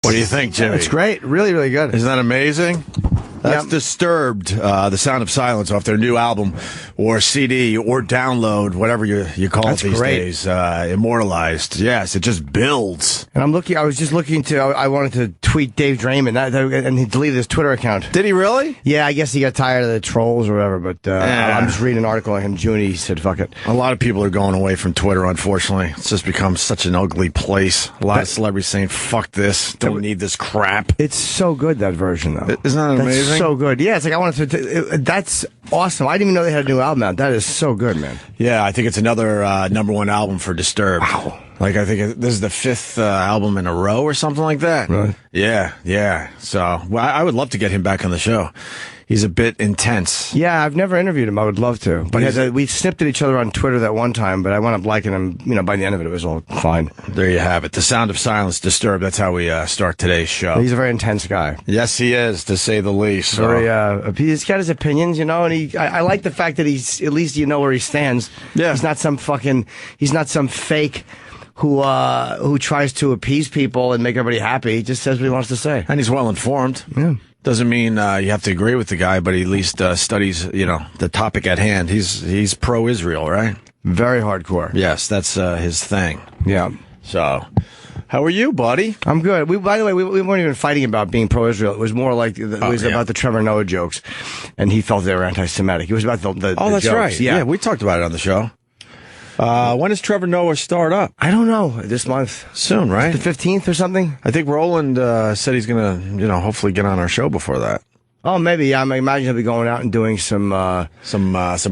What do you think, Jimmy? It's great. Really, really good. Isn't that amazing? That's Disturbed, The Sound of Silence, off their new album, or CD, or download, whatever you call it these days. Immortalized. Yes, it just builds. And I was just looking I wanted to tweet Dave Draymond, and he deleted his Twitter account. Did he really? Yeah, I guess he got tired of the trolls or whatever, but I'm just reading an article in June, he said, fuck it. A lot of people are going away from Twitter, unfortunately. It's just become such an ugly place. A lot of celebrities saying, fuck this, don't need this crap. It's so good, that version, though. Isn't that amazing? So good. Yeah, it's like I wanted to. That's awesome. I didn't even know they had a new album out. That is so good, man. Yeah, I think it's another #1 album for Disturbed. Wow. Like, I think this is the 5th album in a row or something like that. Really? Yeah. So, I would love to get him back on the show. He's a bit intense. Yeah, I've never interviewed him. I would love to. But we snipped at each other on Twitter that one time, but I wound up liking him. By the end of it was all fine. There you have it. The Sound of Silence, Disturbed. That's how we start today's show. He's a very intense guy. Yes, he is, to say the least. Very, he's got his opinions, and I like the fact that he's, at least where he stands. Yeah. He's not some fake who tries to appease people and make everybody happy. He just says what he wants to say. And he's well informed. Yeah. Doesn't mean you have to agree with the guy, but he at least studies, the topic at hand. He's pro-Israel, right? Very hardcore. Yes, that's his thing. Yeah. So, how are you, buddy? I'm good. By the way, we weren't even fighting about being pro-Israel. It was more like about the Trevor Noah jokes, and he felt they were anti-Semitic. It was about the that's jokes. Right. Yeah, we talked about it on the show. When does Trevor Noah start up? I don't know. This month. Soon, right? The 15th or something? I think Roland said he's going to, hopefully get on our show before that. Oh, maybe. I imagine he'll be going out and doing some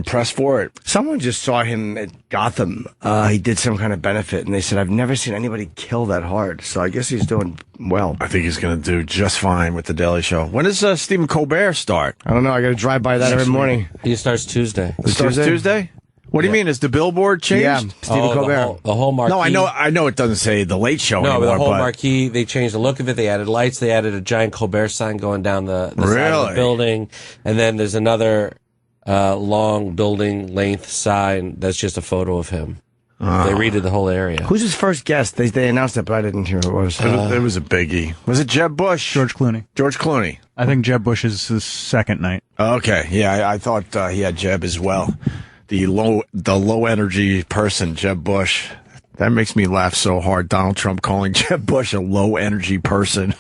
press for it. Someone just saw him at Gotham. He did some kind of benefit, and they said, I've never seen anybody kill that hard. So I guess he's doing well. I think he's going to do just fine with The Daily Show. When does Stephen Colbert start? I don't know. I got to drive by that every morning. He starts Tuesday. It starts Tuesday? What do you mean? Is the billboard changed? Yeah, Stephen Colbert. The whole marquee. No, I know it doesn't say The Late Show anymore. No, the whole marquee, they changed the look of it. They added lights. They added a giant Colbert sign going down the side of the building. And then there's another long building length sign that's just a photo of him. They redid the whole area. Who's his first guest? They announced it, but I didn't hear who it was. It was a biggie. Was it Jeb Bush? George Clooney. George Clooney. I think Jeb Bush is his second night. Okay, yeah, I thought he had Jeb as well. The low energy person, Jeb Bush. That makes me laugh so hard. Donald Trump calling Jeb Bush a low energy person.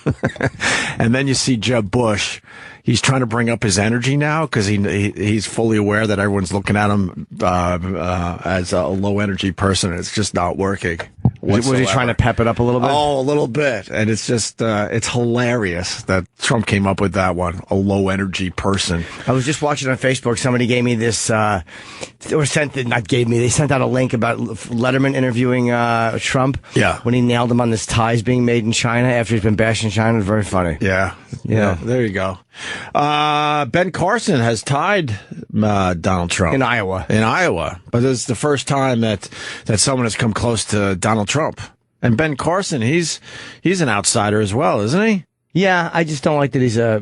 And then you see Jeb Bush. He's trying to bring up his energy now because he's fully aware that everyone's looking at him as a low energy person. And it's just not working. Was he trying to pep it up a little bit? Oh, a little bit. And it's just, it's hilarious that Trump came up with that one, a low energy person. I was just watching on Facebook. Somebody gave me this, they sent out a link about Letterman interviewing Trump. Yeah. When he nailed him on this ties being made in China after he's been bashing China. It was very funny. Yeah. There you go. Ben Carson has tied Donald Trump in Iowa. But it's the first time that someone has come close to Donald Trump. And Ben Carson, he's an outsider as well, isn't he? Yeah, I just don't like that I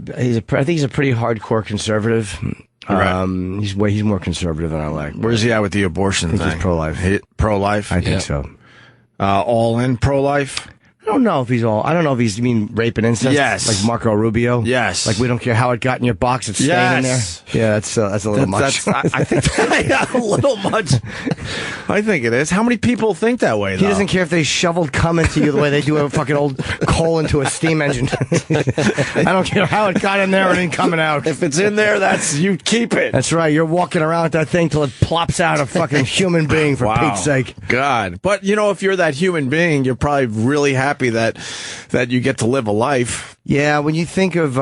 think he's a pretty hardcore conservative. Right. He's more conservative than I like. Where's he at with the abortion thing? He's pro-life. Pro-life? I think so. All in pro-life? I don't know if you mean rape and incest? Yes. Like Marco Rubio? Yes. Like we don't care how it got in your box, it's staying in there? Yeah, that's a little much. I think a little much. I think it is. How many people think that way, though? He doesn't care if they shoveled cum into you the way they do a fucking old coal into a steam engine. I don't care how it got in there and ain't coming out. If it's in there, you keep it. That's right. You're walking around with that thing till it plops out a fucking human being, for Pete's sake. God. But, if you're that human being, you're probably really happy that you get to live a life. Yeah, when you think of,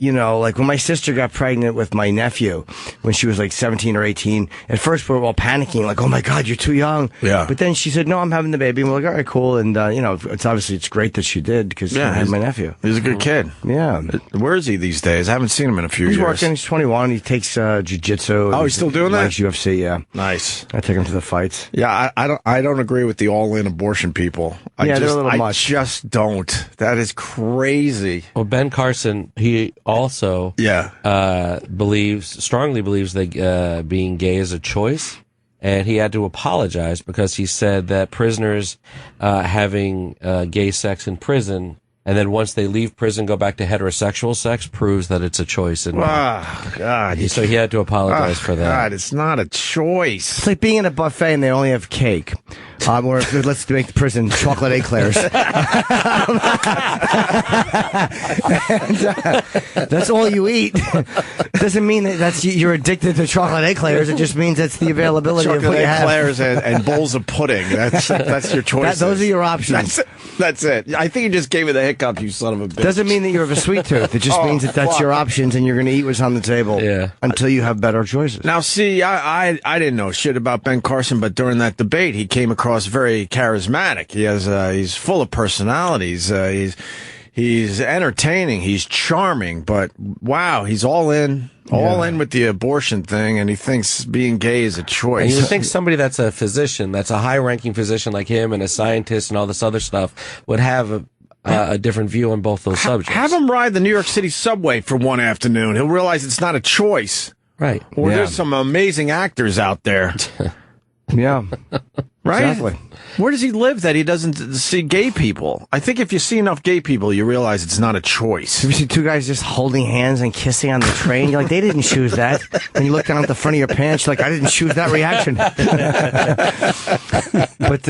like when my sister got pregnant with my nephew when she was like 17 or 18, at first we were all panicking, like, oh my God, you're too young. Yeah. But then she said, no, I'm having the baby. And we're like, all right, cool. And, it's great that she did because I had my nephew. He's a good kid. Yeah. Where is he these days? I haven't seen him in a few years. He's working. He's 21. He takes jiu-jitsu. Oh, he's still doing that? Likes UFC, yeah. Nice. I take him to the fights. Yeah, I don't agree with the all-in abortion people. They're a little much. I just don't. That is crazy. Well, Ben Carson, he also strongly believes that being gay is a choice, and he had to apologize because he said that prisoners having gay sex in prison and then once they leave prison, go back to heterosexual sex, proves that it's a choice. And God. so he had to apologize for that. God, it's not a choice. It's like being in a buffet and they only have cake. Or let's make the prison chocolate eclairs. That's all you eat. Doesn't mean that you're addicted to chocolate eclairs. It just means that's the availability of what you have. Chocolate eclairs and bowls of pudding. That's your choice. Those are your options. That's it. I think you just gave me the hiccup, you son of a bitch. Doesn't mean that you have a sweet tooth. It just means that that's your options and you're going to eat what's on the table until you have better choices. Now, see, I didn't know shit about Ben Carson, but during that debate, he came across very charismatic. He's full of personalities. He's entertaining. He's charming. But wow, he's all in with the abortion thing, and he thinks being gay is a choice. And you think somebody that's a physician, that's a high-ranking physician like him, and a scientist and all this other stuff, would have a different view on both those subjects. Have him ride the New York City subway for one afternoon. He'll realize it's not a choice. Right. Or there's some amazing actors out there. Yeah. Right? Exactly. Where does he live that he doesn't see gay people? I think if you see enough gay people, you realize it's not a choice. Have you seen two guys just holding hands and kissing on the train? You're like, they didn't choose that. When you look down at the front of your pants, you're like, I didn't choose that reaction. But,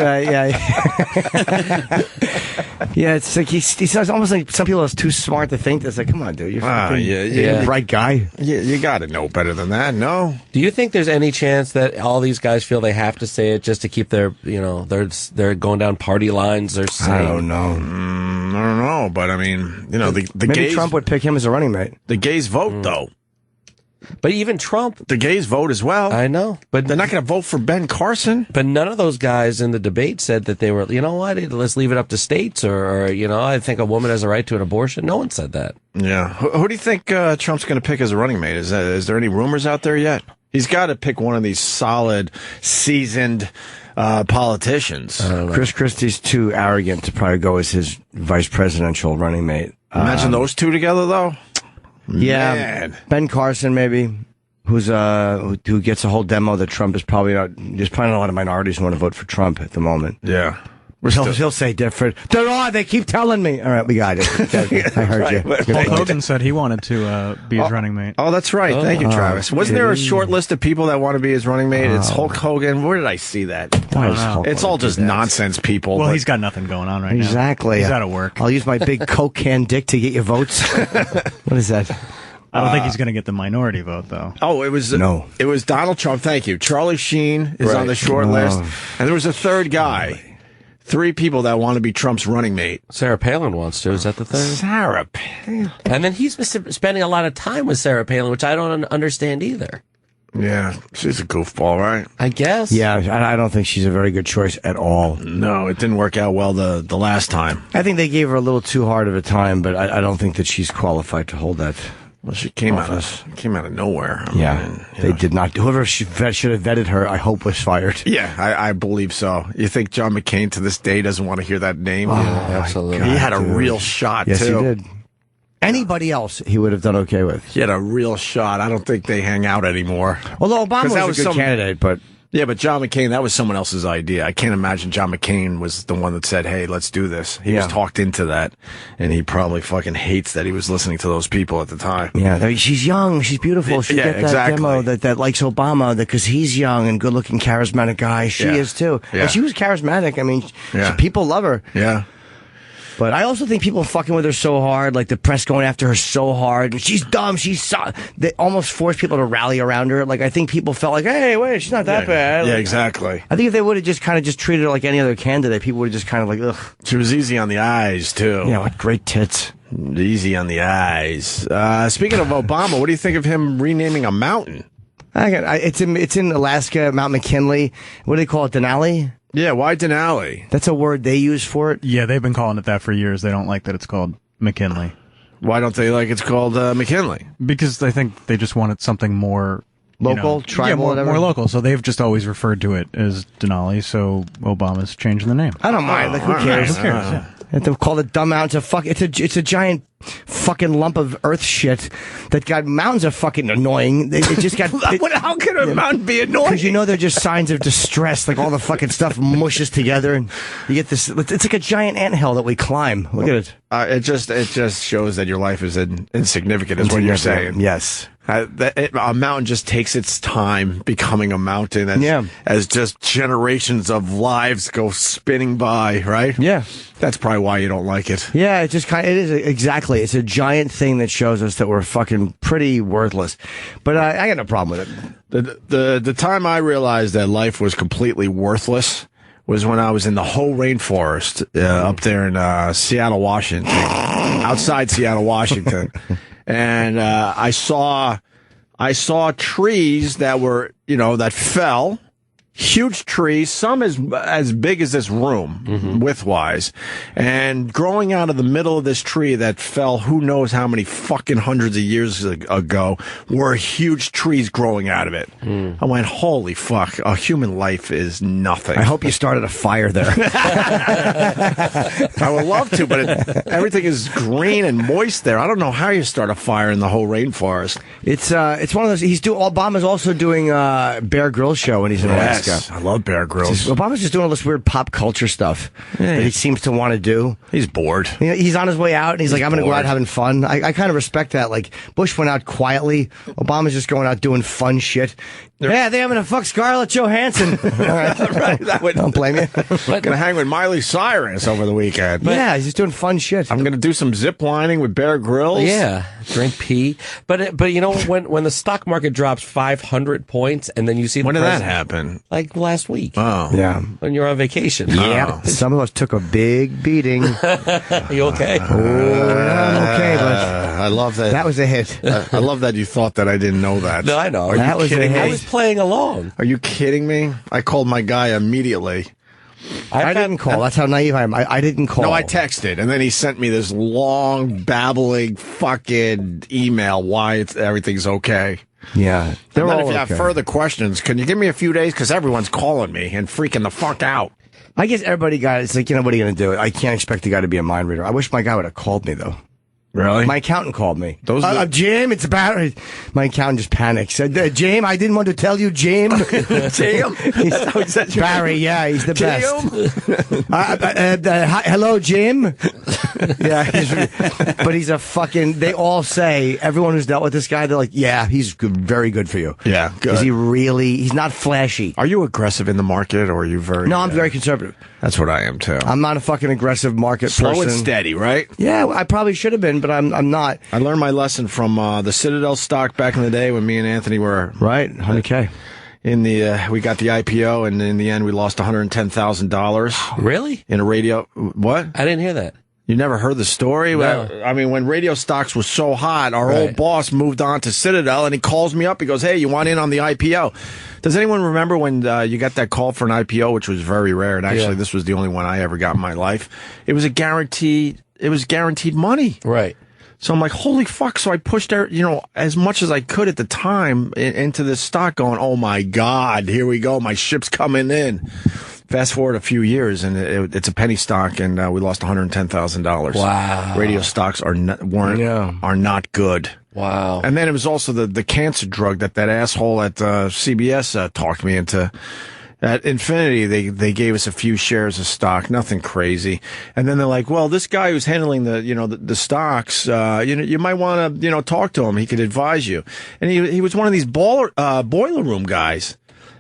yeah, it's like he sounds almost like some people are too smart to think this. Like, come on, dude, you're a bright guy. You got to know better than that, no? Do you think there's any chance that all these guys feel they have to say it just to keep their, they're going down party lines? They're saying, I don't know. I don't know, but I mean, the maybe gays, Trump would pick him as a running mate. The gays vote, though. But even Trump, the gays vote as well. I know, but they're not going to vote for Ben Carson. But none of those guys in the debate said that they were, you know what, let's leave it up to states, or I think a woman has a right to an abortion. No one said that. Yeah. Who do you think Trump's going to pick as a running mate? Is there any rumors out there yet? He's got to pick one of these solid, seasoned politicians. Chris Christie's too arrogant to probably go as his vice presidential running mate. Imagine those two together, though. Yeah, Man. Ben Carson maybe, who gets a whole demo that Trump is probably not. There's probably not a lot of minorities who want to vote for Trump at the moment. Yeah. He'll say different. They keep telling me. All right, we got it. I heard you. Hulk Hogan said he wanted to be his running mate. Oh, that's right. Thank you, Travis. Wasn't there a short list of people that want to be his running mate? It's Hulk Hogan. Where did I see that? It's all just nonsense people. Well, he's got nothing going on right now. Exactly. He's out of work. I'll use my big Coke can dick to get your votes. What is that? I don't think he's going to get the minority vote, though. Oh, it was Donald Trump. Thank you. Charlie Sheen is on the short list, and there was a third guy. 3 people that want to be Trump's running mate. Sarah Palin wants to. Is that the third? Sarah Palin. And then he's spending a lot of time with Sarah Palin, which I don't understand either. Yeah, she's a goofball, right? I guess. Yeah, I don't think she's a very good choice at all. No, it didn't work out well the last time. I think they gave her a little too hard of a time, but I don't think that she's qualified to hold that. Well, she came out of nowhere. They did not. Whoever should have vetted her, I hope, was fired. Yeah, I believe so. You think John McCain to this day doesn't want to hear that name? Oh, yeah, absolutely. God, he had a real shot, yes, too. Yes, he did. Anybody else, he would have done okay with. He had a real shot. I don't think they hang out anymore. Although Obama was a good candidate, but... Yeah, but John McCain, that was someone else's idea. I can't imagine John McCain was the one that said, hey, let's do this. He was talked into that, and he probably fucking hates that he was listening to those people at the time. Yeah, she's young, she's beautiful. She get that demo that likes Obama because he's young and good-looking, charismatic guy. She is, too. Yeah. And she was charismatic. I mean, people love her. Yeah. But I also think people fucking with her so hard, like the press going after her so hard. She's dumb. They almost forced people to rally around her. Like, I think people felt like, hey, wait, she's not that bad. Yeah, like, exactly. I think if they would have just treated her like any other candidate, people would have just kind of like, ugh. She was easy on the eyes, too. Yeah, what great tits. Easy on the eyes. Speaking of Obama, what do you think of him renaming a mountain? It's in Alaska, Mount McKinley. What do they call it, Denali? Yeah, why Denali? That's a word they use for it. Yeah, they've been calling it that for years. They don't like that it's called McKinley. Why don't they like it's called McKinley? Because they think they just wanted something more local, tribal, whatever. More local. So they've just always referred to it as Denali. So Obama's changing the name. I don't mind. Like, who cares? Who cares? Yeah. They'll call it dumb mountains. It's a giant fucking lump of earth shit that got mountains are fucking annoying. It just got. How can a mountain be annoying? Because they're just signs of distress. Like all the fucking stuff mushes together, and you get this. It's like a giant anthill that we climb. Look at it. it just shows that your life is insignificant, is what you're saying. Yes. A mountain just takes its time becoming a mountain as just generations of lives go spinning by, right? Yeah. That's probably why you don't like it. Yeah, it is exactly. It's a giant thing that shows us that we're fucking pretty worthless. But I got no problem with it. The time I realized that life was completely worthless was when I was in the whole rainforest up there in Seattle, Washington, outside Seattle, Washington. And I saw trees that were, that fell, huge trees, some as big as this room, widthwise, and growing out of the middle of this tree that fell who knows how many fucking hundreds of years ago were huge trees growing out of it. I went, holy fuck, a human life is nothing. I hope you started a fire there. I would love to, but everything is green and moist there. I don't know how you start a fire in the whole rainforest. It's one of those. Obama's also doing Bear Grylls show when he's in Alaska. Yes, I love Bear Grylls. Obama's just doing all this weird pop culture stuff that he seems to want to do. He's bored. He's on his way out, and he's like, I'm going to go out having fun. I kind of respect that. Like, Bush went out quietly. Obama's just going out doing fun shit. Yeah, they're having to fuck Scarlett Johansson. All right. Don't blame you. I'm going to hang with Miley Cyrus over the weekend. Yeah, he's just doing fun shit. I'm going to do some zip lining with Bear Grylls. Yeah, drink pee. But you know, when the stock market drops 500 points, and then you see when did that happen? Like last week. Oh, yeah, when you're on vacation. Yeah, some of us took a big beating. Are you okay? I'm okay, but I love that. That was a hit. I love that you thought that I didn't know that. No, I know. That was a hit. I was playing along. Are you kidding me? I called my guy immediately. I didn't call. That's how naive I am. I didn't call. No, I texted, and then he sent me this long, babbling fucking email why everything's okay. Yeah. And then if you have further questions, can you give me a few days? Because everyone's calling me and freaking the fuck out. I guess everybody it's like, what are you going to do? I can't expect the guy to be a mind reader. I wish my guy would have called me, though. Really? My accountant called me. Jim, it's about... My accountant just panicked. Said, Jim, I didn't want to tell you, Jim. Jim? That's how he said your Barry, name. yeah, he's the Jim? best. Hello, Jim? Yeah, but he's a fucking... They all say, everyone who's dealt with this guy, they're like, yeah, he's good, very good for you. Yeah, good. Is he really... He's not flashy. Are you aggressive in the market, or are you very... No, I'm very conservative. That's what I am, too. I'm not a fucking aggressive market person. Slow and steady, right? Yeah, I probably should have been, but I'm not. I learned my lesson from the Citadel stock back in the day when me and Anthony were... Right, 100K. We got the IPO, and in the end, we lost $110,000. Really? In a radio... What? I didn't hear that. You never heard the story? No. I mean, when radio stocks was so hot, our old boss moved on to Citadel, and he calls me up. He goes, hey, you want in on the IPO? Does anyone remember when you got that call for an IPO, which was very rare? And actually, this was the only one I ever got in my life. It was guaranteed money. Right. So I'm like, holy fuck. So I pushed, as much as I could at the time into this stock going, oh my God, here we go. My ship's coming in. Fast forward a few years, and it's a penny stock, and we lost $110,000. Wow. Radio stocks are not good. Wow. And then it was also the cancer drug that asshole at CBS talked me into. At Infinity, they gave us a few shares of stock, nothing crazy. And then they're like, well, this guy who's handling the stocks, you might want to, talk to him. He could advise you. And he was one of these boiler room guys.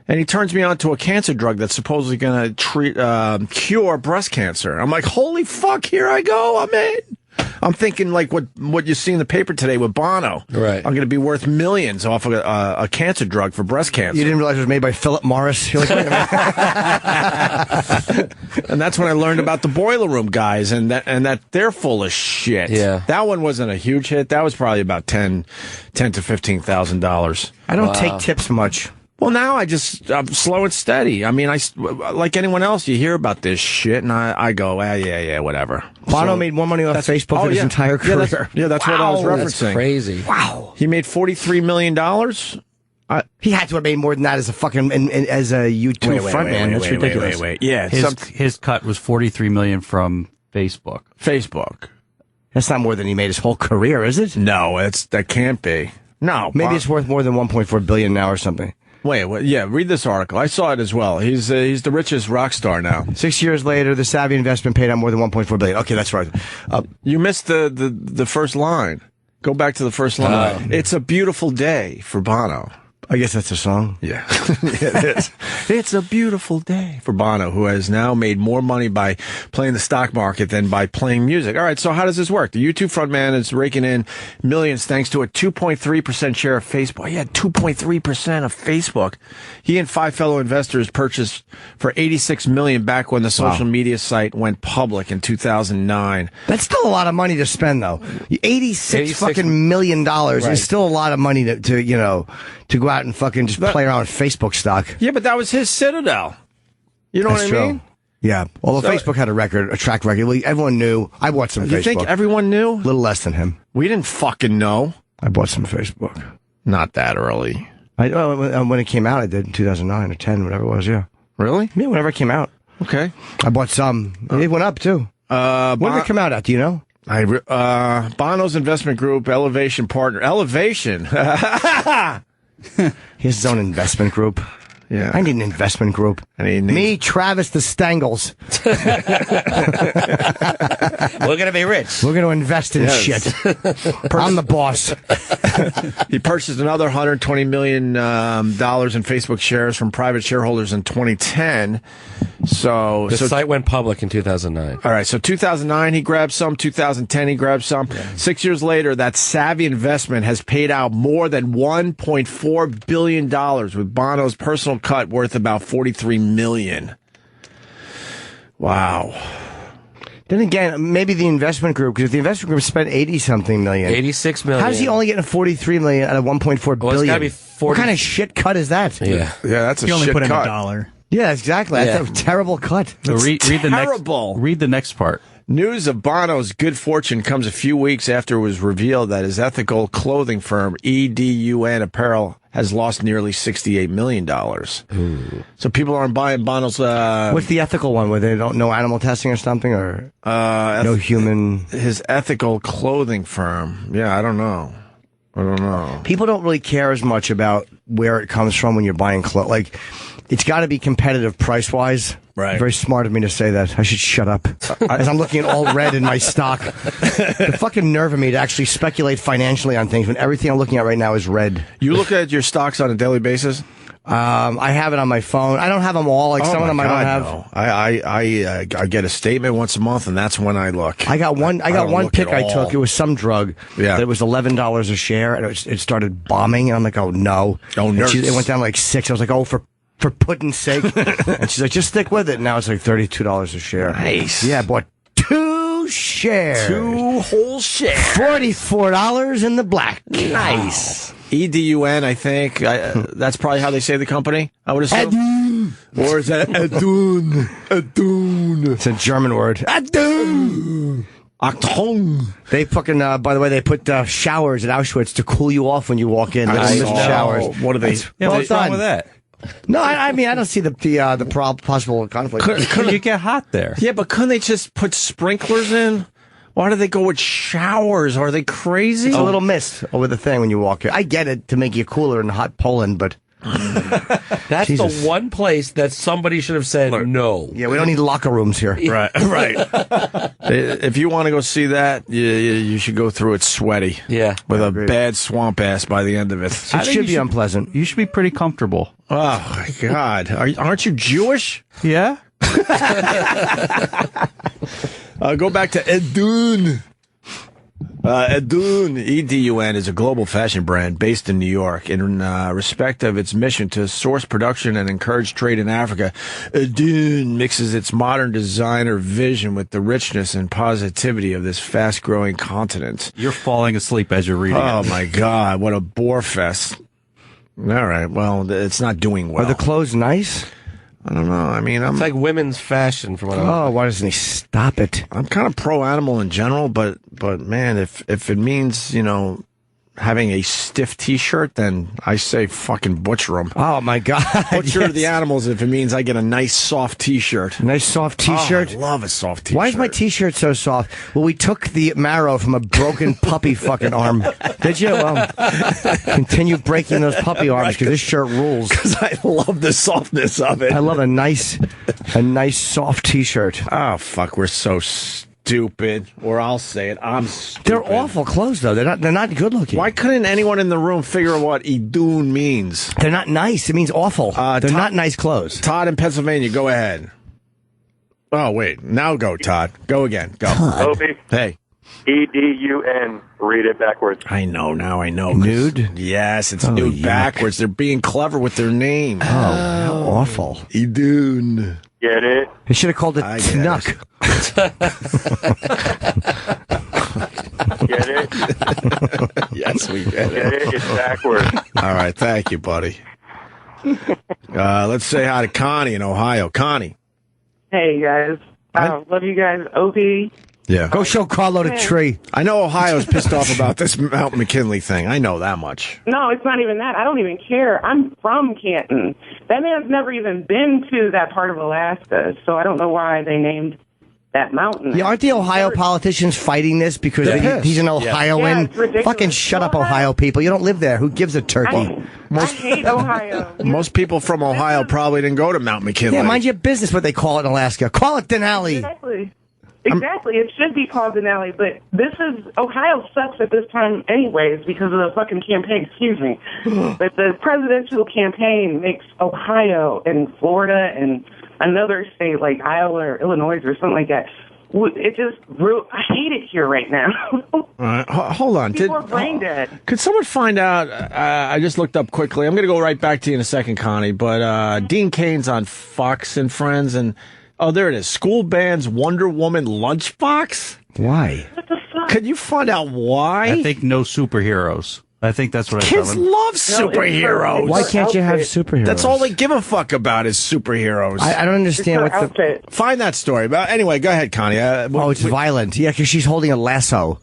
And he turns me on to a cancer drug that's supposedly going to cure breast cancer. I'm like, holy fuck, here I go. I'm in. I'm thinking like what you see in the paper today with Bono. Right. I'm going to be worth millions off of a cancer drug for breast cancer. You didn't realize it was made by Philip Morris? You're like, wait a minute. And that's when I learned about the boiler room guys and that they're full of shit. Yeah. That one wasn't a huge hit. That was probably about $10,000 to $15,000. I don't take tips much. Well, now I'm slow and steady. I mean, like anyone else, you hear about this shit, and I go, yeah, whatever. Bono made more money off Facebook in his entire career. That's what I was referencing. That's crazy. Wow. He made $43 million. He had to have made more than that as a fucking as a YouTube frontman. That's ridiculous. Yeah, his cut was $43 million from Facebook. That's not more than he made his whole career, is it? No, that can't be. No, maybe it's worth more than 1.4 billion now or something. Wait, what? Yeah, read this article. I saw it as well. He's the richest rock star now. 6 years later, the savvy investment paid out more than $1.4 billion. Okay, that's right. You missed the first line. Go back to the first line. It's a beautiful day for Bono. I guess that's a song. Yeah, it is. It's a beautiful day for Bono, who has now made more money by playing the stock market than by playing music. All right, so how does this work? The YouTube frontman is raking in millions thanks to a 2.3% share of Facebook. He had 2.3% of Facebook. He and 5 fellow investors purchased for $86 million back when the social media site went public in 2009. That's still a lot of money to spend, though. $86 fucking million is still a lot of money to go out and fucking just play around with Facebook stock. Yeah, but that was his citadel. You know what I mean? Yeah. Although Facebook had a track record. Everyone knew. I bought some Facebook. You think everyone knew? A little less than him. We didn't fucking know. I bought some Facebook. Not that early. When it came out, I did in 2009 or 10, whatever it was, yeah. Really? Yeah, whenever it came out. Okay. I bought some. It went up, too. When did it come out at? Do you know? Bono's investment group, Elevation Partner. Elevation? He has his own investment group. Yeah. I need an investment group. Me, Travis the Stangles. We're going to be rich. We're going to invest in shit. I'm the boss. He purchased another $120 million in Facebook shares from private shareholders in 2010. So the site went public in 2009. All right, so 2009 he grabbed some, 2010 he grabbed some. Yeah. 6 years later, that savvy investment has paid out more than $1.4 billion, with Bono's personal cut worth about $43 million. Wow. Then again, maybe the investment group, because if the investment group spent 80-something million. 86 million. How's he only getting $43 million out of $1.4 billion? It's gotta be 40. What kind of shit cut is that? Yeah, that's a shit cut. You only put in $1. Yeah, exactly. That's a terrible cut. So read the next part. News of Bono's good fortune comes a few weeks after it was revealed that his ethical clothing firm, EDUN Apparel, has lost nearly $68 million. Ooh. So people aren't buying Bono's... What's the ethical one? Where they don't know animal testing or something? Or no human... His ethical clothing firm. Yeah, I don't know. People don't really care as much about where it comes from when you're buying clothes. Like, it's got to be competitive price-wise. Right. Very smart of me to say that. I should shut up. As I'm looking at all red in my stock. The fucking nerve of me to actually speculate financially on things when everything I'm looking at right now is red. You look at your stocks on a daily basis? I have it on my phone. I don't have them all. Like some of them I don't have. No. I get a statement once a month, and that's when I look. I got one pick I took. It was some drug. Yeah. That it was $11 a share, and it started bombing. And I'm like, oh no. Oh, nerds. It went down like 6. I was like, oh, for pudding's sake. And she's like, just stick with it. And now it's like $32 a share. Nice. Yeah, I bought 2 shares. 2 whole shares. $44 in the black. Nice. Wow. EDUN, I think. That's probably how they say the company, I would assume. Adun. Or is that Adun? Adun. It's a German word. Adun. Achtung. They fucking, by the way, they put showers at Auschwitz to cool you off when you walk in. I know. Showers. What are they? What's wrong with that? No, I mean, I don't see the possible conflict. Could you get hot there? Yeah, but couldn't they just put sprinklers in? Why do they go with showers? Are they crazy? It's a little mist over the thing when you walk here. I get it to make you cooler in hot Poland, but... That's Jesus. The one place that somebody should have said no. Yeah, we don't need locker rooms here. Right. If you want to go see that, you should go through it sweaty. Yeah. With a bad swamp ass by the end of it. It should be unpleasant. You should be pretty comfortable. Oh, my God. Aren't you Jewish? Yeah. Go back to Edun. Edun, EDUN, is a global fashion brand based in New York. In respect of its mission to source production and encourage trade in Africa, Edun mixes its modern designer vision with the richness and positivity of this fast-growing continent. You're falling asleep as you're reading it. Oh, my God. What a bore fest. All right. Well, it's not doing well. Are the clothes nice? I don't know. I mean, it's like women's fashion from what why doesn't he stop it? I'm kind of pro animal in general, but man, if it means, having a stiff T-shirt, then I say fucking butcher them. Oh my God! Butcher the animals if it means I get a nice soft T-shirt. Nice soft T-shirt. Oh, I love a soft T-shirt. Why is my T-shirt so soft? Well, we took the marrow from a broken puppy fucking arm. Did you? Well, continue breaking those puppy arms because this shirt rules. Because I love the softness of it. I love a nice soft T-shirt. Oh fuck, we're so stupid. Or I'll say it, I'm stupid. They're awful clothes though. They're not good looking. Why couldn't anyone in the room figure out what idun means? They're not nice. It means awful. They're not nice clothes. Todd in Pennsylvania, go ahead. Oh wait, now go Todd. Go again. Go. Opie. Hey. EDUN. Read it backwards. I know now. I know. Nude? Yes, it's nude backwards. They're being clever with their name. Oh, how awful. Idun. Get it? They should have called it Tnuck. Get it? Yes, we get Get it? It's backwards. All right, thank you, buddy. Let's say hi to Connie in Ohio. Connie. Hey, guys. Love you guys. Opie. Yeah. Go show Carlo the tree. I know Ohio's pissed off about this Mount McKinley thing. I know that much. No, it's not even that. I don't even care. I'm from Canton. That man's never even been to that part of Alaska, so I don't know why they named that mountain. Yeah, aren't the Ohio politicians fighting this because he's an Ohioan? Yeah, it's ridiculous. Fucking shut up, Ohio people. You don't live there. Who gives a turkey? I hate Ohio. Most people from Ohio probably didn't go to Mount McKinley. Yeah, mind your business what they call it in Alaska. Call it Denali. Exactly. It should be called Denali, but Ohio sucks at this time anyways because of the fucking campaign, excuse me. But the presidential campaign makes Ohio and Florida and another state like Iowa or Illinois or something like that. It just, I hate it here right now. All right, hold on. People are brain dead. Could someone find out? I just looked up quickly. I'm going to go right back to you in a second, Connie. But Dean Cain's on Fox and Friends, and there it is. School bans Wonder Woman lunchbox. Why? What the fuck? Could you find out why? I think no superheroes. I think that's what Kids I love superheroes. Why can't you have superheroes? That's all they give a fuck about is superheroes. I don't understand what the... Find that story. But anyway, go ahead, Connie. it's violent. Yeah, because she's holding a lasso.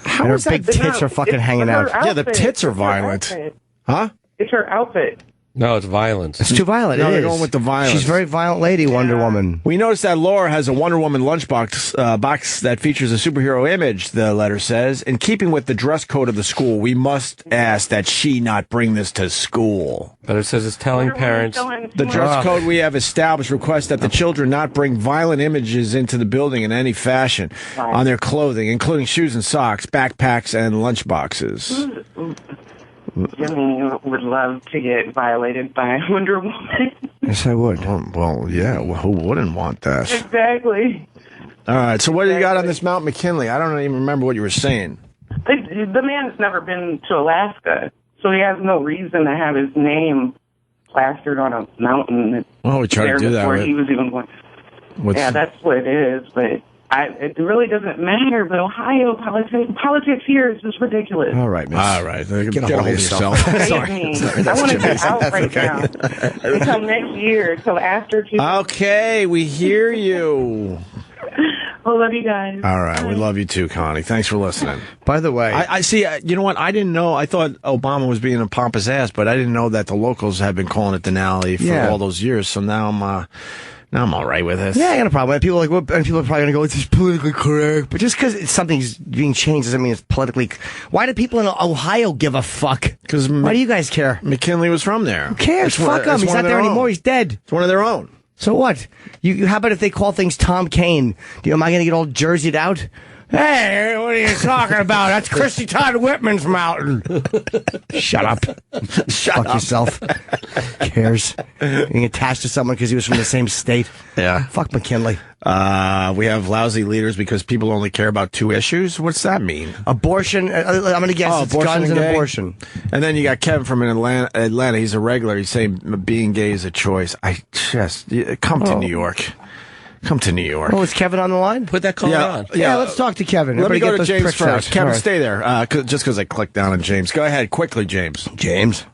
How and is her big that? tits are fucking hanging out. Yeah, the tits are violent. Huh? It's her outfit. No, it's violence. It's too violent. No, it they're is. going with the violence. She's a very violent lady, Wonder Woman. We noticed that Laura has a Wonder Woman lunchbox box that features a superhero image, the letter says. In keeping with the dress code of the school, we must ask that she not bring this to school. But it says it's telling parents. The dress code we have established requests that the children not bring violent images into the building in any fashion on their clothing, including shoes and socks, backpacks, and lunchboxes. Jimmy would love to get violated by Wonder Woman. Yes, I would. Well, yeah. Well, who wouldn't want that? Exactly. All right. So what do you got on this Mount McKinley? I don't even remember what you were saying. The man's never been to Alaska, so he has no reason to have his name plastered on a mountain. Oh, we tried to do that. Before he was even going. Yeah, that's what it is, but it really doesn't matter, but Ohio politics here is just ridiculous. All right, miss. All right. Get a hold of yourself. Sorry. I want to get out right now. Until next year, until after 2. Okay, we hear you. I love you guys. All right, we love you too, Connie. Thanks for listening. By the way, I see. You know what? I didn't know. I thought Obama was being a pompous ass, but I didn't know that the locals have been calling it Denali for all those years. So now I'm all right with it. Yeah, I got a problem. People are like, and people are probably going to go, it's politically correct. But just because something's being changed doesn't mean it's politically. Why do people in Ohio give a fuck? Because why do you guys care? McKinley was from there. Who cares? Fuck him. He's not there anymore. He's dead. It's one of their own. So what? How about if they call things Tom Kane? Am I going to get all jerseyed out? Hey, what are you talking about? That's Christy Todd Whitman's mountain. Shut up. Fuck yourself. Who cares? Being attached to someone because he was from the same state. Yeah. Fuck McKinley. We have lousy leaders because people only care about 2 issues. What's that mean? Abortion. I'm going to guess it's guns and abortion. And then you got Kevin from Atlanta. He's a regular. He's saying being gay is a choice. Come to New York. Come to New York. Oh, is Kevin on the line? Put that caller on. Yeah, let's talk to Kevin. Let me go to James first. Out. Kevin, stay there. Just because I clicked down on James. Go ahead, quickly, James. James.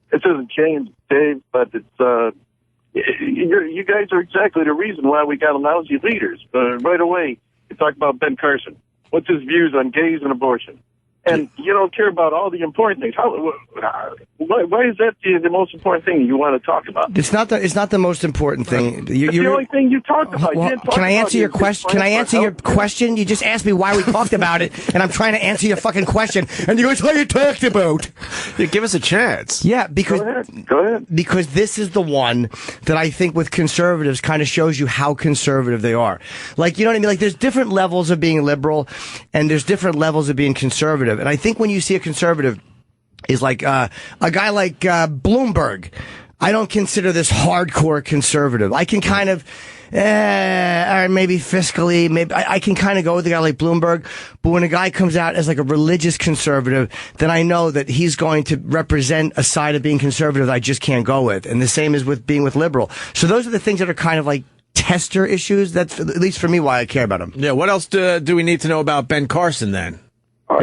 This isn't James, Dave, but it's you guys are exactly the reason why we got lousy leaders. Right away, you talk about Ben Carson. What's his views on gays and abortion? and you don't care about all the important things. Why is that the most important thing you want to talk about? It's not the most important thing. It's the only thing you talked about. Can I answer your question? Can I answer your question? You just asked me why we talked about it, and I'm trying to answer your fucking question, and you go, "It's what you talked about." Yeah, give us a chance. Yeah, because go ahead. Because this is the one that I think with conservatives kind of shows you how conservative they are. Like, you know what I mean? Like, there's different levels of being liberal, and there's different levels of being conservative. And I think when you see a conservative is like a guy like Bloomberg, I don't consider this hardcore conservative. I can kind of, or maybe fiscally, maybe I can kind of go with a guy like Bloomberg. But when a guy comes out as like a religious conservative, then I know that he's going to represent a side of being conservative that I just can't go with. And the same is with being with liberal. So those are the things that are kind of like tester issues. That's, at least for me, why I care about them. Yeah. What else do we need to know about Ben Carson then?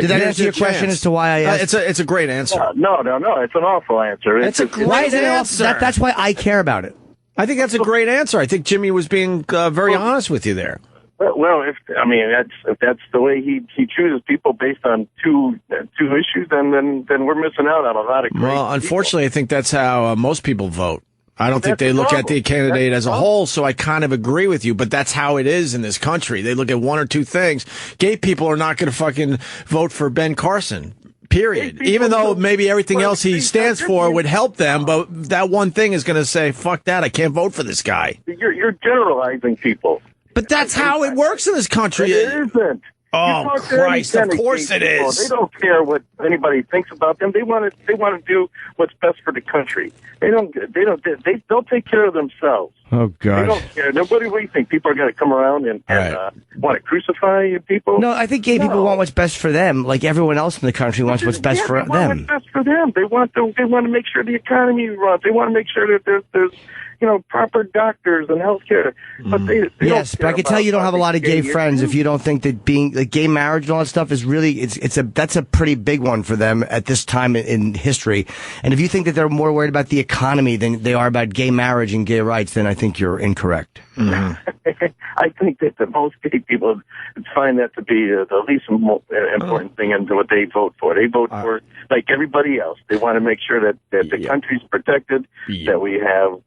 Did that answer your question as to why I asked? It's a great answer. No. It's an awful answer. Why is it answer? That's why I care about it. I think that's a great answer. I think Jimmy was being very honest with you there. Well, if that's the way he chooses people based on two issues, then we're missing out on a lot of great Well, unfortunately, people. I think that's how most people vote. I don't think they look at the candidate as a whole, so I kind of agree with you, but that's how it is in this country. They look at one or two things. Gay people are not going to fucking vote for Ben Carson, period. Even though maybe everything else he stands for would help them, but that one thing is going to say, fuck that, I can't vote for this guy. You're generalizing people. But that's how it works in this country. It isn't. Oh, Christ, of course it is. They don't care what anybody thinks about them. They want to do what's best for the country. They'll take care of themselves. Oh, God. They don't care. Nobody, what do you think? People are going to come around and want to crucify people? No, I think gay people want what's best for them, like everyone else in the country wants what's best for them. They want what's best for them. They want to make sure the economy runs. They want to make sure that there's proper doctors and healthcare. But they yes, but I can tell you don't have a lot of gay friends if you don't think that being like gay marriage and all that stuff is really that's a pretty big one for them at this time in history. And if you think that they're more worried about the economy than they are about gay marriage and gay rights, then I think you're incorrect. Mm-hmm. I think that the most gay people find that to be the least important thing into what they vote for. They vote for, like everybody else, they want to make sure that the country's protected, that we have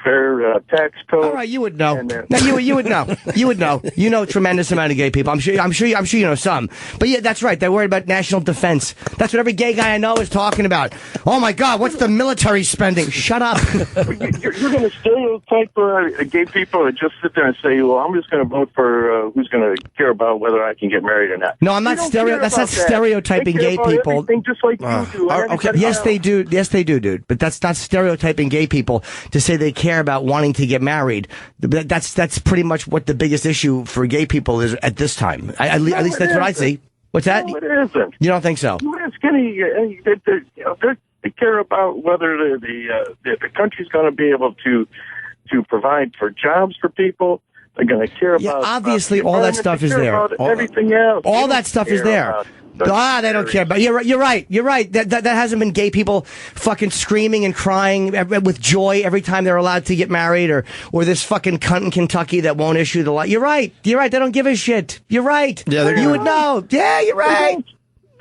fair tax code. All right, you would know. You would know. You would know. You know a tremendous amount of gay people. I'm sure you know some. But yeah, that's right. They're worried about national defense. That's what every gay guy I know is talking about. Oh my God, what's the military spending? Shut up. You're going to stereotype gay people and just sit there and say, well, I'm just going to vote for who's going to care about whether I can get married or not. No, I'm not That's not stereotyping gay people. Just like you do. Okay. Yes, they do. Yes, they do, dude. But that's not stereotyping gay people to say they care about wanting to get married. That's pretty much what the biggest issue for gay people is at this time. At least that's what I see. What's that? No, it isn't. You don't think so? It's skinny. They care about whether the country's going to be able to provide for jobs for people. They're going to care about. Yeah, obviously, all that stuff is there. Everything else. All that stuff is there. They don't care about. You're right. That hasn't been gay people fucking screaming and crying with joy every time they're allowed to get married, or this fucking cunt in Kentucky that won't issue the law. You're right. They don't give a shit. You're right. Yeah, you would know. Yeah, you're right.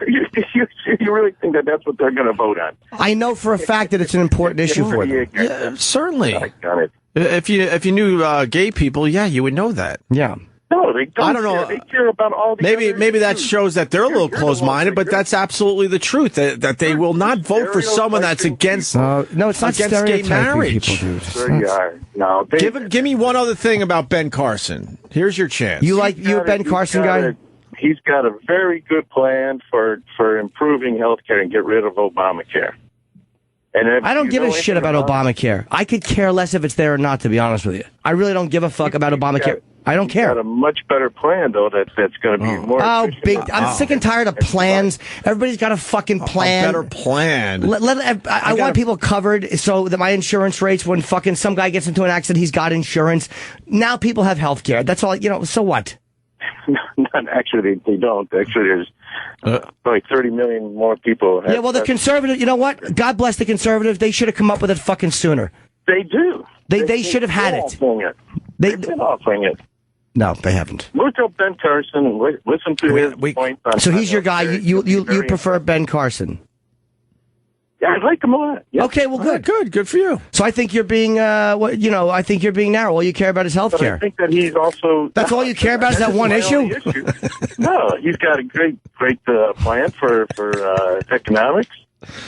You really think that that's what they're going to vote on? I know for a fact that it's an important issue for them. Yeah, certainly. If you knew gay people, yeah, you would know that. Yeah. No, they don't. I don't know. They care about all the maybe that shows that they're a little closed-minded, but that's absolutely the truth. That they will not vote for someone that's against. No, it's not against gay marriage. People, dude. There you are. No, give me one other thing about Ben Carson. Here's your chance. You a Ben Carson guy? He's got a very good plan for improving healthcare and get rid of Obamacare. And I don't give a shit about Obamacare. I could care less if it's there or not, to be honest with you. I really don't give a fuck about Obamacare. I don't care. Got a much better plan though. That's going to be more. I'm sick and tired of plans. Everybody's got a fucking plan. A better plan. I want people covered so that my insurance rates, when fucking some guy gets into an accident, he's got insurance. Now people have health care. That's all. So what? Actually, they don't. Actually, there's like 30 million more people. Yeah, well, the conservative. You know what? God bless the conservatives. They should have come up with it fucking sooner. They do. They should have had it. They've been offering it. No, they haven't. Look up Ben Carson and listen to his points on. So he's your guy. You prefer Ben Carson? Yeah, I like him a lot. Yeah. Okay, well, good. Good for you. So I think you're being, I think you're being narrow. All you care about is health care. I think that he's also... That's all you care about is that one issue? No, he's got a great plan for economics.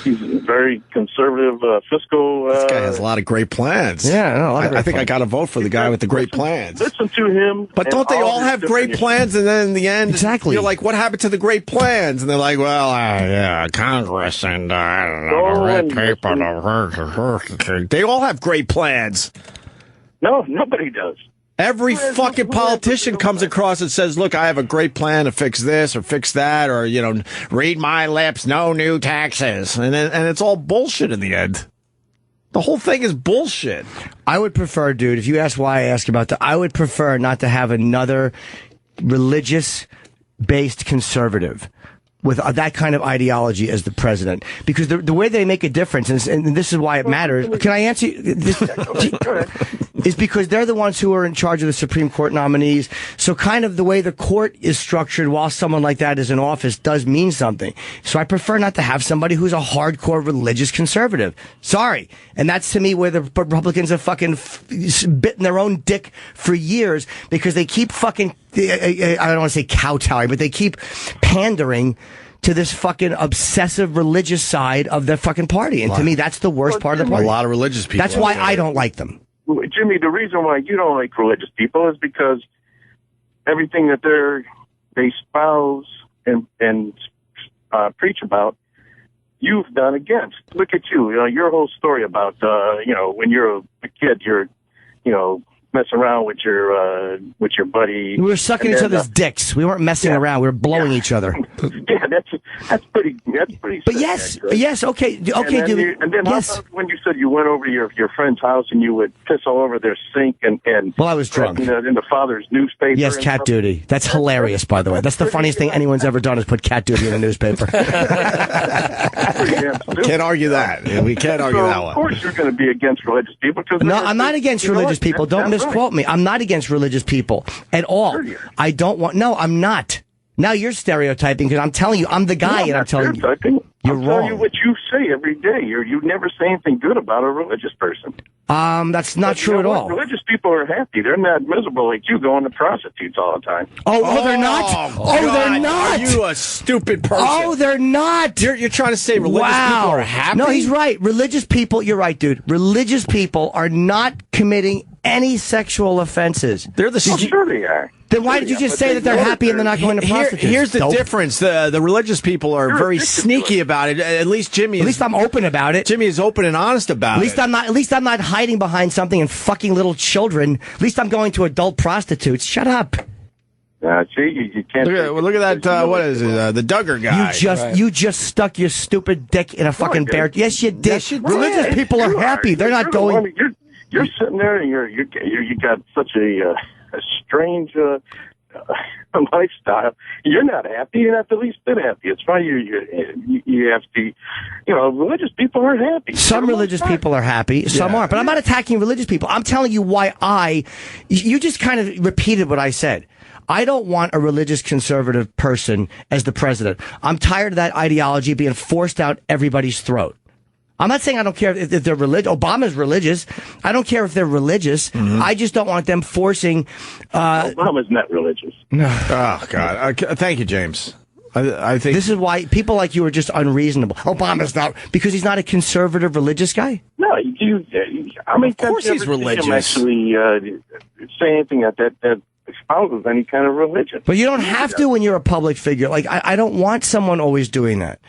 He's very conservative fiscal... This guy has a lot of great plans. Yeah, I think I got to vote for the guy with the great plans. Listen to him. But don't they all have great plans? And then in the end, exactly. You're like, what happened to the great plans? And they're like, well, yeah, Congress and, I don't know, the red paper. They all have great plans. No, nobody does. Every fucking politician comes across and says, look, I have a great plan to fix this or fix that or, read my lips, no new taxes. And it's all bullshit in the end. The whole thing is bullshit. I would prefer, dude, if you ask why I ask about that, I would prefer not to have another religious-based conservative with that kind of ideology as the president. Because the way they make a difference, and this is why it matters. Can I answer you? Is because they're the ones who are in charge of the Supreme Court nominees. So kind of the way the court is structured while someone like that is in office does mean something. So I prefer not to have somebody who's a hardcore religious conservative. Sorry. And that's to me where the Republicans have fucking bitten their own dick for years because they keep fucking, I don't want to say kowtowing, but they keep pandering to this fucking obsessive religious side of the fucking party. And to me, that's the worst part of the party. A lot of religious people. That's why I don't like them. Jimmy, the reason why you don't like religious people is because everything that they espouse and preach about, you've done against. Look at you. Your whole story about when you're a kid, you're messing around with your buddy. We were sucking each other's dicks. We weren't messing around. We were blowing each other. Yeah, that's pretty. But yes, okay, dude. And then yes. How about when you said you went over your friend's house and you would piss all over their sink and well, I was drunk in the father's newspaper. Yes, cat duty. That's hilarious, by the way. That's the funniest thing anyone's ever done is put cat duty in a newspaper. Can't argue that. We can't argue that one. Of course, you're going to be against religious people. No, I'm not against religious people. Don't misquote me. I'm not against religious people at all. I don't want. No, I'm not. Now you're stereotyping because I'm telling you, I'm the guy, and I'm telling you, you're wrong. I'm telling you what you say every day. You never say anything good about a religious person. That's not true at all. Religious people are happy. They're not miserable like you going to prostitutes all the time. Oh, they're not. They're not. Are you a stupid person? Oh, they're not. You're trying to say religious people are happy? No, he's right. Religious people. You're right, dude. Religious people are not committing any sexual offenses. They're the. Sure they are. Then why did you just say that they're happy and they're not going to prostitutes? Here's the difference. The religious people are very sneaky about it. At least Jimmy. At least I'm open about it. Jimmy is open and honest about it. At least I'm not hiding behind something and fucking little children. At least I'm going to adult prostitutes. Shut up. See, you can't. Look at that. What is it? The Duggar guy. You just stuck your stupid dick in a fucking bear. Yes, you did. Yes, you did. Religious people are happy. They're not going. You're sitting there and you got such a strange lifestyle. You're not happy. You're not the least bit happy. It's why you have to. Religious people are happy. Some religious people are happy. Some aren't. But I'm not attacking religious people. I'm telling you why you just kind of repeated what I said. I don't want a religious conservative person as the president. I'm tired of that ideology being forced out everybody's throat. I'm not saying I don't care if they're religious. Obama's religious. I don't care if they're religious. Mm-hmm. I just don't want them forcing. Obama's not religious. No. Oh, God. Thank you, James. I think this is why people like you are just unreasonable. Obama's not, because he's not a conservative religious guy. No, of course he's religious. Actually, say anything that espouses any kind of religion. But you don't have to when you're a public figure. Like I don't want someone always doing that.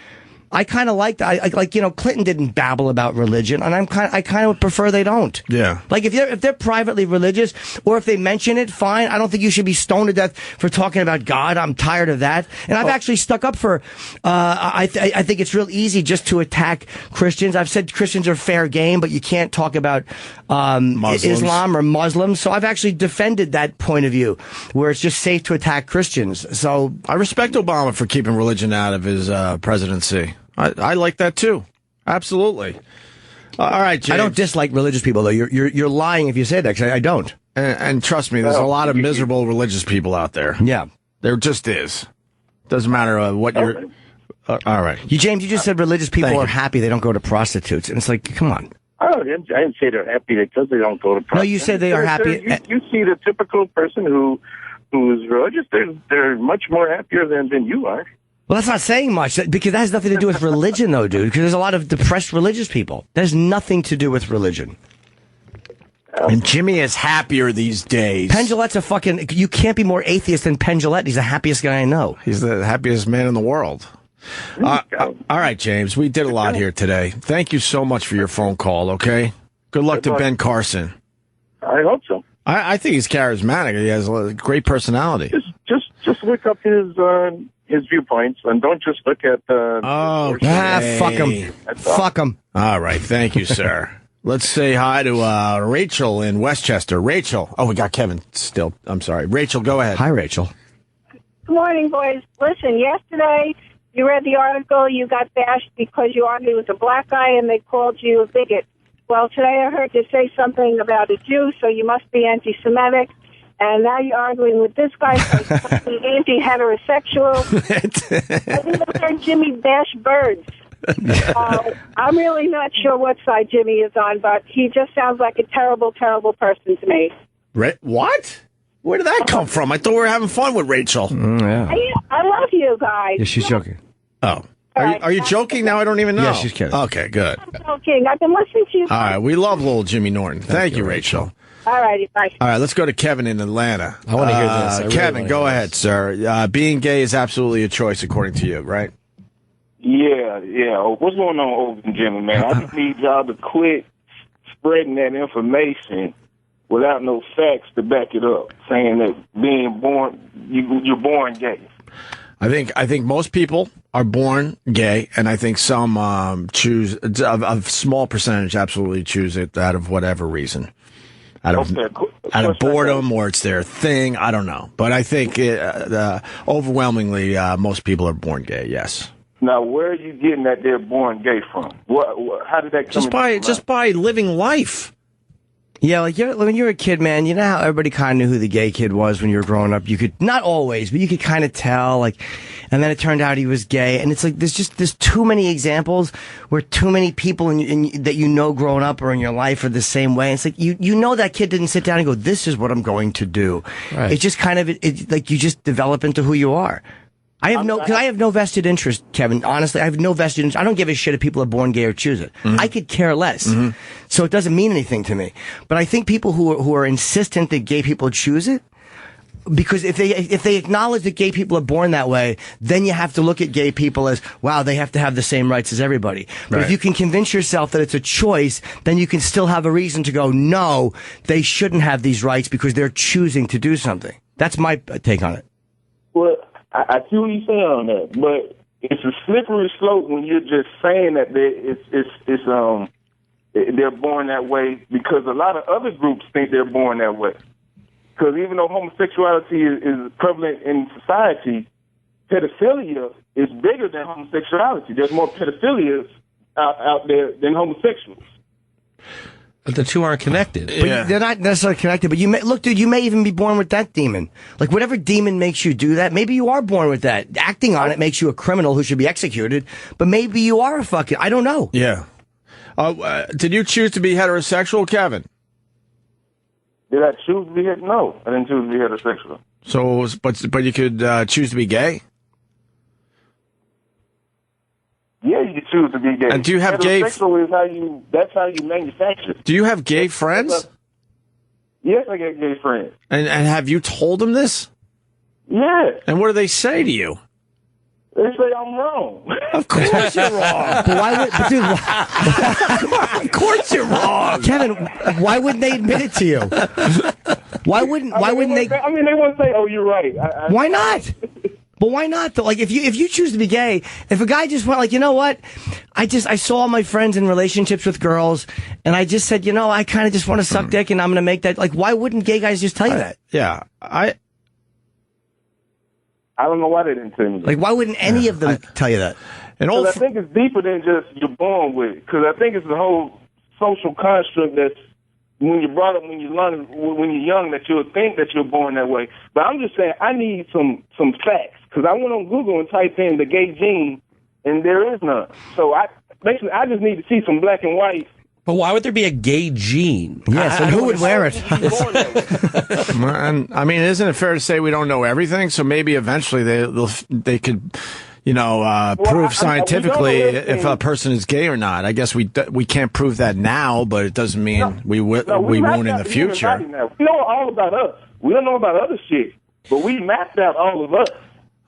I kind of like that. Clinton didn't babble about religion, and I kind of would prefer they don't. Yeah. Like if they're privately religious, or if they mention it, fine. I don't think you should be stoned to death for talking about God. I'm tired of that. And I've actually stuck up for. I think it's real easy just to attack Christians. I've said Christians are fair game, but you can't talk about Islam or Muslims. So I've actually defended that point of view, where it's just safe to attack Christians. So I respect Obama for keeping religion out of his presidency. I like that too. Absolutely. All right, James. I don't dislike religious people though. You're lying if you say that, 'cause I don't. And trust me, there's a lot of miserable religious people out there. Yeah. There just is. Doesn't matter what you're... all right. James, you just said religious people are happy they don't go to prostitutes. And it's like, come on. Oh, I didn't say they're happy because they don't go to prostitutes. No, you said they are happy. You see the typical person who's religious, they're much more happier than you are. Well, that's not saying much, because that has nothing to do with religion, though, dude, because there's a lot of depressed religious people. That has nothing to do with religion. And Jimmy is happier these days. Penn Jillette's a fucking... You can't be more atheist than Penn Jillette. He's the happiest guy I know. He's the happiest man in the world. All right, James, we did a lot here today. Thank you so much for your phone call, okay? Good luck to Ben Carson. I hope so. I think he's charismatic. He has a great personality. Just look up his viewpoints and don't just look at fuck him. Fuck him. All right, thank you, sir. Let's say hi to Rachel in Westchester. Rachel. Oh, we got Kevin still. I'm sorry. Rachel, go ahead. Hi, Rachel. Good morning, boys. Listen, yesterday you read the article, you got bashed because you argued with a black guy and they called you a bigot. Well, today I heard you say something about a Jew, so you must be anti-Semitic. And now you're arguing with this guy, so you must be anti-heterosexual. I even heard Jimmy bash birds. I'm really not sure what side Jimmy is on, but he just sounds like a terrible, terrible person to me. What? Where did that come from? I thought we were having fun with Rachel. Yeah. I love you guys. Yeah, she's joking. Oh. Are you joking now? I don't even know. Yeah, she's kidding. Okay, good. I'm joking. I've been listening to you. All right, we love little Jimmy Norton. Thank you, Rachel. All righty, bye. All right, let's go to Kevin in Atlanta. I want to hear this. Really Kevin, go ahead, sir. Being gay is absolutely a choice, according to you, right? Yeah. What's going on, Opie and Jimmy, man? I just need y'all to quit spreading that information without no facts to back it up, saying that being born, you're born gay. I think most people are born gay, and I think some choose a small percentage absolutely choose it out of whatever reason, out of boredom or it's their thing. I don't know, but I think overwhelmingly most people are born gay. Yes. Now, where are you getting that they're born gay from? How did that come? Just by living life. Yeah, like when you were a kid, man, you know how everybody kind of knew who the gay kid was when you were growing up? You could, not always, but you could kind of tell, like, and then it turned out he was gay. And it's like, there's too many examples where too many people that you know growing up or in your life are the same way. It's like, you know that kid didn't sit down and go, this is what I'm going to do. Right. It's just kind of, like you just develop into who you are. I have no vested interest, Kevin. Honestly, I have no vested interest. I don't give a shit if people are born gay or choose it. Mm-hmm. I could care less. Mm-hmm. So it doesn't mean anything to me. But I think people who are insistent that gay people choose it, because if they acknowledge that gay people are born that way, then you have to look at gay people as, wow, they have to have the same rights as everybody. But if you can convince yourself that it's a choice, then you can still have a reason to go, no, they shouldn't have these rights because they're choosing to do something. That's my take on it. Well, I see what you're saying on that, but it's a slippery slope when you're just saying that they're born that way, because a lot of other groups think they're born that way. Because even though homosexuality is prevalent in society, pedophilia is bigger than homosexuality. There's more pedophilia out there than homosexuals. But the two aren't connected. But they're not necessarily connected. But you may even be born with that demon. Like whatever demon makes you do that, maybe you are born with that. Acting on it makes you a criminal who should be executed. But maybe you are a fucking, I don't know. Yeah. Did you choose to be heterosexual, Kevin? Did I choose to be heterosexual? No, I didn't choose to be heterosexual. So, but you could choose to be gay? Yeah, you can choose to be gay. And do you have gay? Heterosexual is that's how you manufacture. Do you have gay friends? Yes, I got gay friends. And have you told them this? Yeah. And what do they say to you? They say I'm wrong. Of course you're wrong. Of course you're wrong. Kevin, why wouldn't they admit it to you? Why wouldn't they? I mean, they wouldn't say, "Oh, you're right." Why not? But why not? Like, if you choose to be gay, if a guy just went like, you know what, I saw all my friends in relationships with girls, and I just said, I kind of just want to suck dick, and I'm going to make that. Like, why wouldn't gay guys just tell you that? Yeah, I don't know why they didn't tell me that. Like, why wouldn't any of them tell you that? I think it's deeper than just you're born with it. Because I think it's the whole social construct that's, when you're brought up, when you're young, that you'll think that you're born that way. But I'm just saying, I need some facts, because I went on Google and typed in the gay gene, and there is none. So I just need to see some black and white. But why would there be a gay gene? Yes, and who would wear it? I mean, isn't it fair to say we don't know everything? So maybe eventually they could, prove scientifically if a person is gay or not. I guess we can't prove that now, but it doesn't mean we won't in the future. We know all about us. We don't know about other shit, but we mapped out all of us.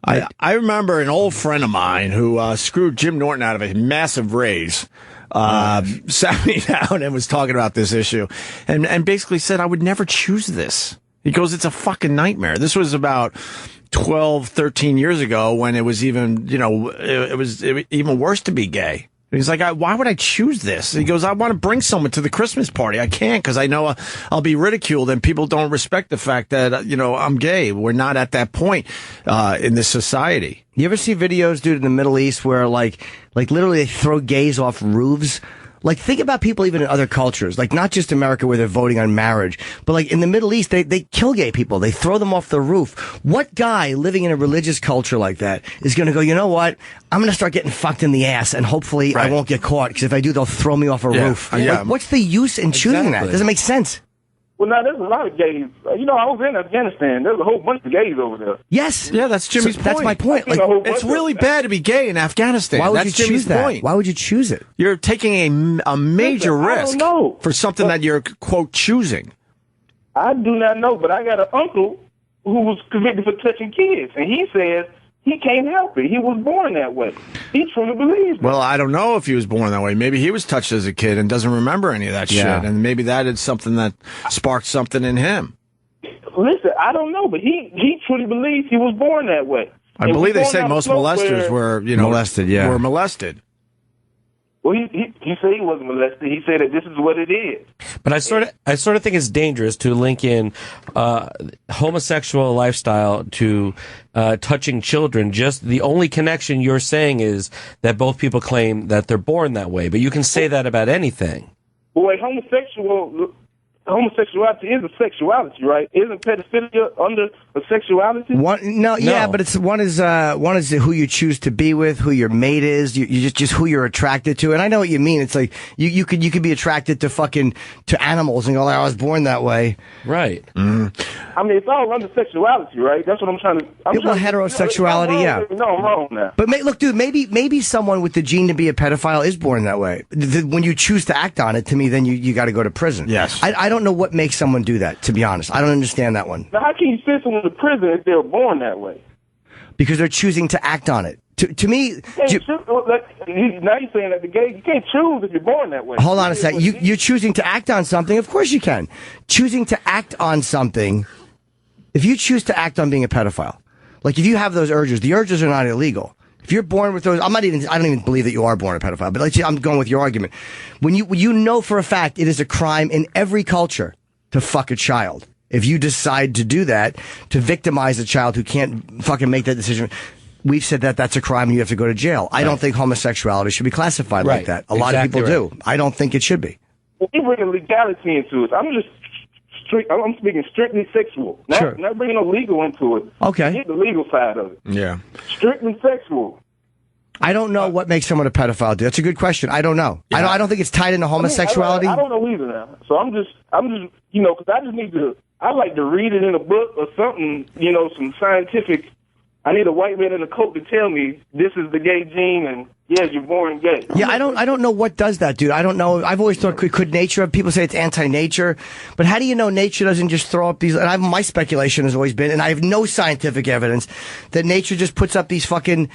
I remember an old friend of mine who screwed Jim Norton out of a massive raise. Sat me down and was talking about this issue and basically said, I would never choose this. He goes, it's a fucking nightmare. This was about 12, 13 years ago when it was even, it was even worse to be gay. He's like, why would I choose this? He goes, I want to bring someone to the Christmas party. I can't because I know I'll be ridiculed and people don't respect the fact that, I'm gay. We're not at that point in this society. You ever see videos, dude, in the Middle East where, like literally they throw gays off roofs? Like, think about people even in other cultures, like not just America where they're voting on marriage, but like in the Middle East, they kill gay people. They throw them off the roof. What guy living in a religious culture like that is going to go, you know what? I'm going to start getting fucked in the ass and hopefully I won't get caught because if I do, they'll throw me off a roof. Yeah. Like, what's the use in choosing that? It doesn't make sense. Well, now, there's a lot of gays. I was in Afghanistan. There's a whole bunch of gays over there. Yes. Yeah, that's Jimmy's point. That's my point. Like, it's really bad to be gay in Afghanistan. Why would that's you Jimmy's choose that? point. Why would you choose it? You're taking a major risk for something that you're, quote, choosing. I do not know, but I got an uncle who was convicted for touching kids, and he says he can't help it. He was born that way. He truly believes it. Well, I don't know if he was born that way. Maybe he was touched as a kid and doesn't remember any of that shit, and maybe that is something that sparked something in him. Listen, I don't know, but he truly believes he was born that way. I believe they say most molesters were, molested, were molested. Well, he said he wasn't molested. He said that this is what it is. But I sort of think it's dangerous to link in homosexual lifestyle to touching children. Just the only connection you're saying is that both people claim that they're born that way. But you can say that about anything. Boy, homosexuality is a sexuality, right? Isn't pedophilia under a sexuality? No. But it's one is who you choose to be with, who your mate is, you just who you're attracted to. And I know what you mean. It's like you could be attracted to animals and go, I was born that way. Right. Mm. I mean, it's all under sexuality, right? That's what I'm trying to. Heterosexuality, yeah. No, I'm wrong now. But look, dude, maybe someone with the gene to be a pedophile is born that way. When you choose to act on it, to me, then you got to go to prison. Yes. I don't know what makes someone do that, to be honest. I don't understand that one. Now, how can you send someone to prison if they're born that way? Because they're choosing to act on it. To me... now you're saying that you can't choose if you're born that way. Hold on a second. You're choosing to act on something? Of course you can. Choosing to act on something... If you choose to act on being a pedophile, like if you have those urges, the urges are not illegal. If you're born with those, I don't even believe that you are born a pedophile, but let's say I'm going with your argument. When you know for a fact it is a crime in every culture to fuck a child. If you decide to do that, to victimize a child who can't fucking make that decision, we've said that that's a crime and you have to go to jail. I don't think homosexuality should be classified like that. A lot of people do. I don't think it should be. We bring legality into it. I'm speaking strictly sexual, not bringing no legal into it. Okay. Get the legal side of it. Yeah. Strictly sexual. I don't know what makes someone a pedophile. That's a good question. I don't know. Yeah. I don't think it's tied into homosexuality. I don't know either now. So I'm just, because I just need to. I like to read it in a book or something. Some scientific. I need a white man in a coat to tell me this is the gay gene and yes, you're born gay. Yeah, I don't know what does that, dude. I don't know. I've always thought could nature. People say it's anti-nature, but how do you know nature doesn't just throw up these? And my speculation has always been, and I have no scientific evidence that nature just puts up these fucking.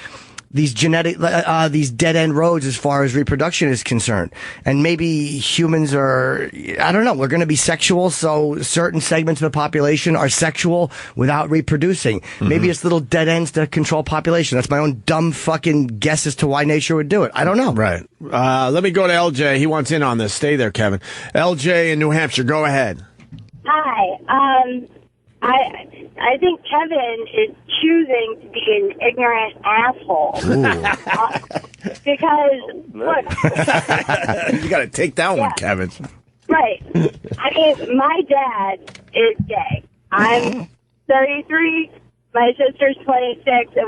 These these dead end roads as far as reproduction is concerned. And maybe humans are, I don't know, we're going to be sexual, so certain segments of the population are sexual without reproducing. Mm-hmm. Maybe it's little dead ends to control population. That's my own dumb fucking guess as to why nature would do it. I don't know. Right. Let me go to LJ. He wants in on this. Stay there, Kevin. LJ in New Hampshire, go ahead. Hi. I think Kevin is choosing to be an ignorant asshole. Because, look. You got to take that one, Kevin. Right. I mean, my dad is gay. I'm 33. My sister's 26, and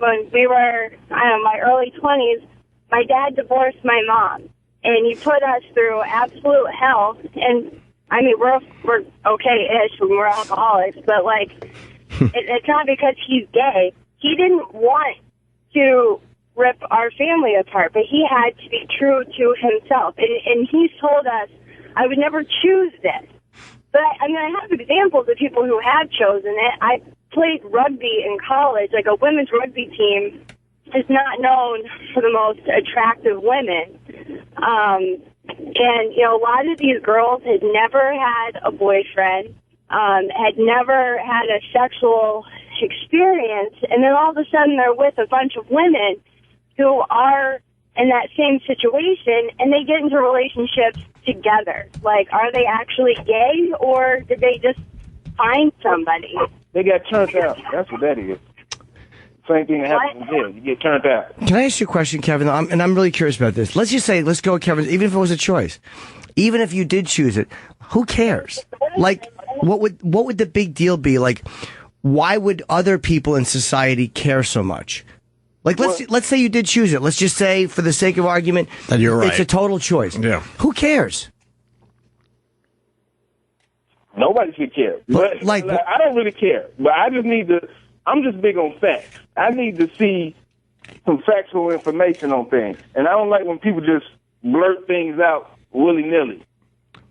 when we were, I don't know, my early 20s, my dad divorced my mom, and he put us through absolute hell. And I mean, we're okay-ish when we're alcoholics, but like, it's not because he's gay. He didn't want to rip our family apart, but he had to be true to himself. And he's told us, I would never choose this. But, I mean, I have examples of people who have chosen it. I played rugby in college. Like, a women's rugby team is not known for the most attractive women. And, you know, a lot of these girls had never had a boyfriend, had never had a sexual experience, and then all of a sudden they're with a bunch of women who are in that same situation, and they get into relationships together. Like, are they actually gay, or did they just find somebody? They got turned out. That's what that is. Same thing that happens in jail. You get turned out. Can I ask you a question, Kevin? I'm really curious about this. Let's just say, let's go with Kevin, even if it was a choice. Even if you did choose it, who cares? Like, what would the big deal be? Like, why would other people in society care so much? Like, let's say you did choose it. Let's just say, for the sake of argument, that you're right. It's a total choice. Yeah. Who cares? Nobody should care. But like, I don't really care. But I just need to. I'm just big on facts. I need to see some factual information on things, and I don't like when people just blurt things out willy-nilly.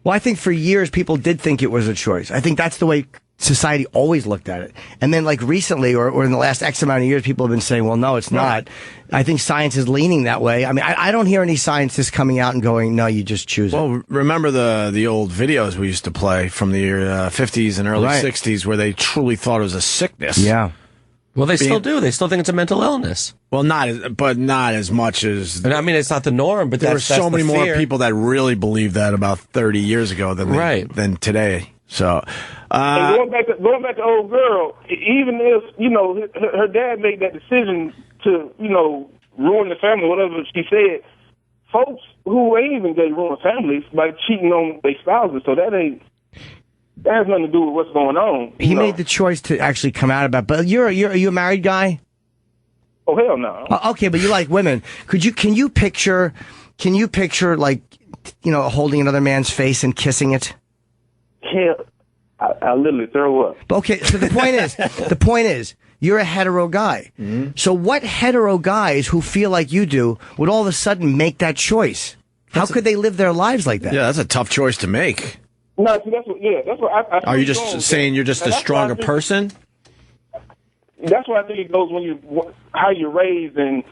Well, I think for years people did think it was a choice. I think that's the way society always looked at it. And then, like, recently or in the last X amount of years, people have been saying, well, no, it's not. I think science is leaning that way. I mean, I don't hear any scientists coming out and going, no, you just choose it. Well, remember the old videos we used to play from the 50s and early 60s where they truly thought it was a sickness. Yeah. Well, they still do. They still think it's a mental illness. Well, not as much as... I mean, it's not the norm, but there were so many more fear. people that really believed that about 30 years ago than today. So, and going back to old girl, even if, you know, her dad made that decision to, you know, ruin the family, whatever she said, folks who ain't even gay ruin families by cheating on their spouses. So that has nothing to do with what's going on. He made the choice to actually come out about. But are you a married guy? Oh, hell no. Okay, but you like women. Can you picture like, you know, holding another man's face and kissing it? Hell, I literally throw up. Okay, so the point is, you're a hetero guy. Mm-hmm. So what hetero guys who feel like you do would all of a sudden make that choice? How could they live their lives like that? Yeah, that's a tough choice to make. No, see, that's what I are you just saying you're just a stronger person? That's what I think it goes how you're raised, and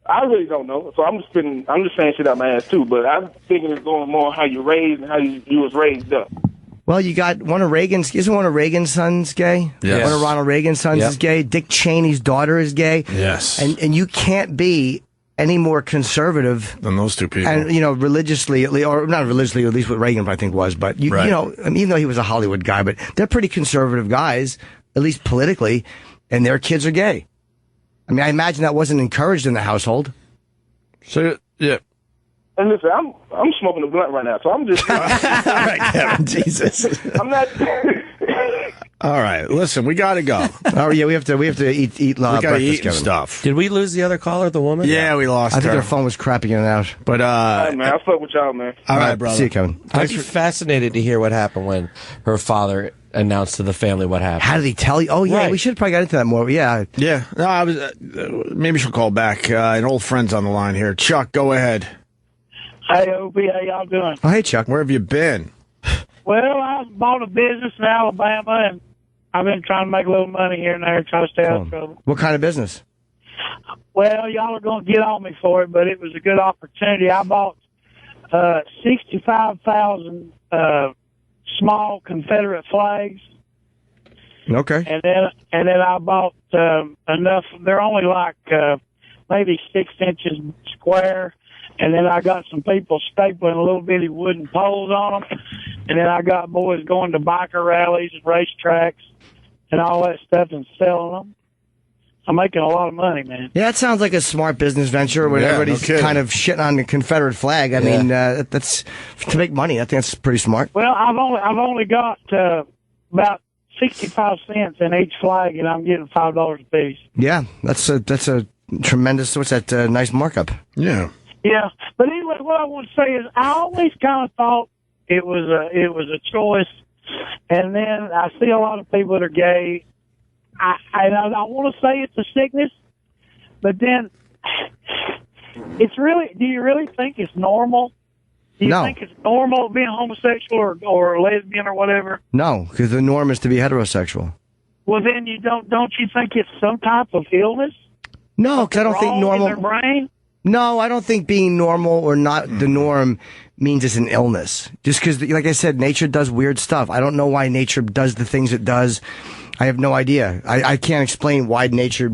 I really don't know. So I'm just saying shit out my ass too. But I'm thinking it's going more how you're raised and how you was raised up. Well, you got isn't one of Reagan's sons gay? Yes. One of Ronald Reagan's sons is gay. Dick Cheney's daughter is gay. Yes. And you can't be any more conservative than those two people. And, you know, religiously, or not religiously, at least what Reagan, I think, was. But, you know, I mean, even though he was a Hollywood guy, but they're pretty conservative guys, at least politically, and their kids are gay. I mean, I imagine that wasn't encouraged in the household. So, yeah. And listen, I'm smoking a blunt right now, so I'm just... All right, Kevin, Jesus. I'm not... All right, listen, we got to go. Oh yeah, we have to eat we got to eat Kevin. stuff. Did we lose the other caller, the woman? Yeah, we lost her. I think her phone was crapping in and out. But Hey, man, I fuck with y'all, man. All right, brother. See you, Kevin. I'd be fascinated to hear what happened when her father announced to the family what happened. How did he tell you? Oh yeah, Right. we should have probably got into that more. Yeah. Yeah. No, I was. Maybe she'll call back. An old friend's on the line here. Chuck, go ahead. Hey, Opie, how y'all doing? Oh hey, Chuck. Where have you been? Well, I bought a business in Alabama, and I've been trying to make a little money here and there, trying to stay out of trouble. What kind of business? Well, y'all are going to get on me for it, but it was a good opportunity. I bought 65,000 small Confederate flags. Okay. And then I bought enough. They're only like maybe 6 inches square. And then I got some people stapling little bitty wooden poles on them. And then I got boys going to biker rallies and racetracks and all that stuff and selling them. I'm making a lot of money, man. Yeah, that sounds like a smart business venture when everybody's kind of shitting on the Confederate flag. I mean, that's to make money. I think that's pretty smart. Well, I've only got about 65 cents in each flag, and I'm getting $5 a piece. Yeah, that's a tremendous. What's that? Nice markup. Yeah. Yeah, but anyway, what I want to say is, I always kind of thought it was a choice, and then I see a lot of people that are gay. I want to say it's a sickness, but then it's really. Do you really think it's normal? Do you think it's normal being homosexual or lesbian or whatever? No, because the norm is to be heterosexual. Well, then you don't you think it's some type of illness? No, because I don't think normal. In their brain? No, I don't think being normal or not the norm means it's an illness. Just because, like I said, nature does weird stuff. I don't know why nature does the things it does. I have no idea. I can't explain why nature,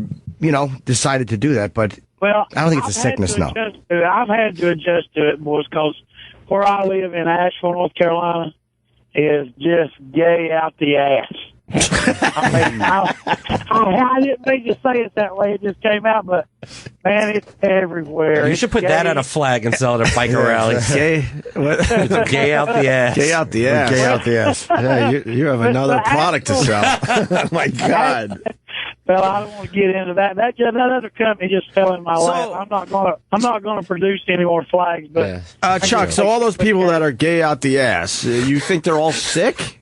decided to do that. But I don't think it's a sickness, no. I've had to adjust to it, boys, because where I live in Asheville, North Carolina, is just gay out the ass. I didn't mean to say it that way. It just came out, but man, it's everywhere. You should put that on a flag and sell it at biker rallies. Gay, it's gay out the ass. Gay out the ass. Gay out the ass. Yeah, you have another product to sell. Oh my God. Well, I don't want to get into that. That other company just fell in my lap. I'm not gonna produce any more flags. But Chuck, so all those people that are gay out the ass, you think they're all sick?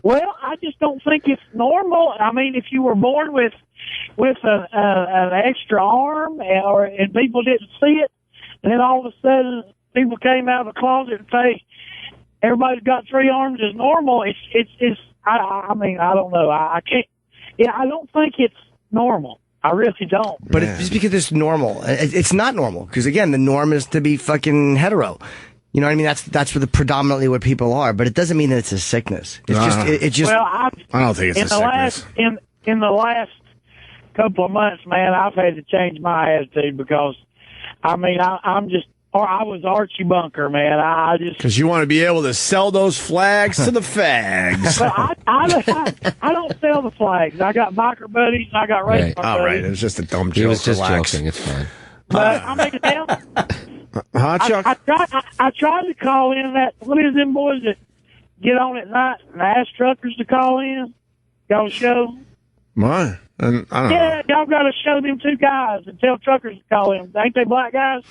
Well, I just don't think it's normal. I mean, if you were born with an extra arm, and people didn't see it, and then all of a sudden people came out of the closet and say everybody's got 3 arms is normal. It's. I mean, I don't know. I can't. Yeah, I don't think it's normal. I really don't. But it's just because it's normal. It's not normal. Because, again, the norm is to be fucking hetero. You know what I mean? That's predominantly what people are. But it doesn't mean that it's a sickness. It's just. Well, I don't think it's a sickness. In the last couple of months, man, I've had to change my attitude because, I mean, I'm just. Or I was Archie Bunker, man. I just because you want to be able to sell those flags to the fags. Well, I don't sell the flags. I got biker buddies. I got race car buddies. All right, it was just a dumb joke. He was just Relax. joking. It's fine. But I mean, Chuck? I tried to call in that. What is them boys that get on at night and ask truckers to call in? Y'all show? What? I don't know. Y'all got to show them 2 guys and tell truckers to call in. Ain't they black guys?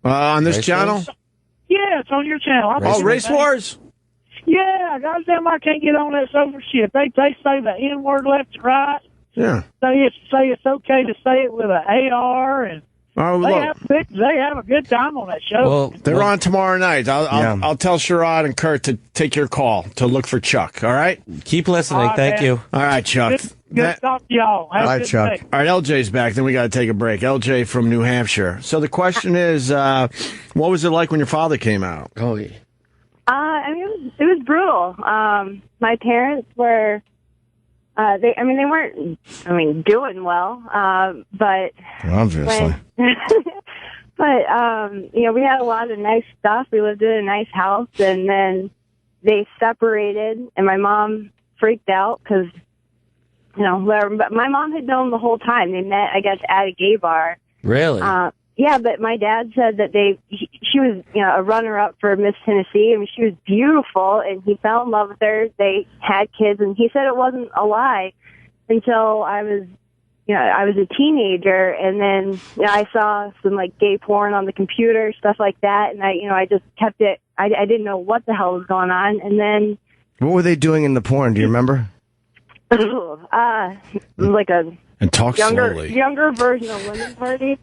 On this channel? Yeah, it's on your channel. Race Wars? Yeah, goddamn, I can't get on that social shit. They say the N-word left and right. Yeah. Say it's okay to say it with an AR, and they have a good time on that show. Well, they're on tomorrow night. I'll tell Sherrod and Kurt to take your call to look for Chuck. All right. Keep listening. Thank you. All right, Chuck. Good to talk to y'all. All right, Chuck. All right, LJ's back. Then we got to take a break. LJ from New Hampshire. So the question is, what was it like when your father came out? Oh, yeah. I mean, it was brutal. My parents were. They weren't, doing well, but obviously. But we had a lot of nice stuff. We lived in a nice house, and then they separated, and my mom freaked out because, but my mom had known the whole time. They met, I guess, at a gay bar. Really? Yeah, but my dad said that she was, a runner-up for Miss Tennessee. I mean, she was beautiful, and he fell in love with her. They had kids, and he said it wasn't a lie until I was a teenager, and then I saw some gay porn on the computer, stuff like that, and I just kept it. I didn't know what the hell was going on, and then what were they doing in the porn? Do you remember? Like a and talk slowly. Younger version of Women's Party.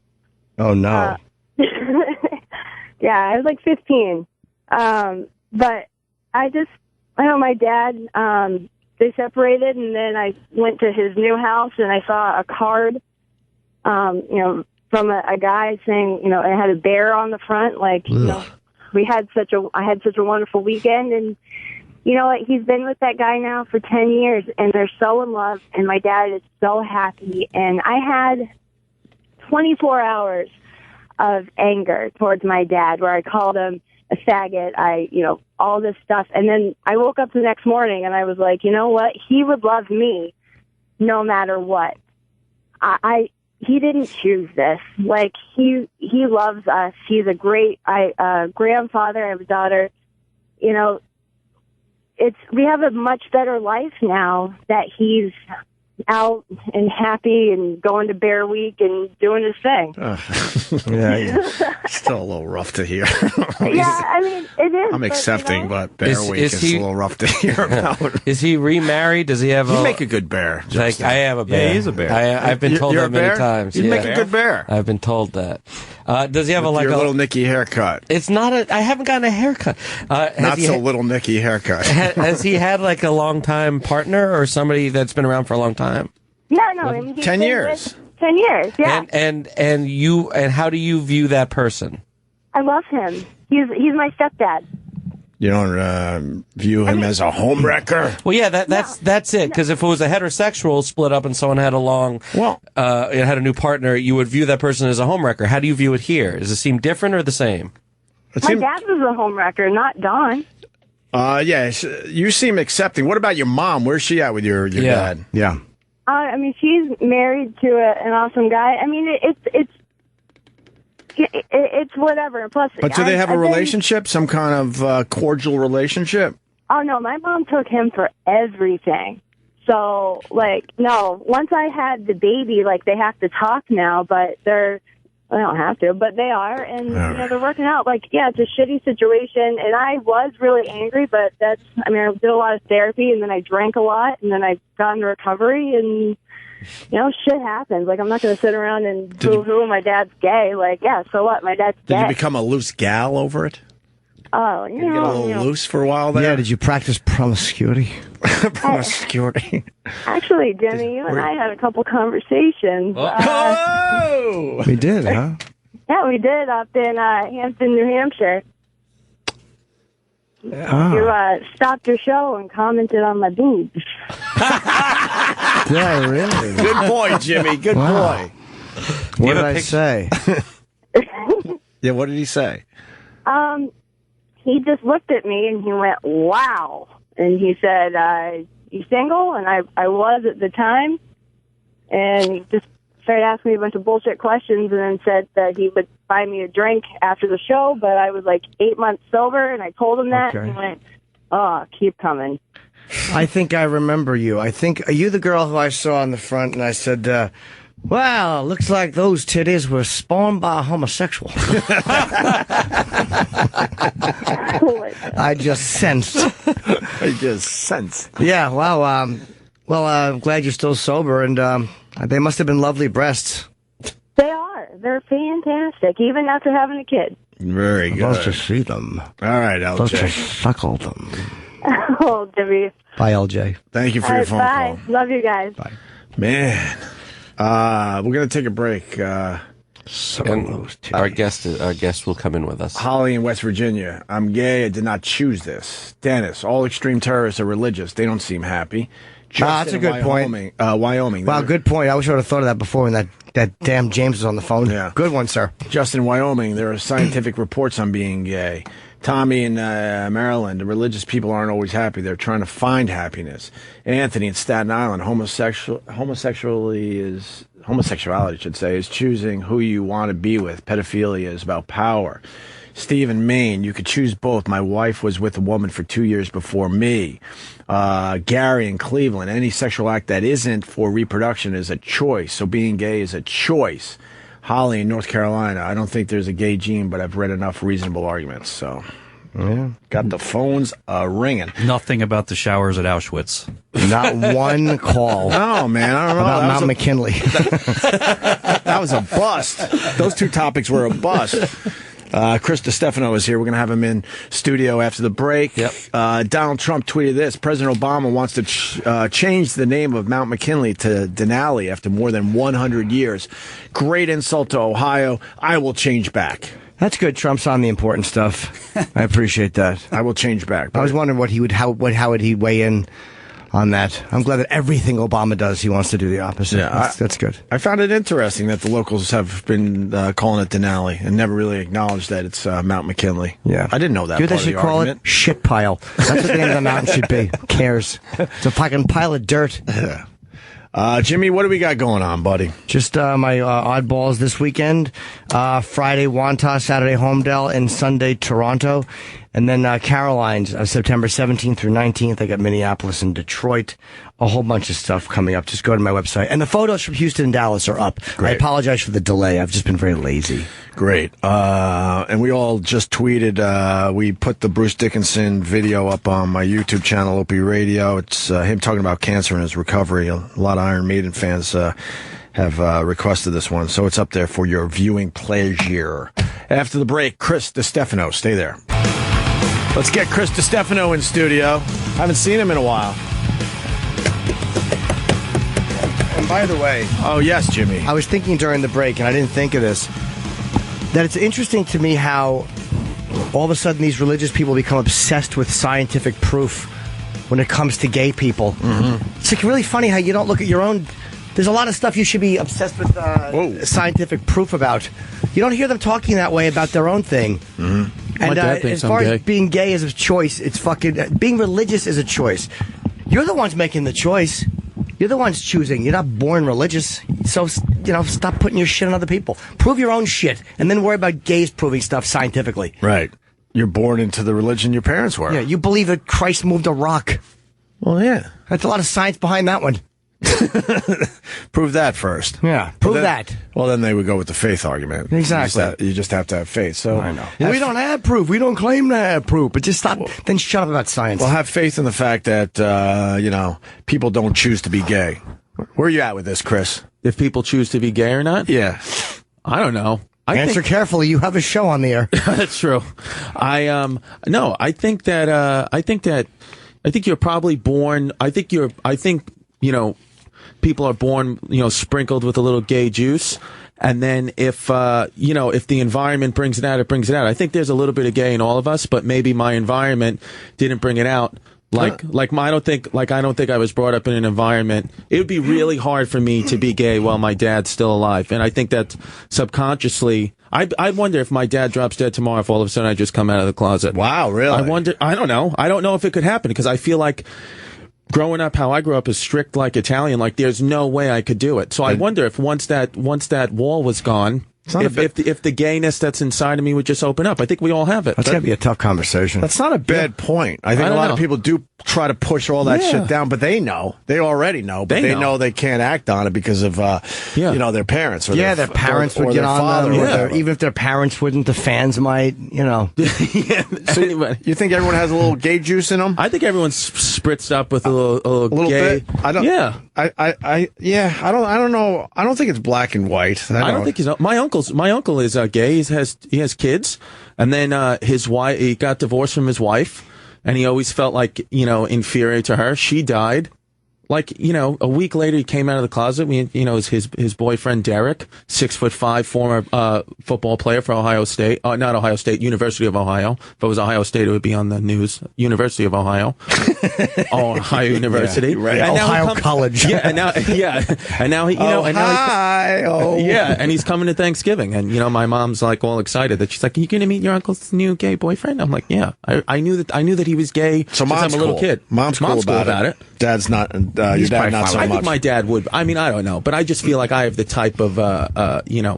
Oh, no. Yeah, I was 15. But my dad, they separated, and then I went to his new house, and I saw a card, from a guy saying, it had a bear on the front, I had such a wonderful weekend, and you know what? He's been with that guy now for 10 years, and they're so in love, and my dad is so happy, and I had 24 hours of anger towards my dad where I called him a faggot, all this stuff. And then I woke up the next morning and I was like, you know what? He would love me no matter what. he didn't choose this. Like, he loves us. He's a great grandfather. I have a daughter. You know, we have a much better life now that he's out and happy and going to Bear Week and doing his thing. Yeah, still a little rough to hear. Yeah, I mean, it is. I'm accepting, but Bear Week is he, a little rough to hear about. Is he remarried? Does he have You make a good bear. Like, I am a bear. Yeah, he is a bear. I've been told You're that a bear? many times. You make a good bear. I've been told that. Does he have With a your little Nicky haircut? It's not a. I haven't gotten a haircut. Not so little Nicky haircut. Has he had like a long time partner or somebody that's been around for a long time? No. I mean, 10 years. 10 years, yeah. And how do you view that person? I love him. He's my stepdad. You don't view him as a homewrecker? Well, yeah, that's it. Because if it was a heterosexual split up and someone had had a new partner, you would view that person as a homewrecker. How do you view it here? Does it seem different or the same? My dad was a homewrecker, not Don. Yeah, you seem accepting. What about your mom? Where's she at with your dad? Yeah. I mean, she's married to an awesome guy. I mean, it's whatever. Plus, But do they have a relationship? Some kind of cordial relationship? Oh no, my mom took him for everything. So, like, no. Once I had the baby, like, they have to talk now, but they don't have to, but they are, and you know, they're working out. Like, yeah, it's a shitty situation, and I was really angry, but I did a lot of therapy, and then I drank a lot, and then I got into recovery, and, you know, shit happens. Like, I'm not going to sit around and boo-hoo my dad's gay. Like, yeah, so what? My dad's gay. Did you become a loose gal over it? Oh, Did you get a little loose for a while there? Yeah, did you practice promiscuity? Promiscuity. Actually, Jimmy, you and I had a couple conversations. We did, huh? Yeah, we did up in Hampton, New Hampshire. You stopped your show and commented on my boobs. Yeah, really? Good boy, Jimmy. Good boy. What did I say? Yeah, what did he say? He just looked at me and he went, wow. And he said, you single? And I was at the time. And he just started asking me a bunch of bullshit questions and then said that he would buy me a drink after the show. But I was like 8 months sober, and I told him that. And he went, oh, keep coming. I think I remember you. Are you the girl who I saw on the front and I said, well, looks like those titties were spawned by a homosexual. I just sensed. Yeah, wow. Well, I'm glad you're still sober, and they must have been lovely breasts. They are. They're fantastic, even after having a kid. Very good. I'd love to see them. All right, LJ. I'd love to suckle them. Oh, Jimmy. Bye, LJ. Thank you for your phone bye. call. Love you guys. Bye. Man, we're going to take a break. Our guest will come in with us. Holly in West Virginia. I'm gay. I did not choose this. Dennis, all extreme terrorists are religious. They don't seem happy. That's a good point. Wyoming. Wow, good point. I wish I would have thought of that before when that damn James was on the phone. Yeah. Good one, sir. Justin, Wyoming. There are scientific reports on being gay. Tommy in Maryland. The religious people aren't always happy. They're trying to find happiness. Anthony in Staten Island. Homosexuality is choosing who you want to be with. Pedophilia is about power. Steve in Maine, you could choose both. My wife was with a woman for 2 years before me. Gary in Cleveland, any sexual act that isn't for reproduction is a choice. So being gay is a choice. Holly in North Carolina, I don't think there's a gay gene, but I've read enough reasonable arguments. So, yeah, got the phones ringing. Nothing about the showers at Auschwitz. Not one call. No, man, I don't know. About Mount McKinley. That was a bust. Those two topics were a bust. Chris Distefano is here. We're going to have him in studio after the break. Yep. Donald Trump tweeted this. President Obama wants to change the name of Mount McKinley to Denali after more than 100 years. Great insult to Ohio. I will change back. That's good. Trump's on the important stuff. I appreciate that. I will change back. I was wondering how would he weigh in on that. I'm glad that everything Obama does, he wants to do the opposite. Yeah, that's good. I found it interesting that the locals have been calling it Denali and never really acknowledged that it's Mount McKinley. Yeah. I didn't know that. Dude, they part should of the call argument. it shit pile. That's what the name of the mountain should be. Who cares? It's a fucking pile of dirt. Jimmy, what do we got going on, buddy? Just my oddballs this weekend. Friday, Wantagh, Saturday, Homedale, and Sunday, Toronto. And then Caroline's, September 17th through 19th. I got Minneapolis and Detroit. A whole bunch of stuff coming up. Just go to my website. And the photos from Houston and Dallas are up. Great. I apologize for the delay. I've just been very lazy. Great. And we all just tweeted, we put the Bruce Dickinson video up on my YouTube channel, Opie Radio. It's him talking about cancer and his recovery. A lot of Iron Maiden fans have requested this one, so it's up there for your viewing pleasure. After the break, Chris Distefano. Stay there. Let's get Chris Distefano in studio. Haven't seen him in a while. And by the way... Oh, yes, Jimmy. I was thinking during the break, and I didn't think of this, that it's interesting to me how all of a sudden these religious people become obsessed with scientific proof when it comes to gay people. Mm-hmm. It's like really funny how you don't look at your own... There's a lot of stuff you should be obsessed with scientific proof about. You don't hear them talking that way about their own thing. Mm-hmm. And as far as being gay is a choice, it's fucking... being religious is a choice. You're the ones making the choice. You're the ones choosing. You're not born religious. So, stop putting your shit on other people. Prove your own shit, and then worry about gays proving stuff scientifically. Right. You're born into the religion your parents were. Yeah, you believe that Christ moved a rock. Well, yeah. That's a lot of science behind that one. Prove that first. Yeah, prove that. Well, then they would go with the faith argument. Exactly. You just have to have faith. So I know. We don't have proof. We don't claim to have proof. But just stop. Then shut up about science. Well, have faith in the fact that people don't choose to be gay. Where are you at with this, Chris? If people choose to be gay or not? Yeah. I don't know. Answer carefully. You have a show on the air. That's true. I think you're probably born. I think people are born, sprinkled with a little gay juice. And then if the environment brings it out, it brings it out. I think there's a little bit of gay in all of us, but maybe my environment didn't bring it out. I don't think I was brought up in an environment. It would be really hard for me to be gay while my dad's still alive. And I think that subconsciously, I wonder if my dad drops dead tomorrow, if all of a sudden I just come out of the closet. Wow, really? I don't know. I don't know if it could happen because I feel like growing up, how I grew up is strict like Italian, like there's no way I could do it. So I wonder if once that wall was gone, if the gayness that's inside of me would just open up. I think we all have it. That's going to be a tough conversation. That's not a bad point. I think a lot of people do try to push all that shit down, but they know. They already know, but they know they can't act on it because of, their parents. Or their parents would get on them. Or even if their parents wouldn't, the fans might, So you think everyone has a little gay juice in them? I think everyone's spritzed up with a little gay. Bit. I don't know. I don't think it's black and white. I don't think he's. My uncle is gay. He has kids, and then he got divorced from his wife, and he always felt like inferior to her. She died. A week later, he came out of the closet. His boyfriend, Derek, 6'5", former football player for Ohio State. Not Ohio State, University of Ohio. If it was Ohio State, it would be on the news. University of Ohio. Ohio University. Yeah, right. And Ohio College. Yeah, and now he, and he's coming to Thanksgiving. And, my mom's like all excited that she's like, are you going to meet your uncle's new gay boyfriend? I'm like, yeah. I knew that he was gay since I'm a little kid. Mom's cool about it. Dad's not. Your dad not so much. I think my dad would. I mean, I don't know, but I just feel like I have the type of,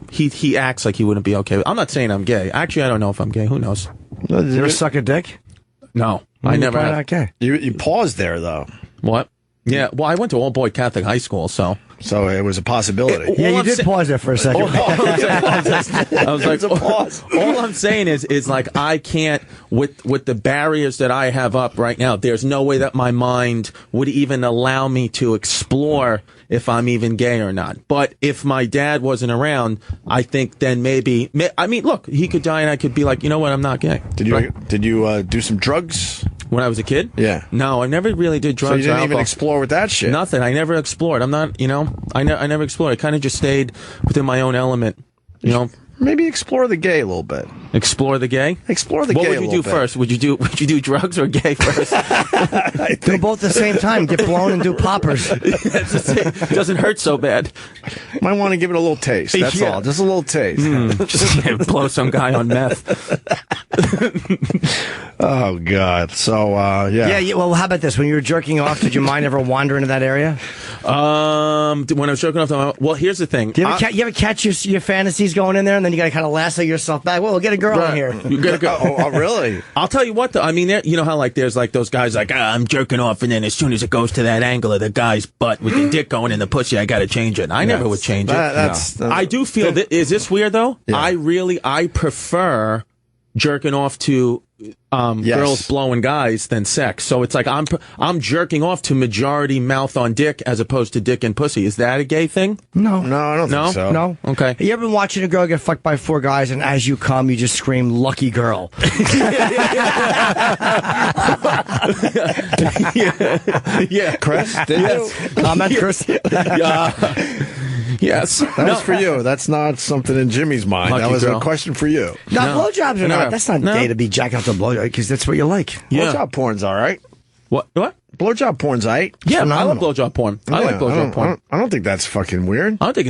he acts like he wouldn't be okay. I'm not saying I'm gay. Actually, I don't know if I'm gay. Who knows? Did you ever suck a dick? No, I never have. Okay. You paused there thow. What? Yeah. Well, I went to all-boy Catholic high school, so it was a possibility. You did pause there for a second. I was like, all I'm saying is like I can't with the barriers that I have up right now. There's no way that my mind would even allow me to explore if I'm even gay or not. But if my dad wasn't around, I think then maybe. I mean, look, he could die, and I could be like, you know what, I'm not gay. Did you do some drugs when I was a kid? Yeah. No, I never really did drugs. So you didn't even explore with that shit. Nothing. I never explored. I'm not. I never explored. I kind of just stayed within my own element. Maybe explore the gay a little bit. Explore the gay? Explore the gay a little bit. What would you do first? Would you do drugs or gay first? Do both at the same time. Get blown and do poppers. It doesn't hurt so bad. Might want to give it a little taste. That's all. Just a little taste. Just blow some guy on meth. Oh God. So Yeah. Well, how about this? When you were jerking off, did your mind ever wander into that area? When I was jerking off, well, here's the thing. Do you ever catch your fantasies going in there, and then you got to kind of lasso yourself back? Well, we'll get a girl in here. You gotta go. Oh, really? I'll tell you what, though. I mean, you know how like there's like those guys like I'm jerking off, and then as soon as it goes to that angle of the guy's butt with the dick going in the pussy, I got to change it. I never would change it. I do feel that. Is this weird though? Yeah. I prefer jerking off to girls blowing guys than sex. So it's like I'm jerking off to majority mouth on dick as opposed to dick and pussy. Is that a gay thing? No, I don't think so. No. Okay. You ever been watching a girl get fucked by 4 guys, and as you come, you just scream "lucky girl"? Yeah, Chris. Comment, Chris. Yes. That was for you. That's not something in Jimmy's mind. Lucky that was girl. a question for you. No, blowjobs are not. That's not gay to be jacking off the blowjob because that's what you like. Yeah. Blowjob porn's all right. What? Blowjob porn's all right. Yeah, I love blowjob porn. I like blowjob porn. I don't think that's fucking weird. I don't think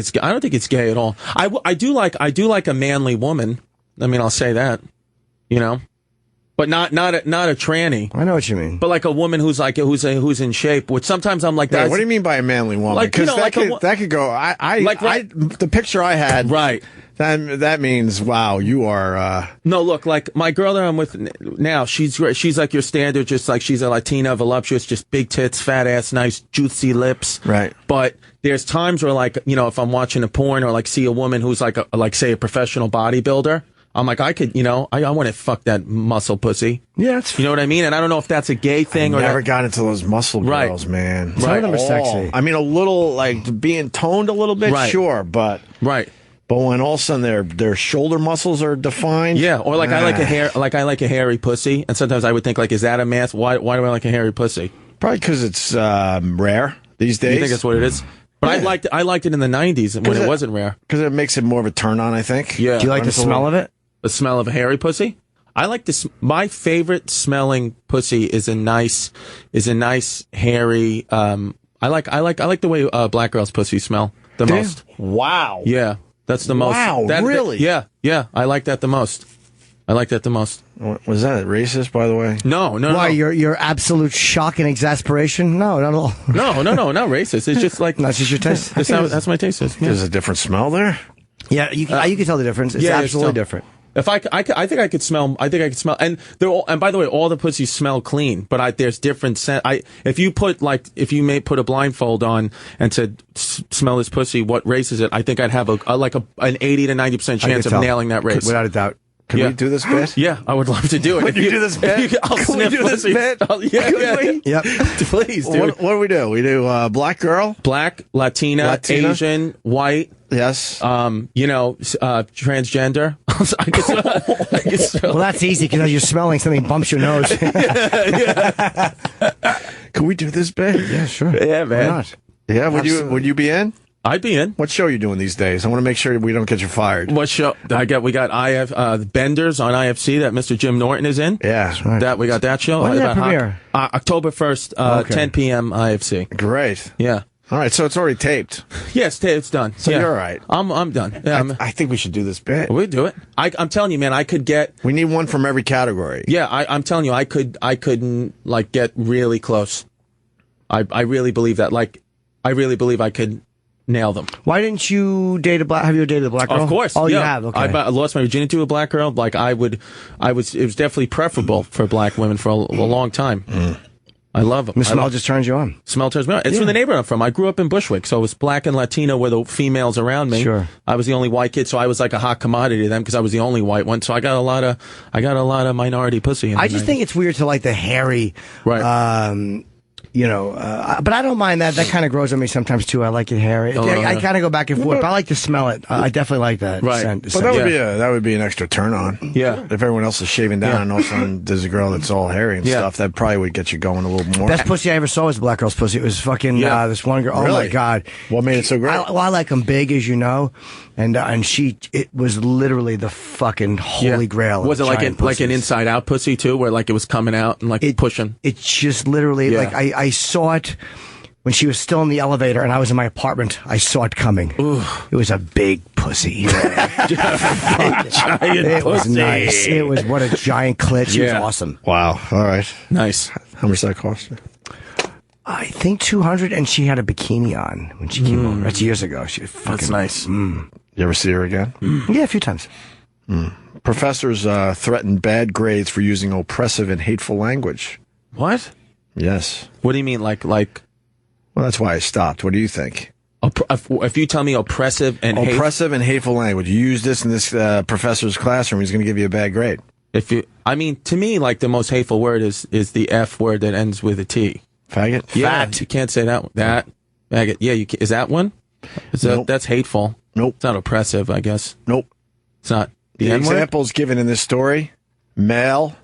it's gay at all. I do like a manly woman. I mean, I'll say that. You know. But not a tranny. I know what you mean. But like a woman who's in shape. Which sometimes I'm like that. What do you mean by a manly woman? Like, because that could go. The picture I had. Right. That means wow, you are. No, look, like my girl that I'm with now. She's great. She's like your standard, just like she's a Latina, voluptuous, just big tits, fat ass, nice juicy lips. Right. But there's times where like if I'm watching a porn or like see a woman who's like say a professional bodybuilder. I'm like, I could, I want to fuck that muscle pussy. Yeah, you know what I mean? And I don't know if that's a gay thing I or never got into those muscle girls, man. Some of them are sexy. I mean, a little like being toned a little bit, sure, but But when all of a sudden their shoulder muscles are defined, or like I like a hairy pussy, and sometimes I would think like, is that a mask? Why do I like a hairy pussy? Probably because it's rare these days. You think that's what it is? But I liked it in the 90s when it wasn't rare because it makes it more of a turn on. I think. Yeah. Do you like the smell of it? The smell of a hairy pussy? I like this. My favorite smelling pussy is a nice hairy. I like the way black girls' pussy smell the most. Wow. Yeah, that's the most. Wow, really? Yeah. I like that the most. Was that racist, by the way? No. Why, your absolute shock and exasperation? No, not at all. No, not racist. It's just like that's just your taste. That's my taste. There's a different smell there. Yeah, you can tell the difference. It's absolutely different. If I think I could smell, and they're all, and by the way, all the pussies smell clean, but there's different scent. If you put may put a blindfold on and said smell this pussy, what race is it? I think I'd have an 80 to 90% chance of nailing that race without a doubt. Can we do this bit? Yeah, I would love to do it. Can you do this bit? I'll Can we sniff do this pussies. bit? Yep. Please, dude. What do we do? We do black girl, black, Latina, Asian, white. Yes. Transgender. I guess. Well, that's easy because you're smelling something bumps your nose. Can we do this bit? Yeah, sure. Yeah, man. Why not? Yeah, would you be in? I'd be in. What show are you doing these days? I want to make sure we don't get you fired. What show? We got Benders on IFC that Mr. Jim Norton is in. Yeah. Right. That we got that show. When did that premiere? October 1st, 10 p.m. IFC. Great. Yeah. All right, so it's already taped. Yes, it's done. So you're all right. I'm done. Yeah, I think we should do this bit. We do it. I'm telling you, man. I could get. We need one from every category. Yeah, I'm telling you, I could like get really close. I really believe that. Like, I really believe I could nail them. Why didn't you date a black? Have you ever dated a black girl? Of course. Oh, yeah. you have. Okay. I lost my virginity to a black girl. Like it was definitely preferable for black women for a long time. I love them. The smell just turns you on. Smell turns me on. It's from the neighborhood I'm from. I grew up in Bushwick, so it was black and Latino were the females around me. Sure. I was the only white kid, so I was like a hot commodity to them because I was the only white one. So I got a lot of minority pussy. I just think it's weird to like the hairy, right? But I don't mind that. That kind of grows on me sometimes too. I like it hairy. I kind of go back and forth. But I like to smell it. I definitely like that. Right. Scent. But that would be an extra turn on. Yeah. If everyone else is shaving down and all of a sudden there's a girl that's all hairy and stuff, that probably would get you going a little more. Best pussy I ever saw was a black girl's pussy. It was fucking this one girl. Really? Oh my god! What made it so great? I like them big, as you know, and it was literally the fucking holy grail. Was it like an inside out pussy too, where like it was coming out and like pushing? It's just literally like I saw it. when she was still in the elevator and I was in my apartment, I saw it coming. Ooh. It was a big pussy. It was nice. It was what a giant clit. She was awesome. Wow. All right. Nice. How much did that cost you? I think 200, and she had a bikini on when she came over. That's years ago. She was fucking. That's nice. You ever see her again? Yeah, a few times. Professors threaten bad grades for using oppressive and hateful language. What? Yes. What do you mean, like? Well, that's why I stopped. What do you think? If you tell me oppressive and hateful language, you use this in this professor's classroom, he's going to give you a bad grade. To me, like the most hateful word is the F word that ends with a T. Faggot? Yeah, you can't say that. Faggot. Yeah, is that one? Nope. That's hateful. Nope. It's not oppressive, I guess. Nope. It's not. The examples given in this story: male,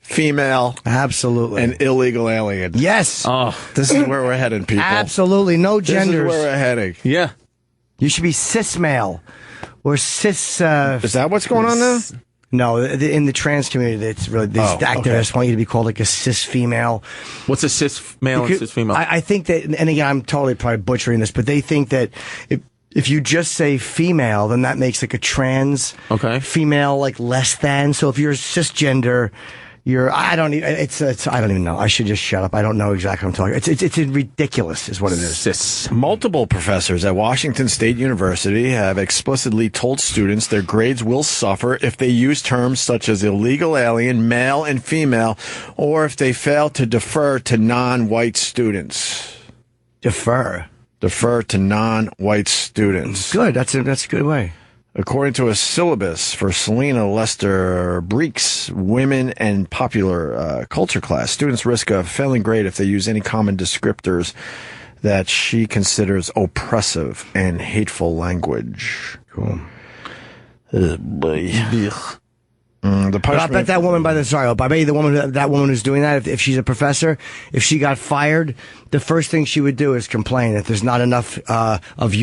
female, absolutely, and illegal alien. Yes. Oh, this is where we're heading, people. Absolutely, no genders. This is where we're heading. Yeah. You should be cis male or cis. Is that what's going on now? No, in the trans community, it's really these activists want you to be called like a cis female. What's a cis male and cis female? I think that, and again, I'm totally probably butchering this, but they think that if you just say female, then that makes like a trans female like less than. So if you're cisgender, I don't even know. I should just shut up. I don't know exactly what I'm talking. It's ridiculous is what it is. Cis. Multiple professors at Washington State University have explicitly told students their grades will suffer if they use terms such as illegal alien, male and female, or if they fail to defer to non-white students. Defer to non-white students. Good. That's a good way. According to a syllabus for Selena Lester Breeks' Women and Popular Culture class, students risk a failing grade if they use any common descriptors that she considers oppressive and hateful language. Cool. The I bet that woman I bet you that woman who's doing that, if she's a professor, if she got fired, the first thing she would do is complain that there's not enough of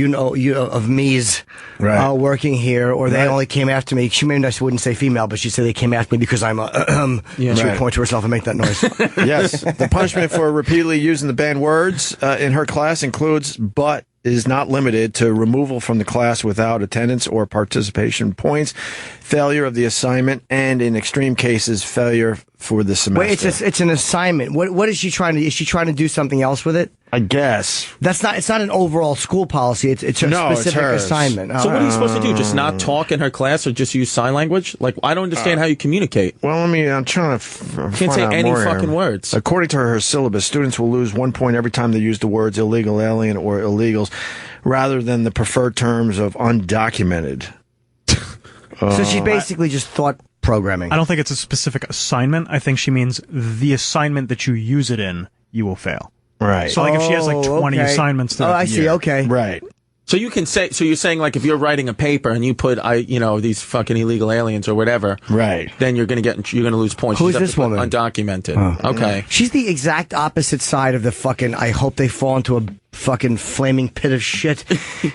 me's working here, or they only came after me. She maybe wouldn't say female, but she'd say they came after me because I'm a she would point to herself and make that noise. Yes. The punishment for repeatedly using the banned words in her class includes but is not limited to removal from the class without attendance or participation points, failure of the assignment, and in extreme cases, failure for the semester. Wait, it's an assignment. What is she trying to? Is she trying to do something else with it? I guess it's not an overall school policy. It's a specific assignment. So what are you supposed to do? Just not talk in her class, or just use sign language? Like, I don't understand how you communicate. Well, I'm trying to. Can't say any fucking words. According to her syllabus, students will lose 1 point every time they use the words illegal alien or illegals, rather than the preferred terms of undocumented. So she basically just thought programming. I don't think it's a specific assignment. I think she means the assignment that you use it in, you will fail. Right. So, like, if she has like 20 assignments throughout I the see. year. Okay. Right. So you can say. So you're saying, like, if you're writing a paper and you put these fucking illegal aliens or whatever, right? Then you're gonna lose points. Who's this woman? Undocumented. Okay. She's the exact opposite side of the fucking. I hope they fall into a fucking flaming pit of shit.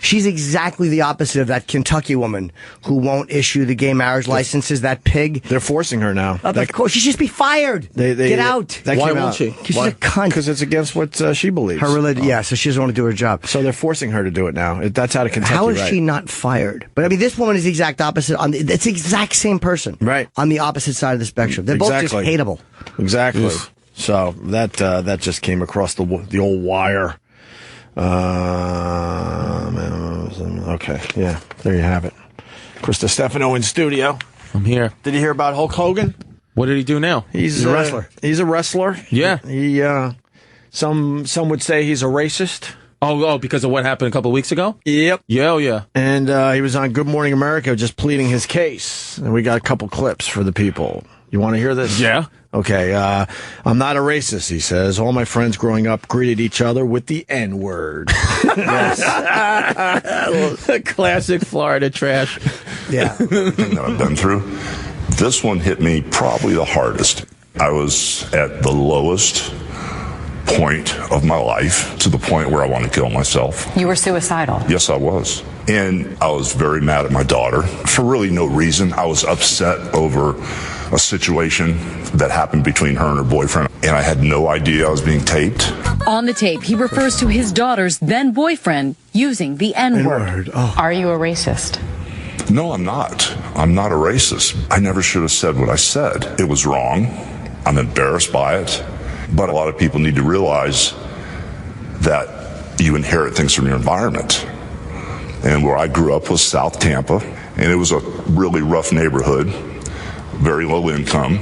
She's exactly the opposite of that Kentucky woman who won't issue the gay marriage licenses. That pig. They're forcing her now. Of course, she should just be fired. Get out. Why won't she? She's a cunt. Because it's against what she believes. Her religion. Yeah, so she doesn't want to do her job. So they're forcing her to do it now. That's out of Kentucky. How is she not fired? But I mean, this woman is the exact opposite. It's the exact same person. Right. On the opposite side of the spectrum. They're both just hateable. Exactly. So that just came across the old wire. Okay, yeah, there you have it. Chris Distefano in studio. I'm here. Did you hear about Hulk Hogan? What did he do now? He's a wrestler. He's a wrestler. Yeah. He some would say he's a racist. Oh, because of what happened a couple of weeks ago? Yep. Yeah. And he was on Good Morning America just pleading his case. And we got a couple clips for the people. You want to hear this? Yeah. Okay, I'm not a racist, he says. All my friends growing up greeted each other with the N-word. Classic Florida trash. Yeah. Thing that I've been through. This one hit me probably the hardest. I was at the lowest point of my life, to the point where I wanted to kill myself. You were suicidal? Yes, I was. And I was very mad at my daughter for really no reason. I was upset over a situation that happened between her and her boyfriend, and I had no idea I was being taped. On the tape, he refers to his daughter's then boyfriend using the N-word. Are you a racist? No, I'm not. I'm not a racist. I never should have said what I said. It was wrong. I'm embarrassed by it. But a lot of people need to realize that you inherit things from your environment. And where I grew up was South Tampa, and it was a really rough neighborhood, very low income.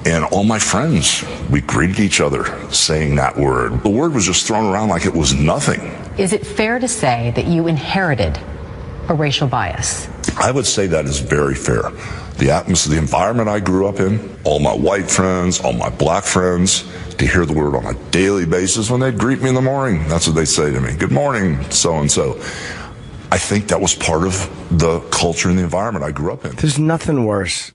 And all my friends, we greeted each other saying that word. The word was just thrown around like it was nothing. Is it fair to say that you inherited a racial bias? I would say that is very fair. The atmosphere, the environment I grew up in, all my white friends, all my black friends, to hear the word on a daily basis when they'd greet me in the morning, that's what they'd say to me. Good morning, so-and-so. I think that was part of the culture and the environment I grew up in. There's nothing worse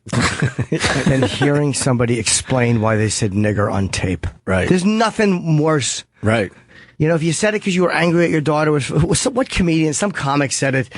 than hearing somebody explain why they said nigger on tape. Right. There's nothing worse. Right. You know, if you said it because you were angry at your daughter, what comedian, some comic said it.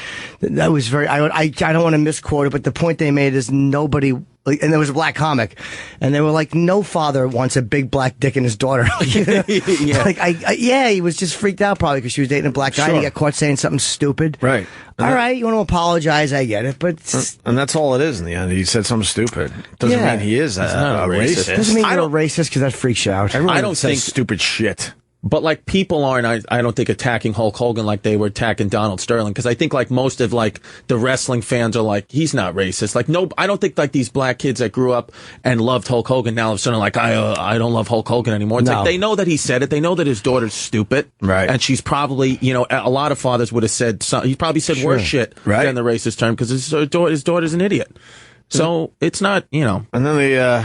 That was very, I don't want to misquote it, but the point they made is nobody, like, and there was a black comic, and they were like, no father wants a big black dick in his daughter. Yeah. Like, he was just freaked out probably because she was dating a black guy and he got caught saying something stupid. Right. All right, you want to apologize, I get it, but... And that's all it is in the end. He said something stupid. Doesn't mean he is a racist. Doesn't mean you're a racist because that freaks you out. Everyone I don't says think stupid shit. But like people aren't, I don't think attacking Hulk Hogan like they were attacking Donald Sterling, because I think like most of like the wrestling fans are like, he's not racist. Like no, I don't think like these black kids that grew up and loved Hulk Hogan now all of a sudden like I don't love Hulk Hogan anymore. It's like they know that he said it. They know that his daughter's stupid, right? And she's probably, you know, a lot of fathers would have said he probably said worse shit than the racist term because his daughter's an idiot. So it's not, you know. And then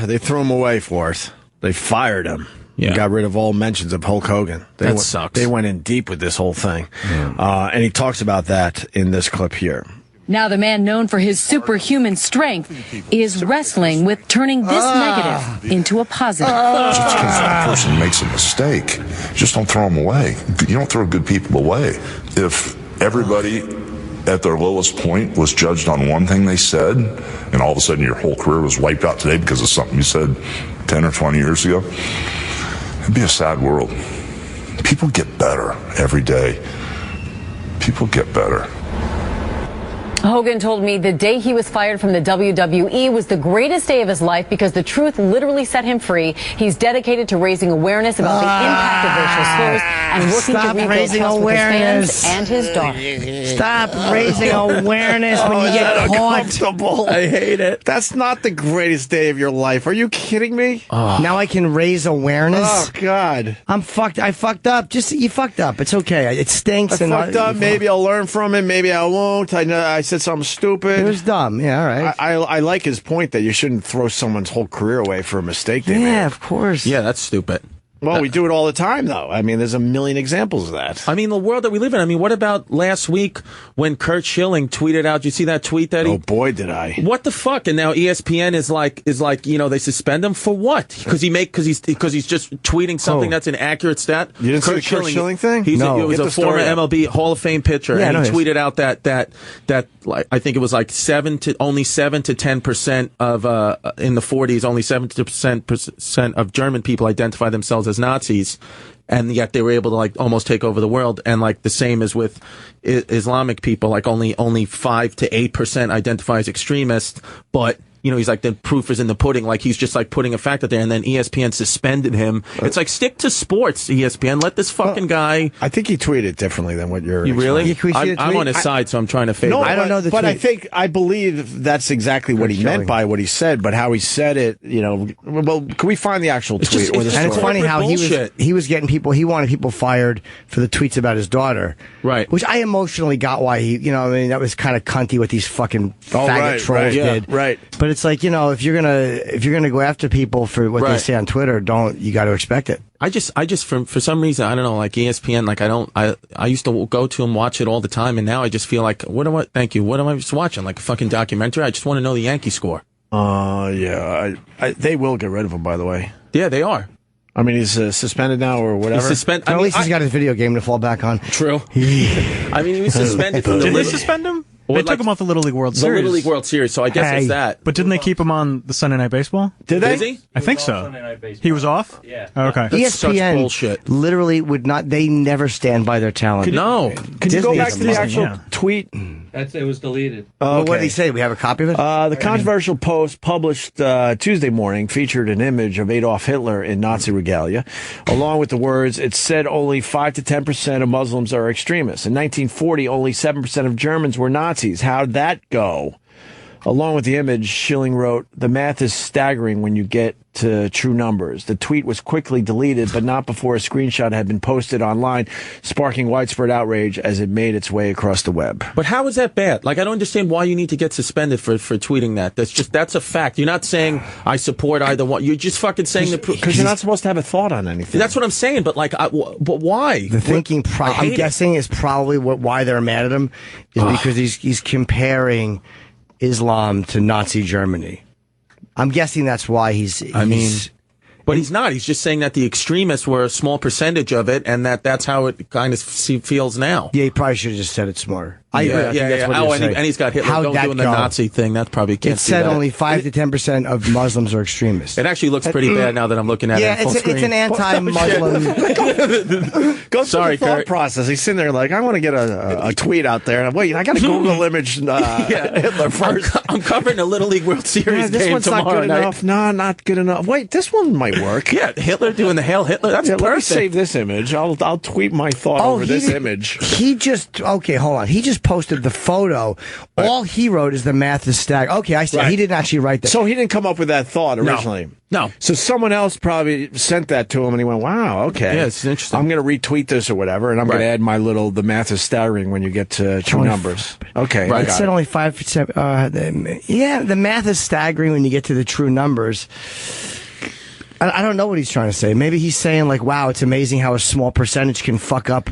they threw him away for it. They fired him. Yeah. Got rid of all mentions of Hulk Hogan. That sucks. They went in deep with this whole thing. And he talks about that in this clip here. Now the man known for his superhuman strength is wrestling with turning this negative into a positive. Just because that person makes a mistake, just don't throw them away. You don't throw good people away. If everybody at their lowest point was judged on one thing they said, and all of a sudden your whole career was wiped out today because of something you said 10 or 20 years ago, it'd be a sad world. People get better every day. People get better. Hogan told me the day he was fired from the WWE was the greatest day of his life because the truth literally set him free. He's dedicated to raising awareness about the impact of racial slurs and working to rebuild trust with his fans and his daughter. Stop raising awareness when you get caught. I hate it. That's not the greatest day of your life. Are you kidding me? Now I can raise awareness. Oh, God. I'm fucked. I fucked up. You fucked up. It's okay. It stinks. I fucked up. Maybe I'll learn from it. Maybe I won't. I said something stupid. It was dumb. Yeah, all right. I like his point that you shouldn't throw someone's whole career away for a mistake they made. Yeah, of course. Yeah, that's stupid. Well, we do it all the time, though. I mean, there's a million examples of that. I mean, the world that we live in. I mean, what about last week when Kurt Schilling tweeted out? Did you see that tweet that he? Oh boy, did I! What the fuck? And now ESPN is like, you know, they suspend him for what? Because he's just tweeting something that's an accurate stat. You didn't see the Kurt Schilling thing? He was a former MLB Hall of Fame pitcher, and he tweeted out that like I think it was like only 7 to 10% of in the 40s, only 7 to 10% of German people identify themselves as Nazis, and yet they were able to like almost take over the world. And like the same as with Islamic people, like only 5 to 8% identify as extremists, but. You know, he's like, the proof is in the pudding. Like, he's just like putting a fact out there, and then ESPN suspended him. It's like, stick to sports, ESPN. Let this fucking guy. I think he tweeted differently than what you're. You really? I'm on his side, so I'm trying to figure. No, I don't know the but tweet. I believe that's exactly what he meant by what he said. But how he said it, you know. Well, can we find the actual tweet? And it's funny how he was getting people. He wanted people fired for the tweets about his daughter, right? Which I emotionally got why he, you know, I mean, that was kind of cunty what these fucking faggot trolls did, right? But it's like, you know, if you're gonna go after people for what they say on Twitter, you got to expect it. I just for some reason, I don't know, like ESPN, like I used to go to and watch it all the time, and now I just feel like what am I just watching, like a fucking documentary? I just want to know the Yankee score. Yeah, they will get rid of him, by the way. Yeah, they are. I mean, he's suspended now or whatever. At least he's got his video game to fall back on. True. I mean, he was suspended from the Did they suspend him? They took him off the Little League World The Series. Little League World Series, so I guess it's that. But didn't they keep him on the Sunday Night Baseball? Did they? Is he? I think so. He was off? Yeah. Okay. That's such ESPN bullshit. literally would not. They never stand by their talent. No. Could you go Disney back is to the amazing. actual Yeah. tweet? It was deleted. Well, what did he say? We have a copy of it? The controversial post published Tuesday morning featured an image of Adolf Hitler in Nazi regalia, along with the words, "It said only 5 to 10% of Muslims are extremists. In 1940, only 7% of Germans were Nazis. How'd that go?" Along with the image, Schilling wrote, "The math is staggering when you get to true numbers." The tweet was quickly deleted, but not before a screenshot had been posted online, sparking widespread outrage as it made its way across the web. But how is that bad? Like, I don't understand why you need to get suspended for tweeting that. That's a fact. You're not saying I support either one. You're just fucking saying that because you're not supposed to have a thought on anything. That's what I'm saying. But like, but why? The thinking, I'm guessing, is probably why they're mad at him, is because he's comparing Islam to Nazi Germany. I'm guessing that's why he's but he's not. He's just saying that the extremists were a small percentage of it, and that's how it kind of feels now. Yeah, he probably should have just said it smarter. I agree. I think that's what Oh, he was and he's got Hitler How'd that doing the go? Nazi thing. That probably can't It said only 5 to 10% of Muslims are extremists. It actually looks pretty bad now that I'm looking at it. Yeah, it's an anti-Muslim. Go through the thought process. He's sitting there like, I want to get a tweet out there. Wait, I got to Google image Hitler first. I'm covering the Little League World Series this game one's tomorrow not good night. enough. No, not good enough. Wait, this one might work. Yeah, Hitler doing the Hail Hitler. That's Let me perfect. save this image. I'll tweet my thought over this image. He just hold on. He just posted the photo. All he wrote is the math is stacked. Okay, I see. Right. He didn't actually write that. So he didn't come up with that thought originally. No. So someone else probably sent that to him, and he went, "Wow, okay, Yeah, it's interesting. I'm going to retweet this or whatever, and I'm going to add my little. The math is staggering when you get to true numbers." Okay, Right. It said only 5%. Yeah, the math is staggering when you get to the true numbers. I don't know what he's trying to say. Maybe he's saying like, "Wow, it's amazing how a small percentage can fuck up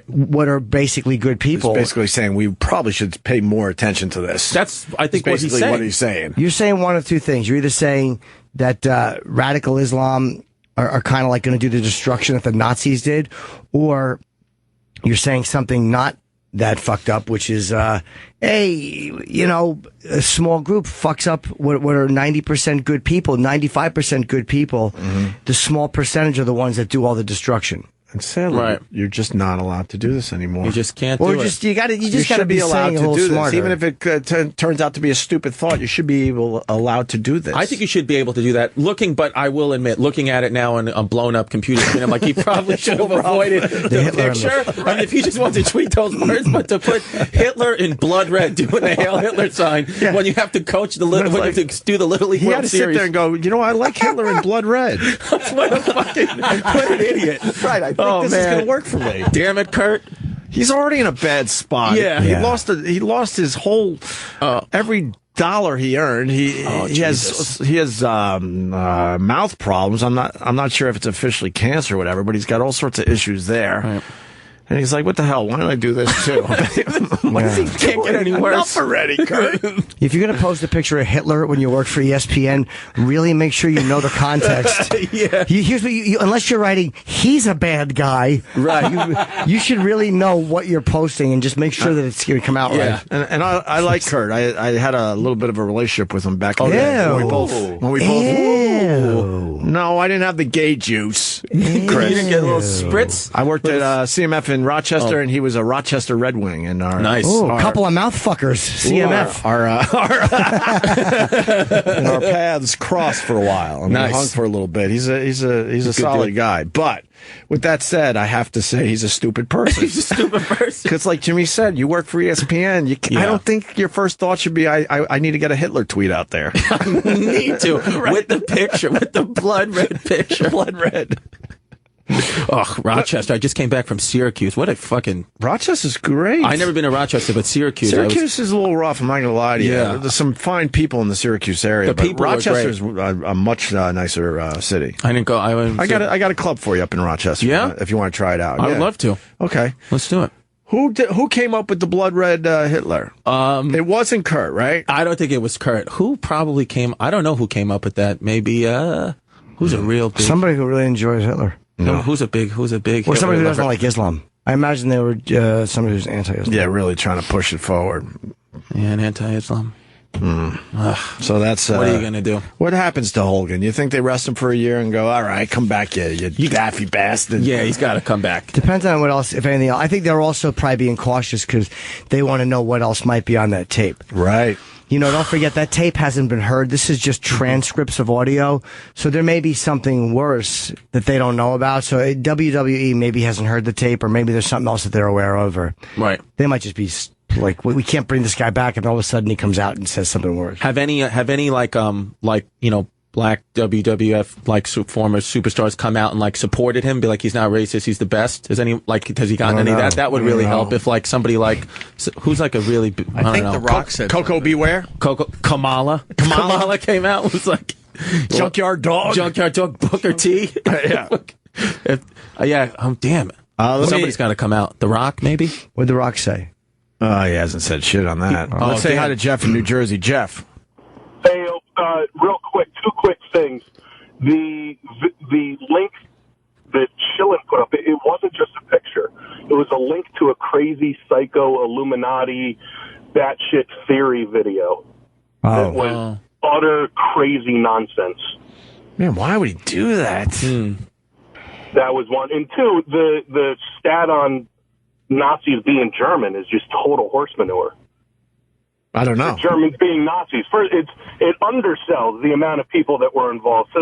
what are basically good people." He's basically saying we probably should pay more attention to this. That's, I think, That's basically what he's saying. You're saying one of two things. You're either saying that radical Islam are kind of like going to do the destruction that the Nazis did, or you're saying something not that fucked up, which is, a small group fucks up what are 90% good people, 95% good people. Mm-hmm. The small percentage are the ones that do all the destruction. And sadly, you're just not allowed to do this anymore. You just can't Or do it. just you got to be allowed saying a to little do smarter. this, even if it turns out to be a stupid thought. You should be allowed to do this. I think you should be able to do that. But I will admit, looking at it now on a blown up computer screen, I'm like, he probably should have avoided the picture. I mean, if you just want to tweet those words, but to put Hitler in blood red doing the Hail Hitler sign when you have to coach the when you have to do the Little League He World had to Series. sit there and go, I like Hitler in blood red. What an idiot! Right, I think this is going to work for me. Damn it, Kurt. He's already in a bad spot. Yeah. He lost his whole every dollar he earned. He has mouth problems. I'm not sure if it's officially cancer or whatever, but he's got all sorts of issues there. Right. And he's like, what the hell? Why don't I do this too? Can't get any worse. Enough already, Kurt. If you're going to post a picture of Hitler when you work for ESPN, really make sure you know the context. Yeah. Here's what unless you're writing, he's a bad guy. Right. You should really know what you're posting and just make sure that it's going to come out right. And I like Kurt. I had a little bit of a relationship with him back in the day. When we both. No, I didn't have the gay juice. Chris. You didn't get a little spritz? I worked at CMF in Rochester, and he was a Rochester Red Wing. And our a couple of mouth fuckers. CMF. And our paths crossed for a while, and we hung for a little bit. He's a solid guy. But with that said, I have to say he's a stupid person. He's a stupid person. Because, like Jimmy said, you work for ESPN. I don't think your first thought should be, I need to get a Hitler tweet out there. Need to with the picture, with the blood red picture, blood red. Oh, Rochester! I just came back from Syracuse. What a fucking Rochester's great. I've never been to Rochester, but Syracuse. Syracuse is a little rough. I'm not going to lie to you. Yeah. There's some fine people in the Syracuse area, but Rochester's a much nicer city. I didn't go. I got a club for you up in Rochester. Yeah, if you want to try it out. I would love to. Okay, let's do it. Who came up with the blood red Hitler? It wasn't Kurt, right? I don't think it was Kurt. Who probably came? I don't know who came up with that. Maybe who's a real big somebody who really enjoys Hitler. No, who's a big or somebody who doesn't like Islam. I imagine they were somebody who's anti-Islam. Yeah, really trying to push it forward. Yeah, and anti-Islam. So that's what are you gonna do? What happens to Hogan? You think they rest him for a year and go, all right, come back, you daffy bastard? Yeah, he's got to come back. Depends on what else, if anything else. I think they're also probably being cautious because they want to know what else might be on that tape. Right. You know, don't forget that tape hasn't been heard. This is just transcripts of audio. So there may be something worse that they don't know about. So WWE maybe hasn't heard the tape, or maybe there's something else that they're aware of. Or right. They might just be like, we can't bring this guy back, and all of a sudden he comes out and says something worse. Have any like you know, black WWF former superstars come out and like supported him, be like, he's not racist, he's the best? Has he gotten any of that? That would really help if like somebody like who's like a really I think don't know. The Rock said Coco Beware. Kamala came out and was like Junkyard Dog, Booker T. Yeah. Damn it. Somebody's got to come out. The Rock, maybe. What'd The Rock say? He hasn't said shit on that. Let's say hi to Jeff in New Jersey. Jeff. Hey, real quick, two quick things. The link that Schillen put up, it wasn't just a picture. It was a link to a crazy psycho Illuminati batshit theory video. That was utter crazy nonsense. Man, why would he do that? That was one. And two, the stat on Nazis being German is just total horse manure. I don't know. The Germans being Nazis. First, it undersells the amount of people that were involved. So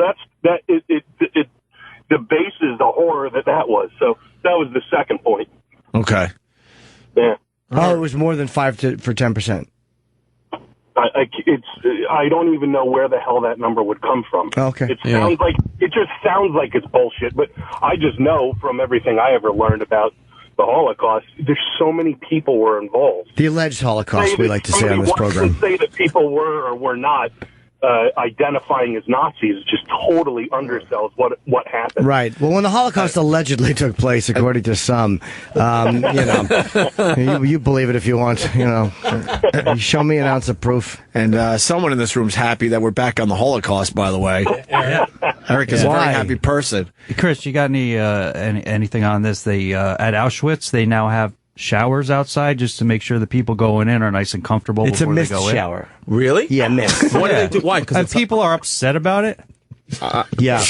it debases the horror that was. So that was the second point. Okay. Yeah. Oh, it was more than 5 for 10%. I don't even know where the hell that number would come from. Okay. It just sounds like it's bullshit, but I just know from everything I ever learned about the Holocaust, there's so many people were involved. The alleged Holocaust, we like to say on this program. To say that people were or were not identifying as Nazis just totally undersells what happened. Right. Well, when the Holocaust allegedly took place, according to some, you believe it if you want. You know, you show me an ounce of proof. And someone in this room's happy that we're back on the Holocaust. By the way, Eric is a very happy person. Chris, you got anything on this? They at Auschwitz they now have showers outside just to make sure the people going in are nice and comfortable. It's before a mist they go in. shower. Really? Yeah, mist. What do they do? Why? Because people are upset about it. Yeah.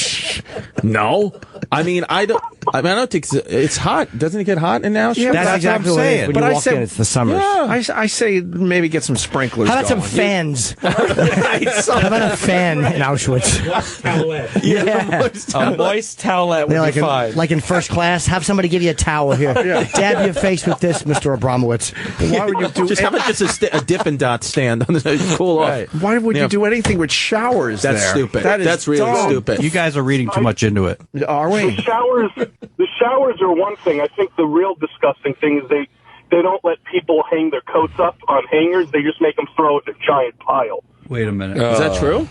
No. I don't think it's hot. Doesn't it get hot in Auschwitz? Yeah, that's exactly what it is. When you walk in, it's the summers. Yeah. I say maybe get some sprinklers. How about going. some fans? How about a fan in Auschwitz? A moist towelette would be fine. Like in first class, have somebody give you a towel here. Dab your face with this, Mr. Abramowitz. Why would you do just have a Dippin' Dot stand on the cool off? Why would you do anything with showers? That's there? stupid. That's really stupid. You guys are reading too much into it. Are we? The showers are one thing. I think the real disgusting thing is they don't let people hang their coats up on hangers. They just make them throw it in a giant pile. Wait a minute. Is that true?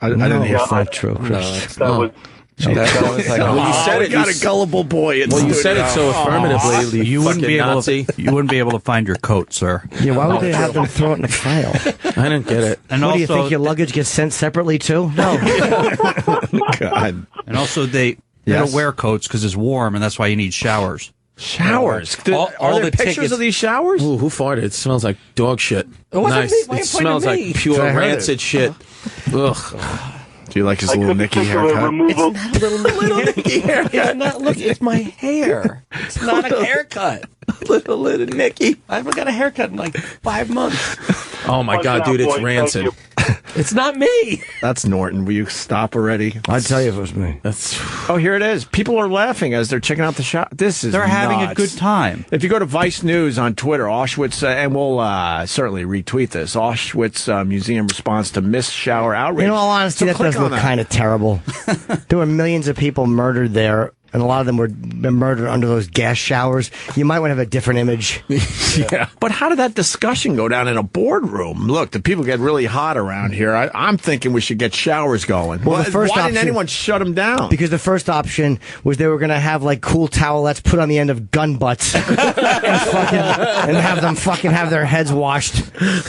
I didn't hear It's not true. That was. That was like, when you said it, got a gullible boy. You said it so affirmatively. You wouldn't be able Nazi. you wouldn't be able to find your coat, sir. Yeah, why would they have them throw it in a pile? I didn't get it. And What also, do you think your luggage gets sent separately too? No. God. and also they don't wear coats because it's warm, and that's why you need showers. Showers. All Are there the pictures tickets- of these showers? Ooh, who farted? It smells like dog shit. wasn't Nice. me. Why are you It smells pointing at like me? pure I heard rancid shit. Ugh. Do you like his I little couldn't Nicky think of a haircut? removal. It's not a little Nicky haircut. It's not. Look, it's my hair. It's not a haircut. little Nicky. I haven't got a haircut in like 5 months. Oh my god, dude, it's rancid. It's not me. That's Norton. Will you stop already? I'd tell you if it was me. Oh, here it is. People are laughing as they're checking out the shot. This is They're having a nuts. good time. If you go to Vice News on Twitter, Auschwitz, and we'll certainly retweet this, Auschwitz Museum response to missed shower outrage. In all honesty, that click does on look kind of terrible. There were millions of people murdered there, and a lot of them were murdered under those gas showers. You might want to have a different image. Yeah. But how did that discussion go down in a boardroom? Look, the people get really hot around here. I'm thinking we should get showers going. Well, the first why didn't option- anyone shut them down? Because the first option was they were going to have like cool towelettes put on the end of gun butts and have them fucking have their heads washed.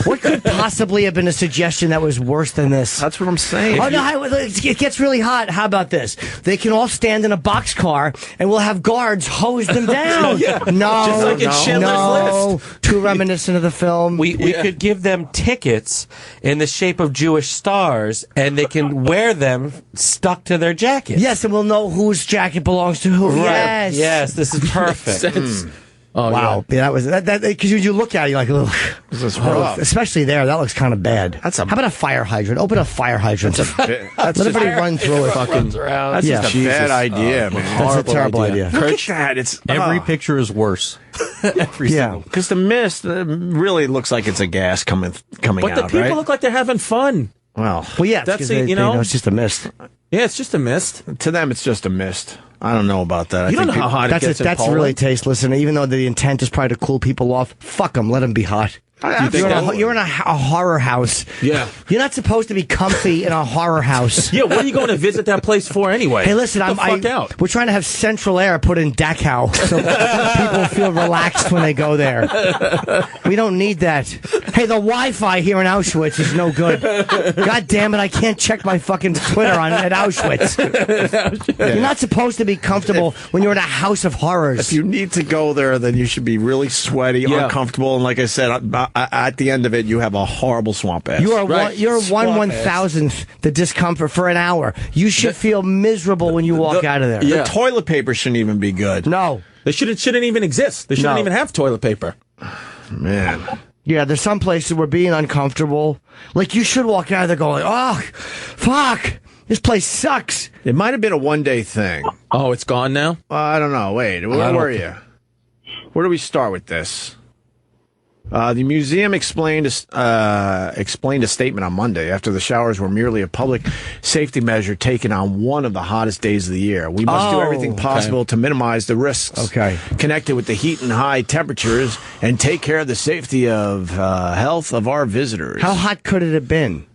What could possibly have been a suggestion that was worse than this? That's what I'm saying. Oh, no, it gets really hot. How about this? They can all stand in a boxcar car, and we'll have guards hose them down. No, Just like in Schindler's List. Too reminiscent of the film. We could give them tickets in the shape of Jewish stars, and they can wear them stuck to their jackets. Yes, and we'll know whose jacket belongs to who. Right. Yes. Yes, this is perfect. Oh, wow. Yeah, that was that because you look at it, you're like, ugh. This is rough. Especially there, that looks kind of bad. How about a fire hydrant? Open a fire hydrant. Let everybody run through it. That's just a bad idea, man. That's a terrible idea. Look at that. It's Every picture is worse. because the mist really looks like it's a gas coming But out. the people right? look like they're having fun. Well, yeah, that's it. You know, it's just a mist. Yeah, it's just a mist. To them, it's just a mist. I don't know about that. You don't know how hot it gets in That's Poland. really tasteless, and even though the intent is probably to cool people off, fuck them, let them be hot. You're in a horror house. Yeah. You're not supposed to be comfy in a horror house. Yeah, what are you going to visit that place for anyway? Hey, listen, Get the fuck out. We're trying to have central air put in Dachau so people feel relaxed when they go there. We don't need that. Hey, the Wi-Fi here in Auschwitz is no good. God damn it, I can't check my fucking Twitter at Auschwitz. You're not supposed to be comfortable when you're in a house of horrors. If you need to go there, then you should be really sweaty, uncomfortable, and like I said, at the end of it, you have a horrible swamp ass. You are you're 1/1000th the discomfort for an hour. You should feel miserable when you walk out of there. The toilet paper shouldn't even be good. No. They shouldn't even exist. They shouldn't even have toilet paper. Man. Yeah, there's some places where being uncomfortable, like you should walk out of there going, oh, fuck, this place sucks. It might have been a one-day thing. Oh, it's gone now? I don't know. Wait, where were you? Where do we start with this? The museum explained a statement on Monday after the showers were merely a public safety measure taken on one of the hottest days of the year. We must do everything possible to minimize the risks connected with the heat and high temperatures and take care of the safety of health of our visitors. How hot could it have been?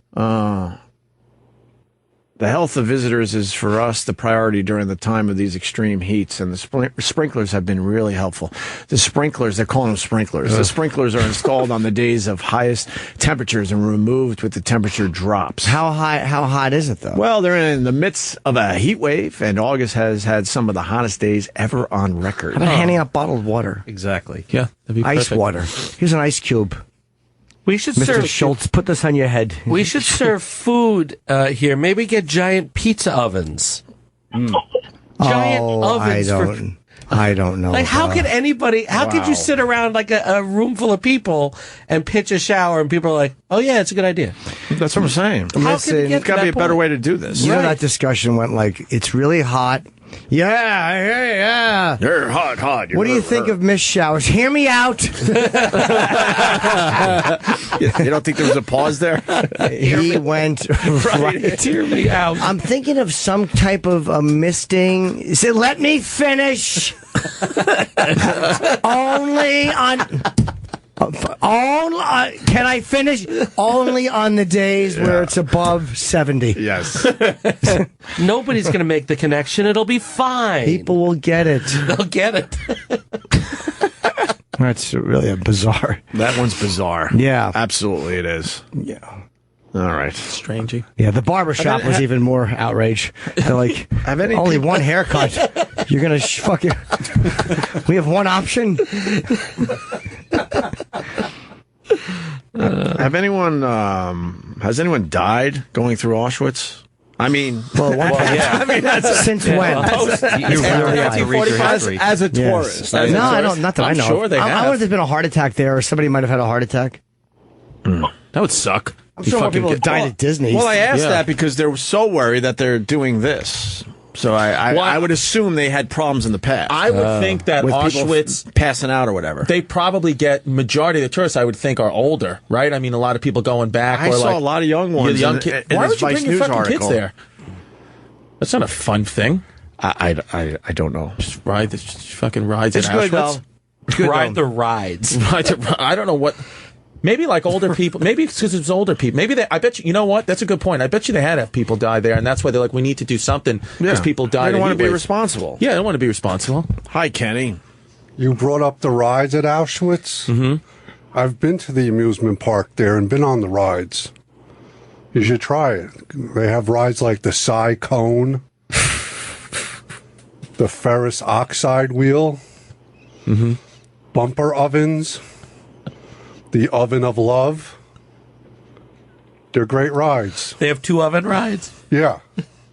The health of visitors is for us the priority during the time of these extreme heats, and the sprinklers have been really helpful. The sprinklers, they're calling them sprinklers. The sprinklers are installed on the days of highest temperatures and removed with the temperature drops. How hot is it, though? Well, they're in the midst of a heat wave, and August has had some of the hottest days ever on record. How about handing out bottled water? Exactly. Yeah, that'd be ice perfect. water. Here's an ice cube. We should Mr. serve Schultz, put this on your head. We should serve food here. Maybe get giant pizza ovens. Giant ovens. I don't know. Like, how could anybody? How could you sit around like a room full of people and pitch a shower, and people are like, "Oh yeah, it's a good idea." That's what I'm saying. How can it There's got to be a better way to do this. You know, that discussion went like, it's really hot. Yeah. You're hot. What do you think of mist showers? Hear me out. You don't think there was a pause there? He went right. Hear me out. I'm thinking of some type of a misting. He said, let me finish. Only on... can I finish? Only on the days where it's above 70. Yes. Nobody's going to make the connection. It'll be fine. People will get it. They'll get it. That's really a bizarre. That one's bizarre. Yeah. Absolutely it is. Yeah. All right. Strangey. Yeah, the barbershop was even more outrage. They're like, only one haircut. You're going to fucking... We have one option? Has anyone died going through Auschwitz? I mean, yeah. I mean, that's since when? You really have to read your history. as a tourist. No, I don't. Not that I know. I'm sure they I have. wonder if there's been a heart attack there, or somebody might have had a heart attack. That would suck. I'm sure more people have died at Disney. Well, I asked that because they're so worried that they're doing this. So I would assume they had problems in the past. I would think that with Auschwitz people passing out or whatever. They probably get majority of the tourists. I would think are older, right? I mean, a lot of people going back. I saw a lot of young ones. Young kids. Why would you bring your fucking kids there? That's not a fun thing. I don't know. Just ride the fucking rides It's at good Auschwitz. though. Ride the rides. I don't know what. Maybe like older people. Maybe it's because it's older people. Maybe I bet you. You know what? That's a good point. I bet you they had to have people die there, and that's why they're like, we need to do something because people die. They don't want to be responsible. Yeah, they don't want to be responsible. Hi, Kenny. You brought up the rides at Auschwitz. Mm-hmm. I've been to the amusement park there and been on the rides. You should try it. They have rides like the Psy Cone. the ferrous oxide wheel, bumper ovens, the oven of love. They're great rides. They have 2 oven rides? Yeah.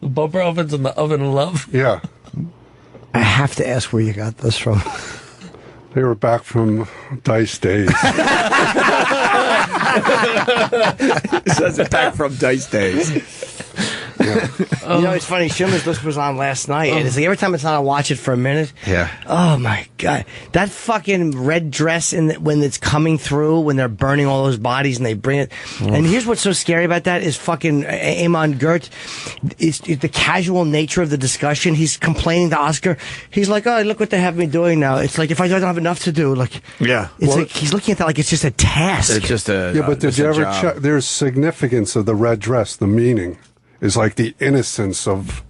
The bumper ovens and the oven of love? Yeah. I have to ask where you got this from. They were back from Dice days. Says it back from Dice days. You know, it's funny. Schindler's List was on last night, and it's like every time it's on, I watch it for a minute. Yeah. Oh my god, that fucking red dress when it's coming through, when they're burning all those bodies, and they bring it. And here's what's so scary about that is fucking Amon Gert. It's the casual nature of the discussion. He's complaining to Oscar. He's like, "Oh, look what they have me doing now." It's like if I don't have enough to do, like, yeah. It's like he's looking at that like it's just a task. It's just a but did you ever check? There's significance of the red dress. The meaning is like the innocence of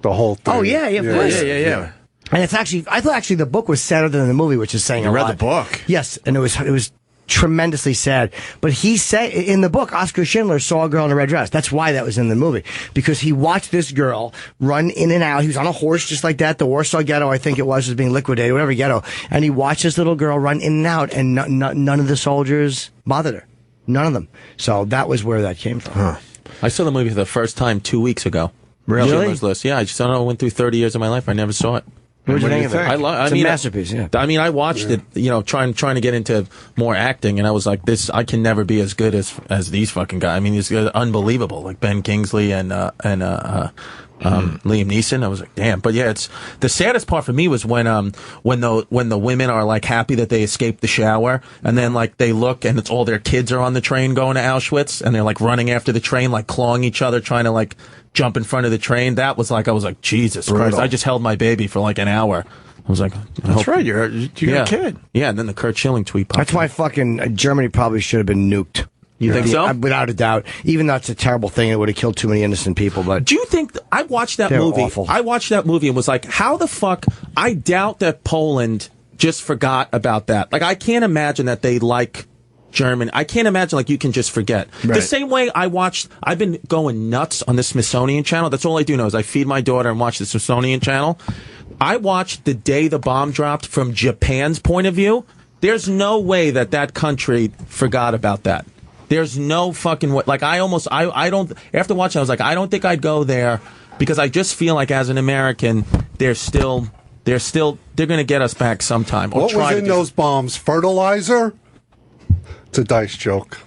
the whole thing. Oh yeah, of course. Yeah. And it's actually, I thought actually the book was sadder than the movie, which is saying You a read lot. the book? Yes, and it was tremendously sad. But he said in the book, Oscar Schindler saw a girl in a red dress. That's why that was in the movie, because he watched this girl run in and out. He was on a horse just like that. The Warsaw Ghetto, I think it was being liquidated, whatever ghetto. And he watched this little girl run in and out, and none of the soldiers bothered her. None of them. So that was where that came from. Huh. I saw the movie for the first time 2 weeks ago. Really? Schindler's List. Yeah, I just don't know. I went through 30 years of my life. I never saw it. What did you think of it? It's a masterpiece, yeah. I mean, I watched it, trying to get into more acting, and I was like, I can never be as good as these fucking guys. I mean, it's unbelievable. Like Ben Kingsley and Liam Neeson. I was like, damn. But yeah, it's the saddest part for me was when the women are like happy that they escaped the shower, and then like they look and it's all their kids are on the train going to Auschwitz, and they're like running after the train, like clawing each other, trying to like jump in front of the train. That was like, I was like, Jesus Christ. I just held my baby for like an hour. I was like, that's right. You're a kid. Yeah. And then the Kurt Schilling tweet popped. That's why fucking Germany probably should have been nuked. You think so? Without a doubt. Even though it's a terrible thing, it would have killed too many innocent people. But do you think I watched that movie? Awful. I watched that movie and was like, how the fuck? I doubt that Poland just forgot about that. Like, I can't imagine that they like German. I can't imagine like you can just forget. Right. The same way I've been going nuts on the Smithsonian Channel. That's all I do now is I feed my daughter and watch the Smithsonian Channel. I watched the day the bomb dropped from Japan's point of view. There's no way that country forgot about that. There's no fucking way. Like, I don't, after watching, I was like, I don't think I'd go there because I just feel like as an American, they're going to get us back sometime. What was in those bombs? Fertilizer? It's a dice joke.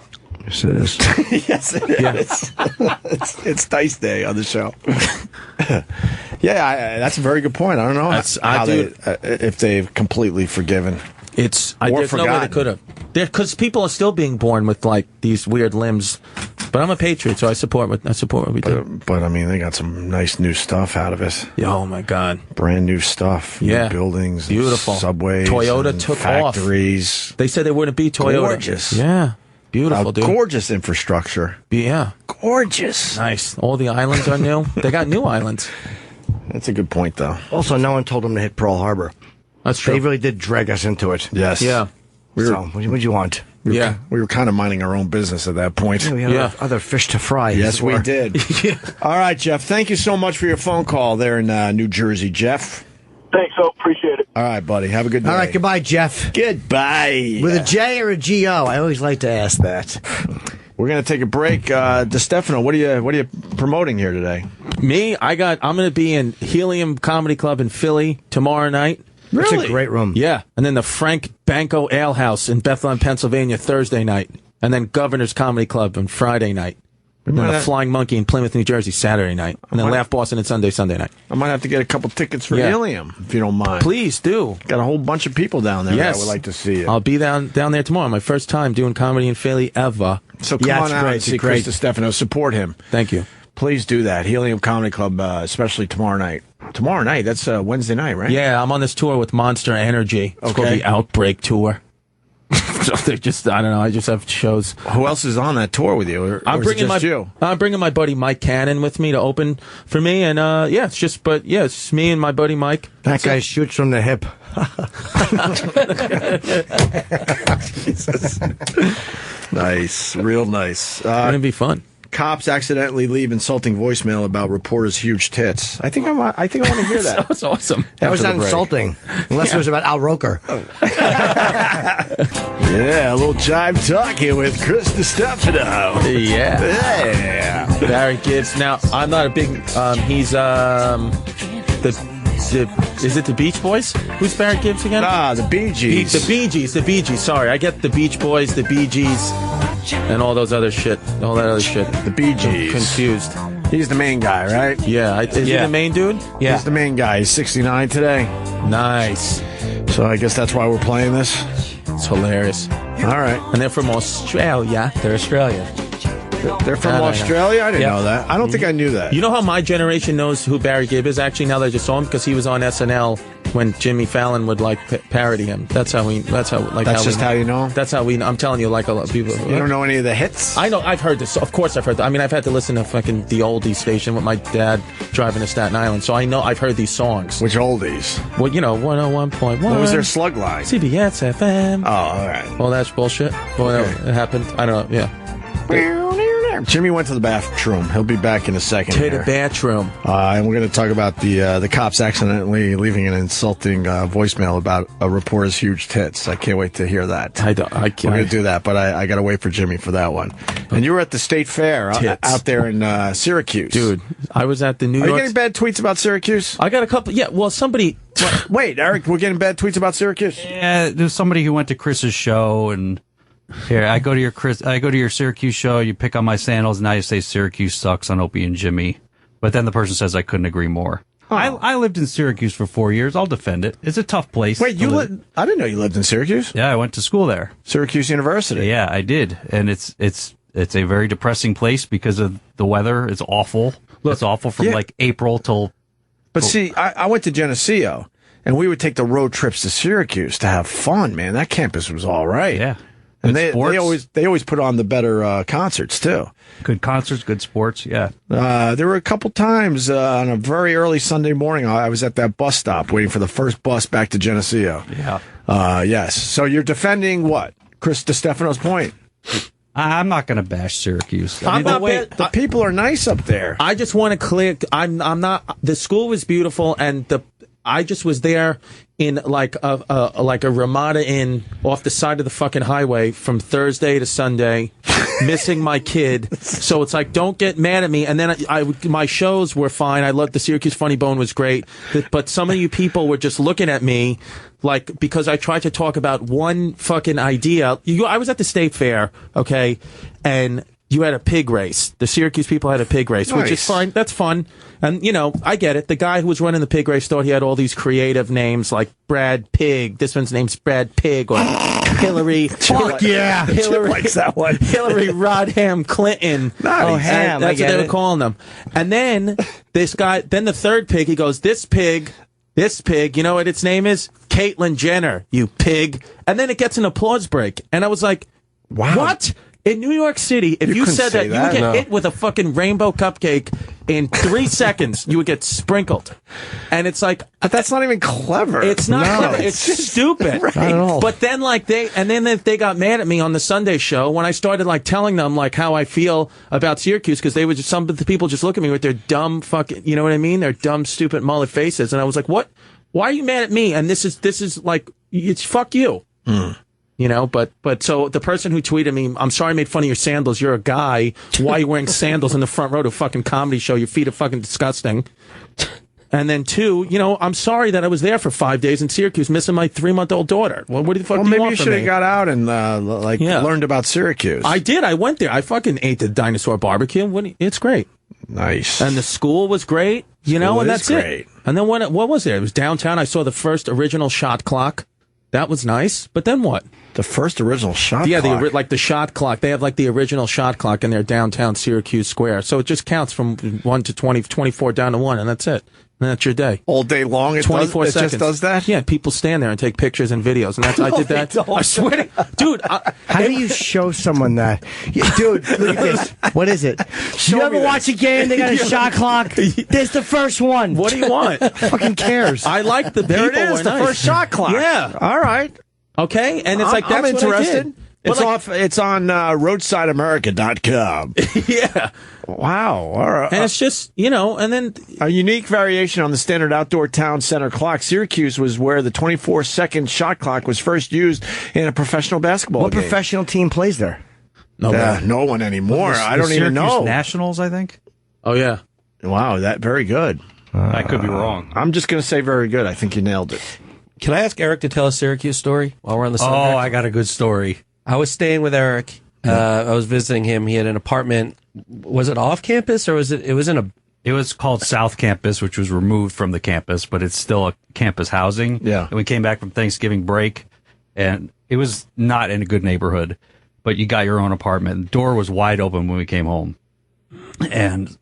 Yes, it is. Yes, it is. It's Dice Day on the show. That's a very good point. I don't know if they've completely forgiven. There's no way they could have. Because people are still being born with like these weird limbs. But I'm a patriot, so I support what we do. But I mean, they got some nice new stuff out of it. Oh my God, brand new stuff. Yeah, new buildings, beautiful subways. Toyota took factories. They said they wouldn't be Toyota. Gorgeous. Yeah, beautiful, dude. Gorgeous infrastructure. Yeah, gorgeous. Nice. All the islands are new. They got new islands. That's a good point, though. Also, no one told them to hit Pearl Harbor. That's true. They really did drag us into it. Yes. Yeah. What'd you want? We were kind of minding our own business at that point. Yeah, we had other fish to fry. Yes, we did. All right, Jeff. Thank you so much for your phone call there in New Jersey, Jeff. Thanks, so appreciate it. All right, buddy. Have a good day. All right, goodbye, Jeff. Goodbye. With a J or a G-O? I always like to ask that. We're gonna take a break. Distefano, what are you promoting here today? Me? I'm gonna be in Helium Comedy Club in Philly tomorrow night. Really? It's a great room. Yeah. And then the Frank Banco Ale House in Bethlehem, Pennsylvania, Thursday night. And then Governor's Comedy Club on Friday night. And then the Flying Monkey in Plymouth, New Jersey, Saturday night. And then Laugh Boston and Sunday night. I might have to get a couple tickets for Helium, if you don't mind. Please do. Got a whole bunch of people down there that I would like to see you. I'll be down there tomorrow. My first time doing comedy in Philly ever. So come on out and see Chris Distefano. Support him. Thank you. Please do that. Helium Comedy Club, especially tomorrow night. Tomorrow night? That's Wednesday night, right? Yeah, I'm on this tour with Monster Energy. It's called the Outbreak Tour. So they're just, I don't know, I just have shows. Who else is on that tour with you? I'm bringing my buddy Mike Cannon with me to open for me. And it's just me and my buddy Mike. That guy shoots from the hip. Jesus. Nice. Real nice. It's going to be fun. cops accidentally leave insulting voicemail about reporters' huge tits. I think I want to hear that. That's awesome. That was not insulting, unless it was about Al Roker. Yeah, a little jive talk here with Chris Distefano. Yeah. Barry Gibbs. Now, I'm not a big. He's is it the Beach Boys? Who's Barry Gibbs again? The Bee Gees. The Bee Gees. Sorry, I get the Beach Boys, the Bee Gees, and all those other shit. All that other shit. The Bee Gees. I'm confused. He's the main guy, right? Yeah. Is he the main dude? Yeah. He's the main guy. He's 69 today. Nice. So I guess that's why we're playing this. It's hilarious. All right. And they're from Australia. They're Australian. They're from Australia? I didn't know that. I don't think I knew that. You know how my generation knows who Barry Gibb is actually now that I just saw him? Because he was on SNL when Jimmy Fallon would like parody him. That's how we know. How you know him? That's how we know. I'm telling you, like a lot of people. You don't know any of the hits? I know. I've heard this. Of course I've heard that. I mean, I've had to listen to fucking the oldies station with my dad driving to Staten Island. So I know I've heard these songs. Which oldies? Well, 101.1. What was their slug line? CBS FM. Oh, all right. Well, that's bullshit. Well, it happened. I don't know. Yeah. Jimmy went to the bathroom. He'll be back in a second. To the bathroom. And we're going to talk about the cops accidentally leaving an insulting voicemail about a reporter's huge tits. I can't wait to hear that. We're going to do that, but I got to wait for Jimmy for that one. And you were at the State Fair out there in Syracuse. Dude, I was at the New York... Are you getting bad tweets about Syracuse? I got a couple... Yeah, well, somebody... Wait, Eric, we're getting bad tweets about Syracuse? Yeah, there's somebody who went to Chris's show and... Here, I go to your Syracuse show, you pick on my sandals, and now you say Syracuse sucks on Opie and Jimmy. But then the person says I couldn't agree more. Oh. I lived in Syracuse for 4 years. I'll defend it. It's a tough place. Wait, I didn't know you lived in Syracuse? Yeah, I went to school there. Syracuse University. Yeah, I did. And it's a very depressing place because of the weather. It's awful. It's awful from like April till... But see, I went to Geneseo, and we would take the road trips to Syracuse to have fun, man. That campus was all right. Yeah. And they always put on the better concerts too. Good concerts, good sports. Yeah. There were a couple times on a very early Sunday morning. I was at that bus stop waiting for the first bus back to Geneseo. Yeah. Yes. So you're defending what? Chris Distefano's point. I'm not going to bash Syracuse. The people are nice up there. I just want to clear. I'm not. The school was beautiful, and I just was there in like a Ramada Inn off the side of the fucking highway from Thursday to Sunday, missing my kid. So it's like, don't get mad at me. And then my shows were fine. I loved the Syracuse Funny Bone was great, but some of you people were just looking at me like because I tried to talk about one fucking idea. I was at the State Fair, okay, and you had a pig race. The Syracuse people had a pig race, which is fine. That's fun. And, I get it. The guy who was running the pig race thought he had all these creative names like Brad Pig. This one's name's Brad Pig or Hillary. Fuck yeah. Hillary likes that one. Hillary Rodham Clinton. Nice. Oh, Ham. That's what they were calling them. And then this guy, then the third pig, he goes, this pig, you know what its name is? Caitlyn Jenner, you pig. And then it gets an applause break. And I was like, wow. What? In New York City, if you said that, you would get hit with a fucking rainbow cupcake in 3 seconds. You would get sprinkled. And it's like... But that's not even clever. It's not clever. It's stupid. Right. Not at all. But then, they got mad at me on the Sunday show when I started, telling them, how I feel about Syracuse, because they would just, some of the people just look at me with their dumb fucking, you know what I mean? Their dumb, stupid mullet faces. And I was like, what? Why are you mad at me? And this is it's fuck you. But so the person who tweeted me, I'm sorry I made fun of your sandals. You're a guy. Why are you wearing sandals in the front row to a fucking comedy show? Your feet are fucking disgusting. And then 2, I'm sorry that I was there for 5 days in Syracuse missing my 3-month-old daughter. Well, what the fuck do you maybe want you from should me? have got out and learned about Syracuse. I did. I went there. I fucking ate the dinosaur barbecue. It's great. Nice. And the school was great. And that's it. And then what was there? It was downtown. I saw the first original shot clock. That was nice. But then what? The first original shot clock? Yeah, the shot clock. They have the original shot clock in their downtown Syracuse Square. So it just counts from 1 to 20, 24 down to 1, and that's it. And that's your day. All day long? 24 seconds. It just does that? Yeah, people stand there and take pictures and videos. And I did that. I swear to dude. How do you show someone that? Dude, look at this. What is it? You ever watch a game? They got a shot clock. This the first one. What do you want? Fucking cares. I like the there people. There it is, the first shot clock. Yeah. All right. Okay, and it's that's I'm interested. What I did. It's on roadsideamerica.com. Yeah. Wow. All right. And it's just, and then a unique variation on the standard outdoor town center clock. Syracuse was where the 24-second shot clock was first used in a professional basketball What game. professional team plays there? No one anymore. I don't even know. Syracuse Nationals, I think. Oh, yeah. Wow, that very good. I could be wrong. I'm just going to say very good. I think you nailed it. Can I ask Eric to tell a Syracuse story while we're on the subject? Oh, I got a good story. I was staying with Eric. I was visiting him. He had an apartment. Was it off campus or was it? It was in a. It was called South Campus, which was removed from the campus, but it's still a campus housing. Yeah. And we came back from Thanksgiving break, and it was not in a good neighborhood, but you got your own apartment. The door was wide open when we came home, and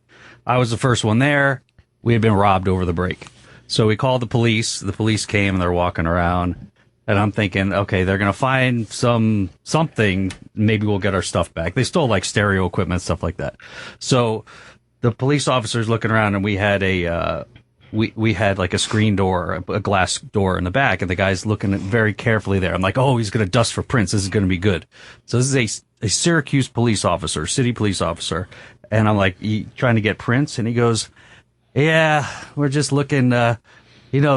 I was the first one there. We had been robbed over the break, so we called the police. The police came and they're walking around. And I'm thinking, okay, they're going to find something. Maybe we'll get our stuff back. They stole like stereo equipment, stuff like that. So the police officer's looking around and we had we had like a screen door, a glass door in the back. And the guy's looking very carefully there. I'm like, oh, he's going to dust for prints. This is going to be good. So this is a Syracuse police officer, city police officer. And I'm like, trying to get prints? And he goes, yeah, we're just looking,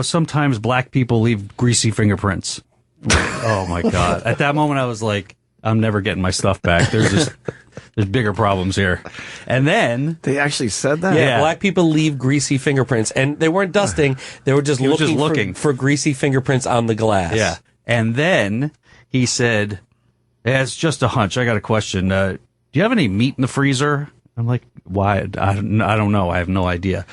sometimes black people leave greasy fingerprints. Oh my God. At that moment, I was like, I'm never getting my stuff back. There's bigger problems here. And then they actually said that? Yeah, black people leave greasy fingerprints. And they weren't dusting. They were just looking for greasy fingerprints on the glass. Yeah. And then he said, yeah, it's just a hunch. I got a question. Do you have any meat in the freezer? I'm like, why? I don't know. I have no idea.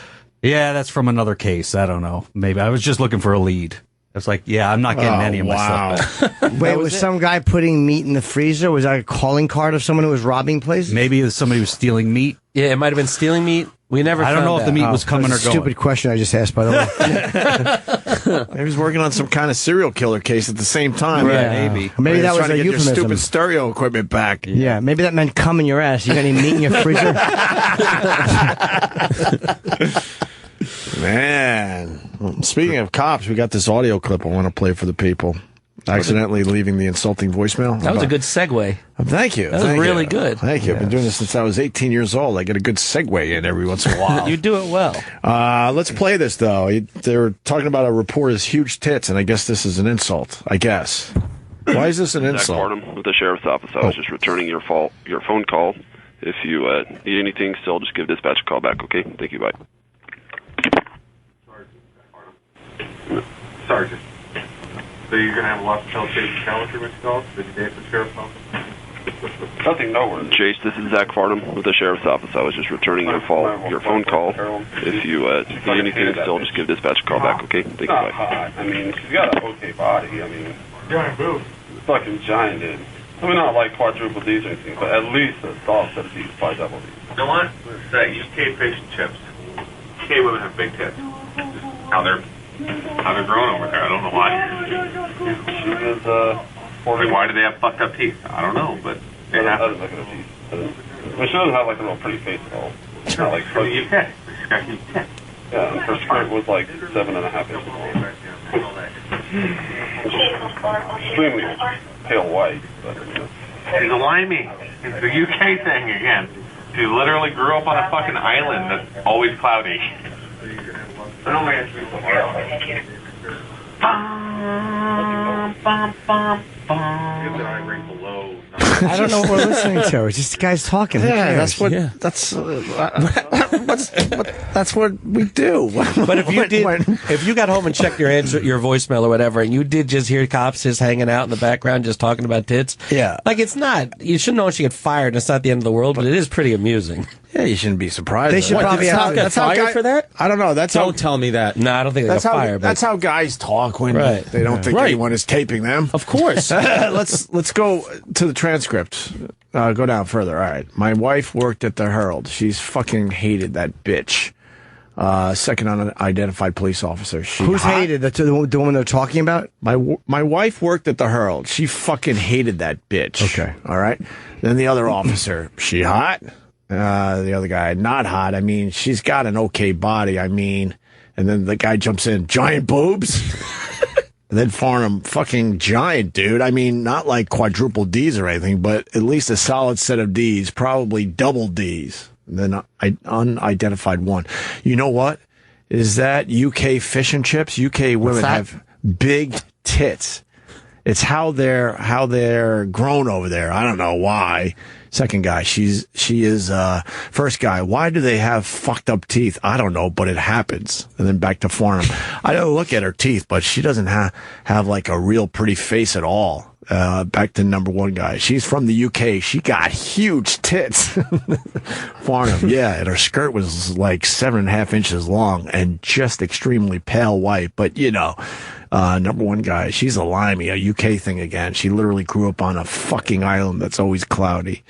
Yeah, that's from another case. I don't know. Maybe I was just looking for a lead. I was like, yeah, I'm not getting any of my stuff back. Wait, was some guy putting meat in the freezer? Was that a calling card of someone who was robbing places? Maybe somebody was stealing meat. Yeah, it might have been stealing meat. We never. I don't know if the meat was coming or going. Stupid question I just asked, by the way. He was working on some kind of serial killer case at the same time. Yeah, maybe. Maybe that was a your euphemism. stupid stereo equipment back. Yeah, maybe that meant cum in your ass. You got any meat in your freezer? Man, speaking of cops, we got this audio clip I want to play for the people. Accidentally leaving the insulting voicemail. That was a good segue. Thank you. That was really good. Thank you. I've been doing this since I was 18 years old. I get a good segue in every once in a while. You do it well. Let's play this, though. They're talking about a reporter's huge tits, and I guess this is an insult. I guess. Why is this an insult? Zach Barnum with the Sheriff's Office. I was just returning your phone call. If you need anything, still just give dispatch a call back, okay? Thank you, bye. Sergeant. So you're going to have a lot to tell Chase Calendar when she calls? Did you date the sheriff's office? Nothing nowhere. Chase, this is Zach Farnham with the Sheriff's Office. I was just returning your phone call. If you need anything, still just give dispatch a call back, okay? Thank you, bye. Hot. I mean, she's got an okay body. I mean, giant boobs. Fucking giant, dude. I mean, not like quadruple D's or anything, but at least a solid set of D's, probably double D's. You know what? That UK fish and chips. UK women have big tits. How they're growing over there. I don't know why. She was, why do they have fucked up teeth? I don't know, but they have. I don't look at her teeth. I mean, she doesn't have like a real pretty face at all. It's not like her. She's got huge tits. Yeah, her skirt was like 7.5 inches long. Extremely pale white. But, she's a limey. It's the UK thing again. She literally grew up on a fucking island that's always cloudy. I don't like it. I don't know what we're listening to. It's just guys talking. Yeah, that's what that's what we do. But if you got home and checked your voicemail or whatever, and you did just hear cops just hanging out in the background, just talking about tits, yeah, like it's not. You shouldn't know she get fired. It's not the end of the world, but it is pretty amusing. Yeah, you shouldn't be surprised. They should probably have. That's how fired for that. I don't know. Don't tell me that. No, I don't think they got fired. That's how guys talk when they don't think anyone is taping them. Of course. Let's go to the transcript. Go down further. All right. My wife worked at the Herald. She's fucking hated that bitch. Second unidentified police officer. Who's hated? The woman they're talking about? My wife worked at the Herald. She fucking hated that bitch. Okay. All right. Then the other officer. She hot? The other guy, not hot. I mean, she's got an okay body. I mean, and then the guy jumps in, giant boobs. And then Farnham, fucking giant, dude. I mean, not like quadruple Ds or anything, but at least a solid set of Ds, probably double Ds. And then unidentified one. You know what? Is that UK fish and chips? UK women have big tits. It's how they're grown over there. I don't know why. Second guy, she is first guy. Why do they have fucked up teeth? I don't know, but it happens. And then back to Farnham. I don't look at her teeth, but she doesn't have like a real pretty face at all. Back to number one guy. She's from the UK. She got huge tits. Farnham, yeah, and her skirt was like 7.5 inches long and just extremely pale white. But you know, number one guy, she's a limey, a UK thing again. She literally grew up on a fucking island that's always cloudy.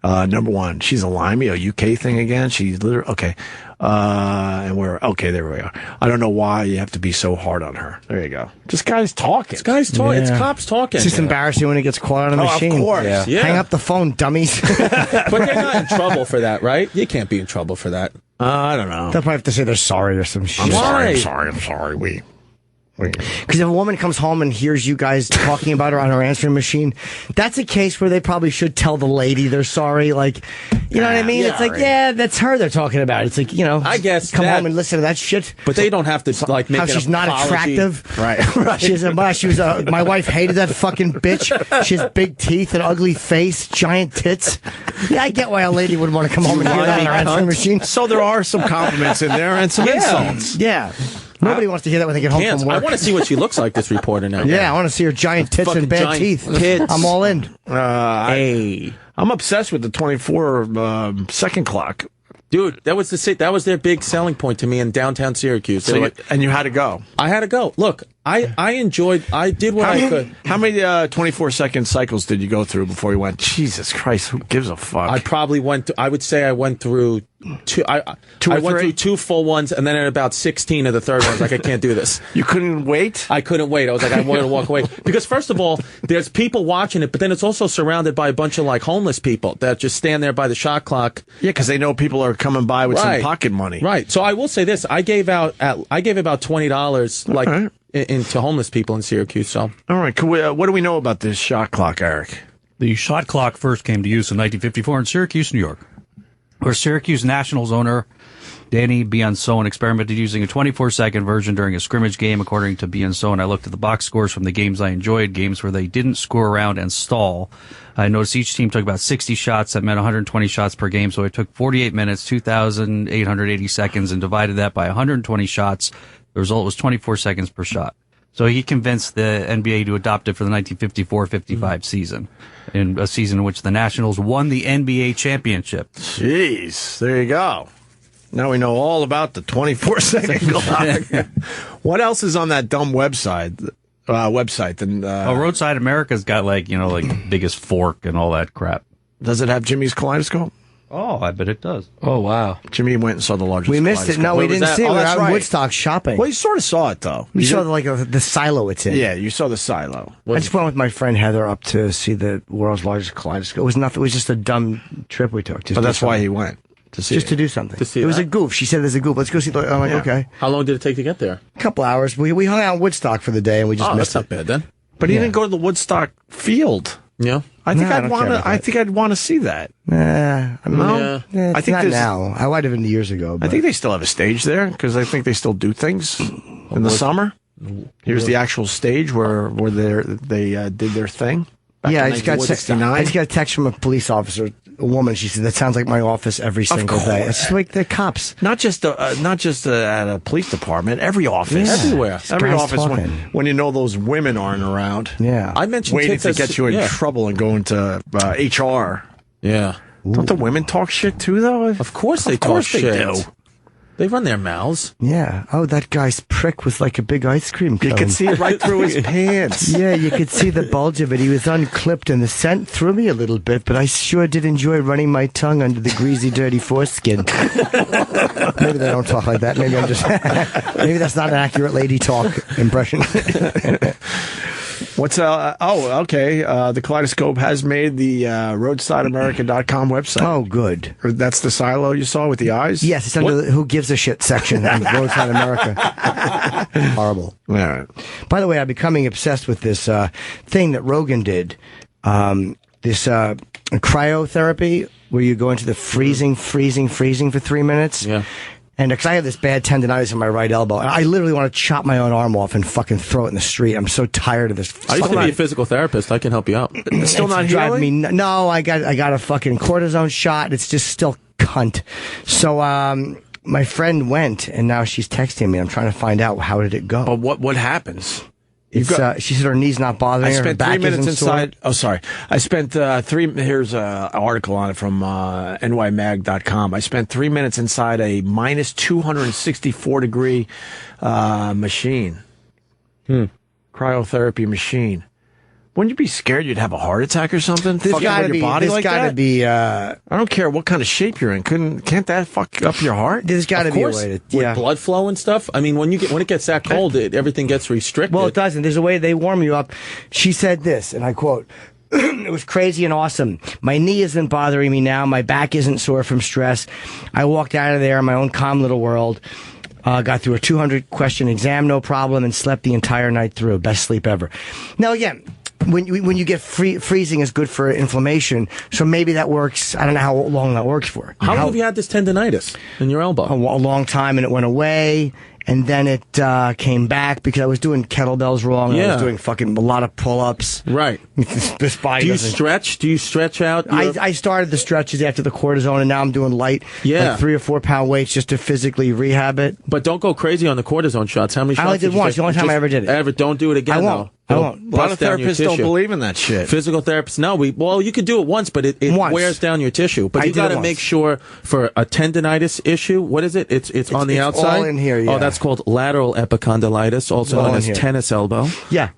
Number one, she's a limey, a UK thing again. She's literally, okay. And there we are. I don't know why you have to be so hard on her. There you go. This guy's talking. It's cops talking. It's just embarrassing when it gets caught on a machine. Of course. Yeah. Hang up the phone, dummies. But they're not in trouble for that, right? You can't be in trouble for that. I don't know. They'll probably have to say they're sorry or some shit. I'm sorry. Because if a woman comes home and hears you guys talking about her on her answering machine, that's a case where they probably should tell the lady they're sorry. Like, you know what I mean? It's like, yeah, that's her they're talking about. It's like, you know, I guess come home and listen to that shit. But they don't have to like make how an she's not apology. attractive. Right. My wife hated that fucking bitch. She has big teeth, an ugly face, giant tits. Yeah, I get why a lady would want to come home and hear that on her answering machine. So there are some compliments in there and some insults. Yeah. Nobody wants to hear that when they get home from work. I want to see what she looks like, this reporter now. Yeah, I want to see her giant tits Fucking and bad giant teeth. tits. I'm all in. I'm obsessed with the 24 second clock. Dude, that was their big selling point to me in downtown Syracuse. And you had to go. I had to go. Look, I did what I could. How many 24-second cycles did you go through before you went, Jesus Christ, who gives a fuck? I would say I went through two. I went through 2 full ones, and then at about 16 of the third one, I was like, I can't do this. You couldn't wait? I couldn't wait. I was like, I wanted to walk away. Because first of all, there's people watching it, but then it's also surrounded by a bunch of like homeless people that just stand there by the shot clock. Yeah, because they know people are coming by with some pocket money. Right. So I will say this: I gave about $20 into homeless people in Syracuse. So, all right, what do we know about this shot clock, Eric? The shot clock first came to use in 1954 in Syracuse, New York, where Syracuse Nationals owner Danny Bianzone experimented using a 24-second version during a scrimmage game. According to Bianzone, I looked at the box scores from the games I enjoyed, games where they didn't score around and stall. I noticed each team took about 60 shots. That meant 120 shots per game, so it took 48 minutes, 2,880 seconds, and divided that by 120 shots. The result was 24 seconds per shot. So he convinced the NBA to adopt it for the 1954-55 season, in a season in which the Nationals won the NBA championship. Jeez, there you go. Now we know all about the 24-second clock. What else is on that dumb website? Roadside America's got like biggest fork and all that crap. Does it have Jimmy's kaleidoscope? Oh, I bet it does. Oh, wow. Jimmy went and saw the largest. We missed it. No, we didn't see it. We were out in Woodstock shopping. Well, you sort of saw it, though. We saw the silo it's in. Yeah, you saw the silo. I just went with my friend Heather up to see the world's largest kaleidoscope. It was nothing. It was just a dumb trip we took. But that's why he went. To see just to do something. It was a goof. She said it was a goof. Let's go see. I'm like, okay. How long did it take to get there? A couple hours. We hung out in Woodstock for the day and we just missed that's not bad then. But he didn't go to the Woodstock field. Yeah. I think I'd want to see that. I think not now. I might have been years ago. But. I think they still have a stage there because I think they still do things in the summer. Here's the actual stage where they did their thing. Yeah, I just got a text from a police officer, a woman. She said that sounds like my office every single day. It's just like the cops, not just at a police department. Every office, everywhere, every office. When you know those women aren't around. Yeah, I mentioned waiting to get you in trouble and going to HR. Yeah, don't the women talk shit too, though? Of course they talk shit. They do. They run their mouths. Yeah. Oh, that guy's prick was like a big ice cream cone. You could see it right through his pants. Yeah, you could see the bulge of it. He was unclipped, and the scent threw me a little bit, but I sure did enjoy running my tongue under the greasy, dirty foreskin. Maybe they don't talk like that. Maybe I'm just... Maybe that's not an accurate lady talk impression. What's okay. The Kaleidoscope has made the RoadsideAmerica.com website. Oh, good. Or that's the silo you saw with the eyes? Yes, it's under the Who Gives a Shit section of Roadside America. Horrible. All right. By the way, I'm becoming obsessed with this thing that Rogan did. This cryotherapy, where you go into the freezing for 3 minutes. Yeah. And because I have this bad tendonitis in my right elbow, and I literally want to chop my own arm off and fucking throw it in the street. I'm so tired of this. I used to be a physical therapist. I can help you out. It's still not driving healing? me. No, I got a fucking cortisone shot. It's just still cunt. So my friend went, and now she's texting me. I'm trying to find out how did it go. But what happens? It's, she said her knee's not bothering her. I spent her back 3 minutes isn't sore. inside. Oh, sorry. I spent here's an article on it from nymag.com. I spent 3 minutes inside a minus 264 degree machine. Cryotherapy machine. Wouldn't you be scared you'd have a heart attack or something? This gotta be. Body This like gotta that? be. I don't care what kind of shape you're in. Can't that fuck up your heart? There's got to Of be a course, way to. with blood flow and stuff. I mean, when it gets that cold, everything gets restricted. Well, it doesn't. There's a way they warm you up. She said this, and I quote, "It was crazy and awesome. My knee isn't bothering me now. My back isn't sore from stress. I walked out of there in my own calm little world. Got through a 200-question exam, no problem, and slept the entire night through. Best sleep ever." Now, again, when you get freezing is good for inflammation, so maybe that works. I don't know how long that works for. How long have you had this tendonitis in your elbow? A long time, and it went away. And then it came back because I was doing kettlebells wrong. Yeah. I was doing fucking a lot of pull-ups. Right. This body Do you doesn't- stretch? Do you stretch out? I started the stretches after the cortisone, and now I'm doing light, like 3 or 4 pound weights just to physically rehab it. But don't go crazy on the cortisone shots. How many shots? I only did you once. take? The only time I ever did it. Don't do it again. I won't. Though. I won't. A lot of therapists don't believe in that shit. Physical therapists, no. Well, you could do it once, but it wears down your tissue. But I you did it got to once. make sure for a tendonitis issue. What is it? It's on the it's outside. all in here, yeah. Oh, that's called lateral epicondylitis, also All known in as here. tennis elbow. Yeah.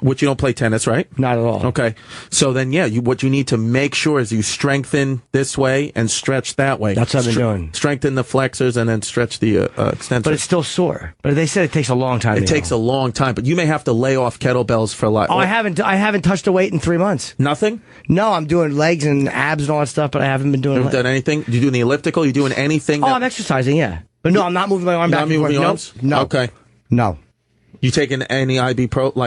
Which you don't play tennis, right? Not at all. Okay. So then, what you need to make sure is you strengthen this way and stretch that way. That's what I've been doing. Strengthen the flexors and then stretch the extensors. But it's still sore. But they said it takes a long time. It takes a long time, but you may have to lay off kettlebells for like. Oh, I haven't touched a weight in 3 months. Nothing? No, I'm doing legs and abs and all that stuff, but I haven't been doing. You haven't done anything? You doing the elliptical? You doing anything? Oh, I'm exercising, yeah. But no, I'm not moving my arm You're back not and moving your forth. arms? No. Okay. No. You taking any Advil or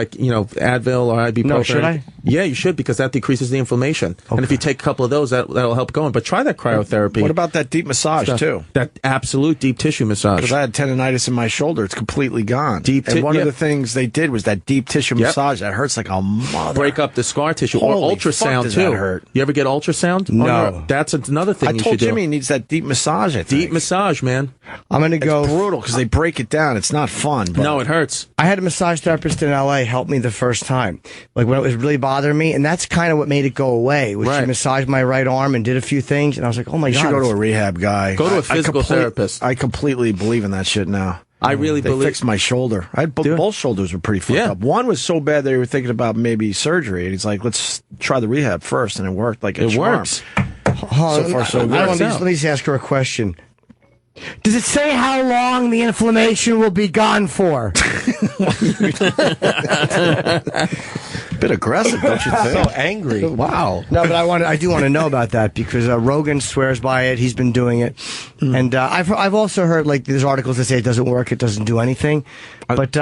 ibuprofen? No, should I? Yeah, you should, because that decreases the inflammation. Okay. And if you take a couple of those, that'll help going. But try that cryotherapy. What about that deep massage, too? That absolute deep tissue massage. Because I had tendonitis in my shoulder. It's completely gone. And one of the things they did was that deep tissue massage. That hurts like a mother. Break up the scar tissue. Holy or ultrasound, fuck, does too. that hurt? You ever get ultrasound? No. That's another thing I you told should do. Jimmy he needs that deep massage, I think. Deep massage, man. I'm going to go. It's brutal because they break it down. It's not fun. But No, it hurts. I had a massage therapist in LA help me the first time, like when it was really bothering me, and that's kind of what made it go away. Was she massaged my right arm and did a few things, and I was like, oh my you god, should go to a rehab guy. Go to a physical therapist. I completely believe in that shit now. I really they believe. fixed my shoulder. I had both shoulders were pretty fucked up. One was so bad they were thinking about maybe surgery, and he's like, "Let's try the rehab first," and it worked. Like It works. So far, so good. Let me just ask her a question. Does it say how long the inflammation will be gone for? Bit aggressive, don't you think? So angry. Wow. No, but I do want to know about that because Rogan swears by it. He's been doing it, and I've also heard like there's articles that say it doesn't work, it doesn't do anything. But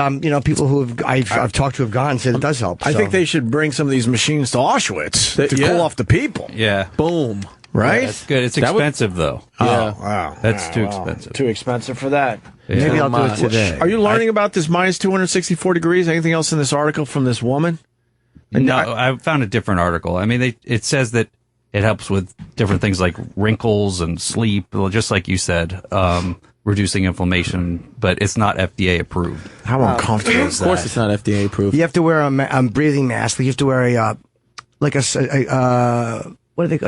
people who I've talked to have gone said it does help. I think they should bring some of these machines to Auschwitz to cool off the people. Yeah. Boom. Right? Yeah, that's good. It's expensive, though. Yeah. Wow. That's too expensive. Too expensive for that. Yeah. Maybe I'll do it today. Are you learning about this minus 264 degrees? Anything else in this article from this woman? No, I found a different article. I mean, it says that it helps with different things like wrinkles and sleep, just like you said, reducing inflammation, but it's not FDA approved. How uncomfortable is that? Of course, it's not FDA approved. You have to wear a breathing mask. You have to wear a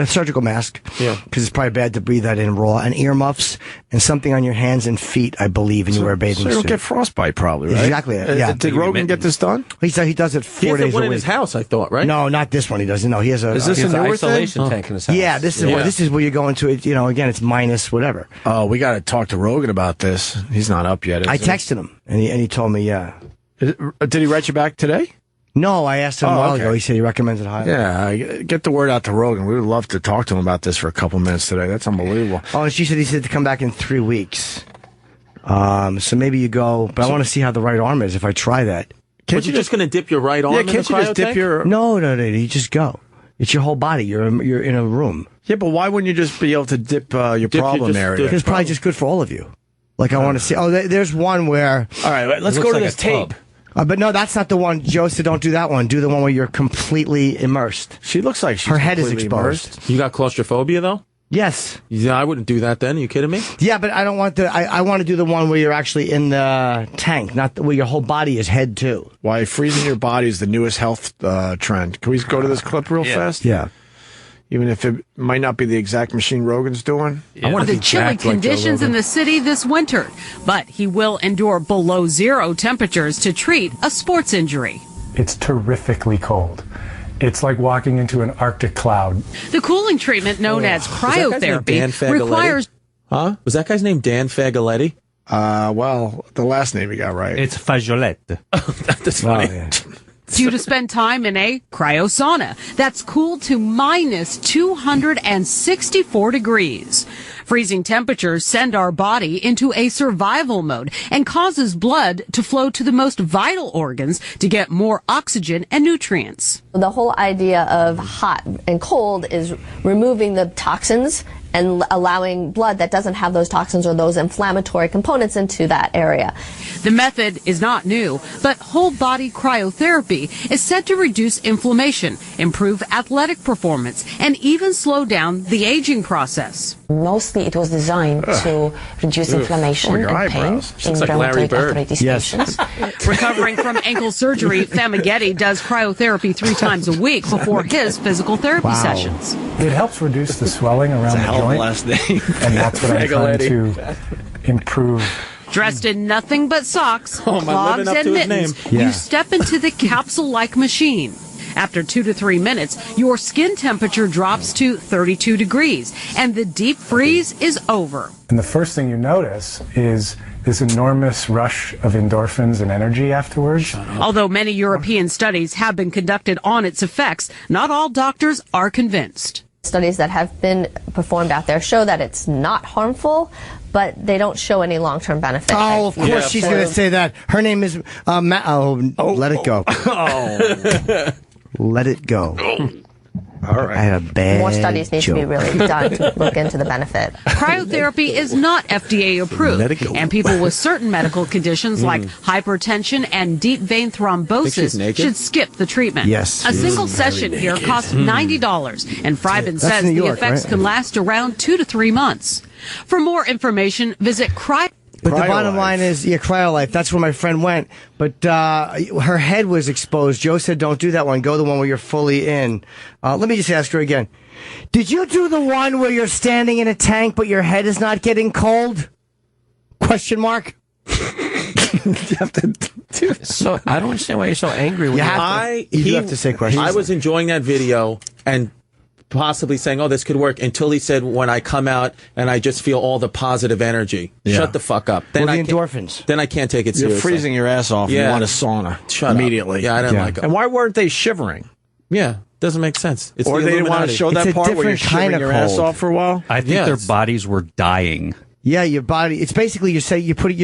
surgical mask. Yeah. Because it's probably bad to breathe that in raw. And earmuffs and something on your hands and feet, I believe, and you wear a bathing So you suit. don't get frostbite, probably, right? Exactly. Yeah. Did Rogan get this done? He said he does it He 4 has days the one a in week. his house, I thought, right? No, not this one. He doesn't. No, he has a. Is this he a has newer isolation thing? tank in his house. Yeah, this is where you go into it. Again, it's minus whatever. Oh, we got to talk to Rogan about this. He's not up yet. I texted him, and he told me, yeah. Did he write you back today? No, I asked him a while ago. He said he recommends it highly. Yeah, get the word out to Rogan. We would love to talk to him about this for a couple minutes today. That's unbelievable. Oh, and he said to come back in 3 weeks. So maybe you go, but I want to see how the right arm is if I try that. Can't you just going to dip your right arm in the cryo tank? No, you just go. It's your whole body. You're in a room. Yeah, but why wouldn't you just be able to dip your problem area? It's probably just good for all of you. Like, I want to see. Oh, there's one where. All right, let's go to this tape. But no, that's not the one. Joe said don't do that one. Do the one where you're completely immersed. She looks like her head is exposed. You got claustrophobia, though? Yes. Yeah, I wouldn't do that then. Are you kidding me? Yeah, but I don't want I want to do the one where you're actually in the tank, not where your whole body is head too. Why freezing your body is the newest health trend. Can we go to this clip real fast? Yeah. Even if it might not be the exact machine Rogan's doing. I want to the chilly conditions in the city this winter, but he will endure below 0 temperatures to treat a sports injury. It's terrifically cold. It's like walking into an Arctic cloud. The cooling treatment known as cryotherapy requires... Huh? Was that guy's name Dan Fagoletti? Well, the last name he got right. It's Fajolette. That's funny. yeah. You to spend time in a cryosauna that's cooled to minus 264 degrees. Freezing temperatures send our body into a survival mode and causes blood to flow to the most vital organs to get more oxygen and nutrients. The whole idea of hot and cold is removing the toxins and allowing blood that doesn't have those toxins or those inflammatory components into that area. The method is not new, but whole-body cryotherapy is said to reduce inflammation, improve athletic performance, and even slow down the aging process. Mostly it was designed to reduce inflammation and pain in rheumatoid arthritis patients. Recovering from ankle surgery, Famagetti does cryotherapy 3 times a week before his physical therapy sessions. It helps reduce the swelling around the joint, last name. And that's what I'm trying to improve. Dressed in nothing but socks, am I clogs, living up and to his mittens, name? Yeah. you step into the capsule-like machine. After 2 to 3 minutes, your skin temperature drops to 32 degrees, and the deep freeze is over. And the first thing you notice is this enormous rush of endorphins and energy afterwards. Although many European studies have been conducted on its effects, not all doctors are convinced. Studies that have been performed out there show that it's not harmful, but they don't show any long-term benefit. Oh, of course she's going to say that. Her name is let it go. Let it go. All right. I had a bad More studies need to be really done to look into the benefit. Cryotherapy is not FDA approved, and people with certain medical conditions like hypertension and deep vein thrombosis should skip the treatment. Yes. A single session here costs $90, and Freiben says the effects can last around 2 to 3 months. For more information, visit But the bottom line is, CryoLife. That's where my friend went. But her head was exposed. Joe said, don't do that one. Go the one where you're fully in. Let me just ask her again. Did you do the one where you're standing in a tank, but your head is not getting cold? Question mark. So I don't understand why you're so angry. You have to say questions. I was enjoying that video and possibly saying, oh, this could work, until he said, when I come out and I just feel all the positive energy. Yeah. Shut the fuck up. Then the I endorphins. Then I can't take it You're seriously. freezing your ass off. Yeah. You want a sauna. Shut immediately. Up. Yeah, I didn't like it. And why weren't they shivering? Yeah, doesn't make sense. It's or the they didn't want to Illuminati. show that part where you're shivering your ass off for a while? I think their bodies were dying. Yeah, your body. It's basically you're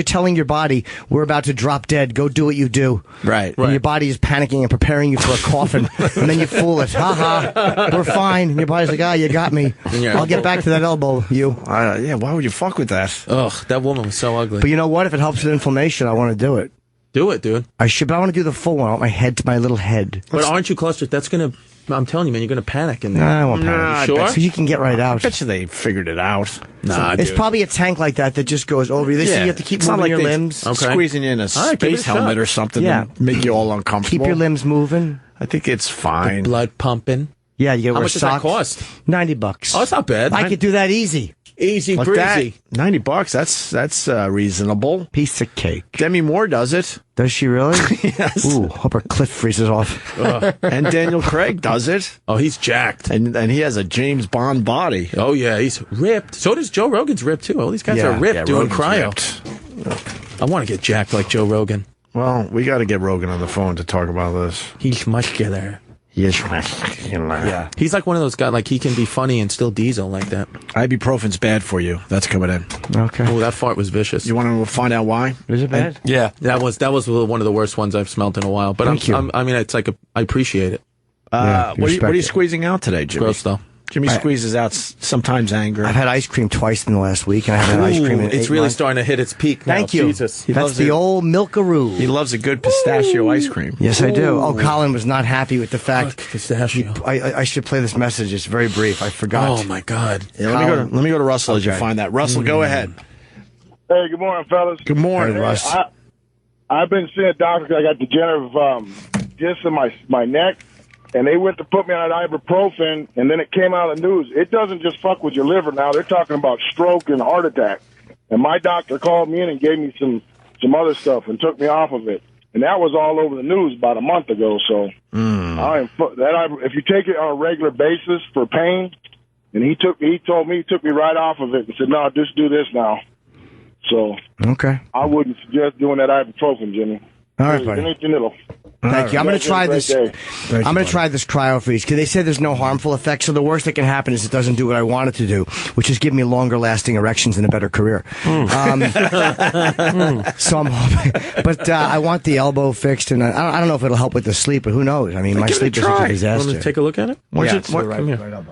telling your body, we're about to drop dead. Go do what you do. Right. And your body is panicking and preparing you for a coffin, and then you fool it. Ha ha. We're fine. And your body's like, you got me. I'll get back to that elbow. You. Yeah. Why would you fuck with that? Ugh, that woman was so ugly. But you know what? If it helps with inflammation, I want to do it. Do it, dude. I should, but I want to do the full one. I want my little head. But aren't you clustered? That's gonna. I'm telling you, man, you're gonna panic in there. Nah, I won't panic. Sure. So you can get right out. I bet you they figured it out. Nah, it's dude. probably a tank like that just goes over you. They say you have to keep moving your limbs. Squeezing you in a space helmet or something to make you all uncomfortable. Keep your limbs moving. I think it's fine. The blood pumping. Yeah, you get How much does that cost? $90. Oh, it's not bad. I could do that easy. Easy like breezy. That, $90. That's reasonable. Piece of cake. Demi Moore does it. Does she really? Yes. Ooh, hope her cliff freezes off. And Daniel Craig does it. Oh, he's jacked. And he has a James Bond body. Oh, yeah, he's ripped. So does Joe Rogan's ripped, too. All these guys are ripped doing Rogan's cryo. ripped. I want to get jacked like Joe Rogan. Well, we got to get Rogan on the phone to talk about this. He's muscular. Yes, muscular. Yeah. He's like one of those guys, like he can be funny and still diesel like that. Ibuprofen's bad for you. That's coming in. Okay. Oh, that fart was vicious. You want to find out why? Is it bad? Yeah, that was one of the worst ones I've smelled in a while. But I mean, it's like I appreciate it. What are you squeezing out today, Jimmy? Gross though. Jimmy squeezes out sometimes anger. I've had ice cream twice in the last week, and I haven't had ice cream in 8 It's really months. starting to hit its peak now. Thank you. Jesus. That's the old Milkaroo. He loves a good pistachio ice cream. Yes, I do. Oh, Colin was not happy with the fact. Pistachio. I should play this message. It's very brief. I forgot. Oh my God. Yeah, let me go to Russell as you find that. Russell, go ahead. Hey, good morning, fellas. Good morning, Hey, Russ. I've been seeing a doctor 'cause I got degenerative discs in my neck, and they went to put me on ibuprofen, and then it came out of the news. It doesn't just fuck with your liver now. They're talking about stroke and heart attack. And my doctor called me in and gave me some other stuff and took me off of it. And that was all over the news about a month ago. So if you take it on a regular basis for pain, and he told me he took me right off of it and said, no, just do this now. So Okay. I wouldn't suggest doing that ibuprofen, Jimmy. All right, buddy. Thank you. I'm going to try this. I'm going to try this CryoFreeze because they say there's no harmful effects. So the worst that can happen is it doesn't do what I want it to do, which is give me longer lasting erections and a better career. So I'm hoping, but I want the elbow fixed, and I don't know if it'll help with the sleep, but who knows? I mean, my sleep is a disaster. Want to take a look at it? Come here.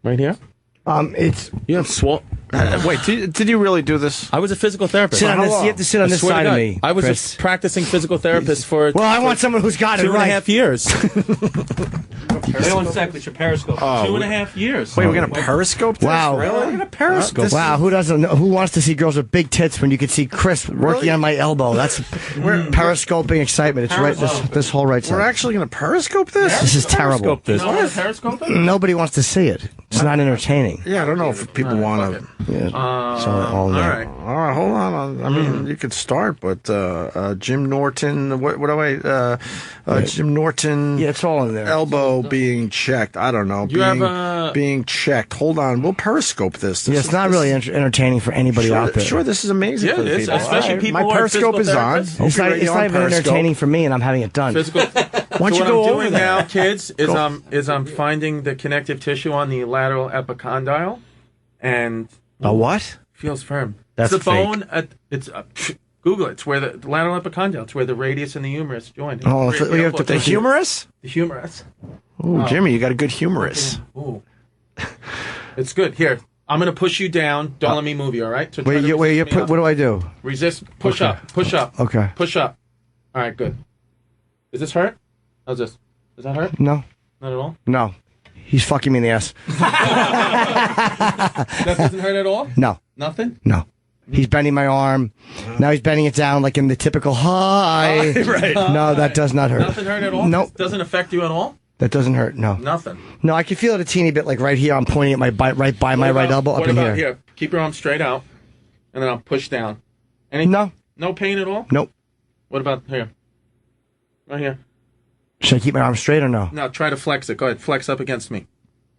Right here. It's you have wait, did you really do this? I was a physical therapist. You have to sit on this side of me. I was Chris. a practicing physical therapist for. Well, I want someone who's got it right. 2.5 years. Wait 1 sec, we should periscope. 2.5 years. Wait, we're gonna periscope this? Wow. Really? We're gonna periscope. Wow, who doesn't know, who wants to see girls with big tits when you could see Chris working on my elbow? That's periscoping excitement. It's right this whole right side. We're actually gonna periscope this? This is terrible. Periscope it? Nobody wants to see it. It's not entertaining. Yeah, I don't know if people want to. Yeah. All right, hold on. I mean, you could start, but Jim Norton. What do I? Jim Norton. Yeah, it's all in there. Elbow being checked. I don't know. Being checked. Hold on. We'll periscope this. Yeah, it's not really entertaining for anybody out there. Sure, this is amazing. Yeah, for the it is, people. especially people My who are periscope is on. physical It's not even entertaining for me, and I'm having it done. Physical. Why don't you go over doing there? now, kids, is I'm finding the connective tissue on the lateral epicondyle, and a what? Feels firm. That's it's the fake. bone. Google it. It's where the lateral epicondyle. It's where the radius and the humerus join. Oh, so you have to The humerus? The humerus. Ooh, Jimmy, you got a good humerus. Ooh. It's good. Here, I'm going to push you down. Don't let me move you. All right. So try to Wait, resist me up. what do I do? Resist. Push up. Push up. Okay. Push up. All right. Good. Does this hurt? How's this? Does that hurt? No. Not at all. No. He's fucking me in the ass. That doesn't hurt at all. No. Nothing. No. He's bending my arm. Now he's bending it down like in the typical hi. Right. No, that does not hurt. Nothing hurt at all. Nope. Doesn't affect you at all. That doesn't hurt. No. Nothing. No, I can feel it a teeny bit, like right here. I'm pointing at my right by my right elbow, up what in about here. Keep your arm straight out, and then I'll push down. No. No pain at all. Nope. What about here? Right here. Should I keep my arm straight or no? Now try to flex it. Go ahead. Flex up against me.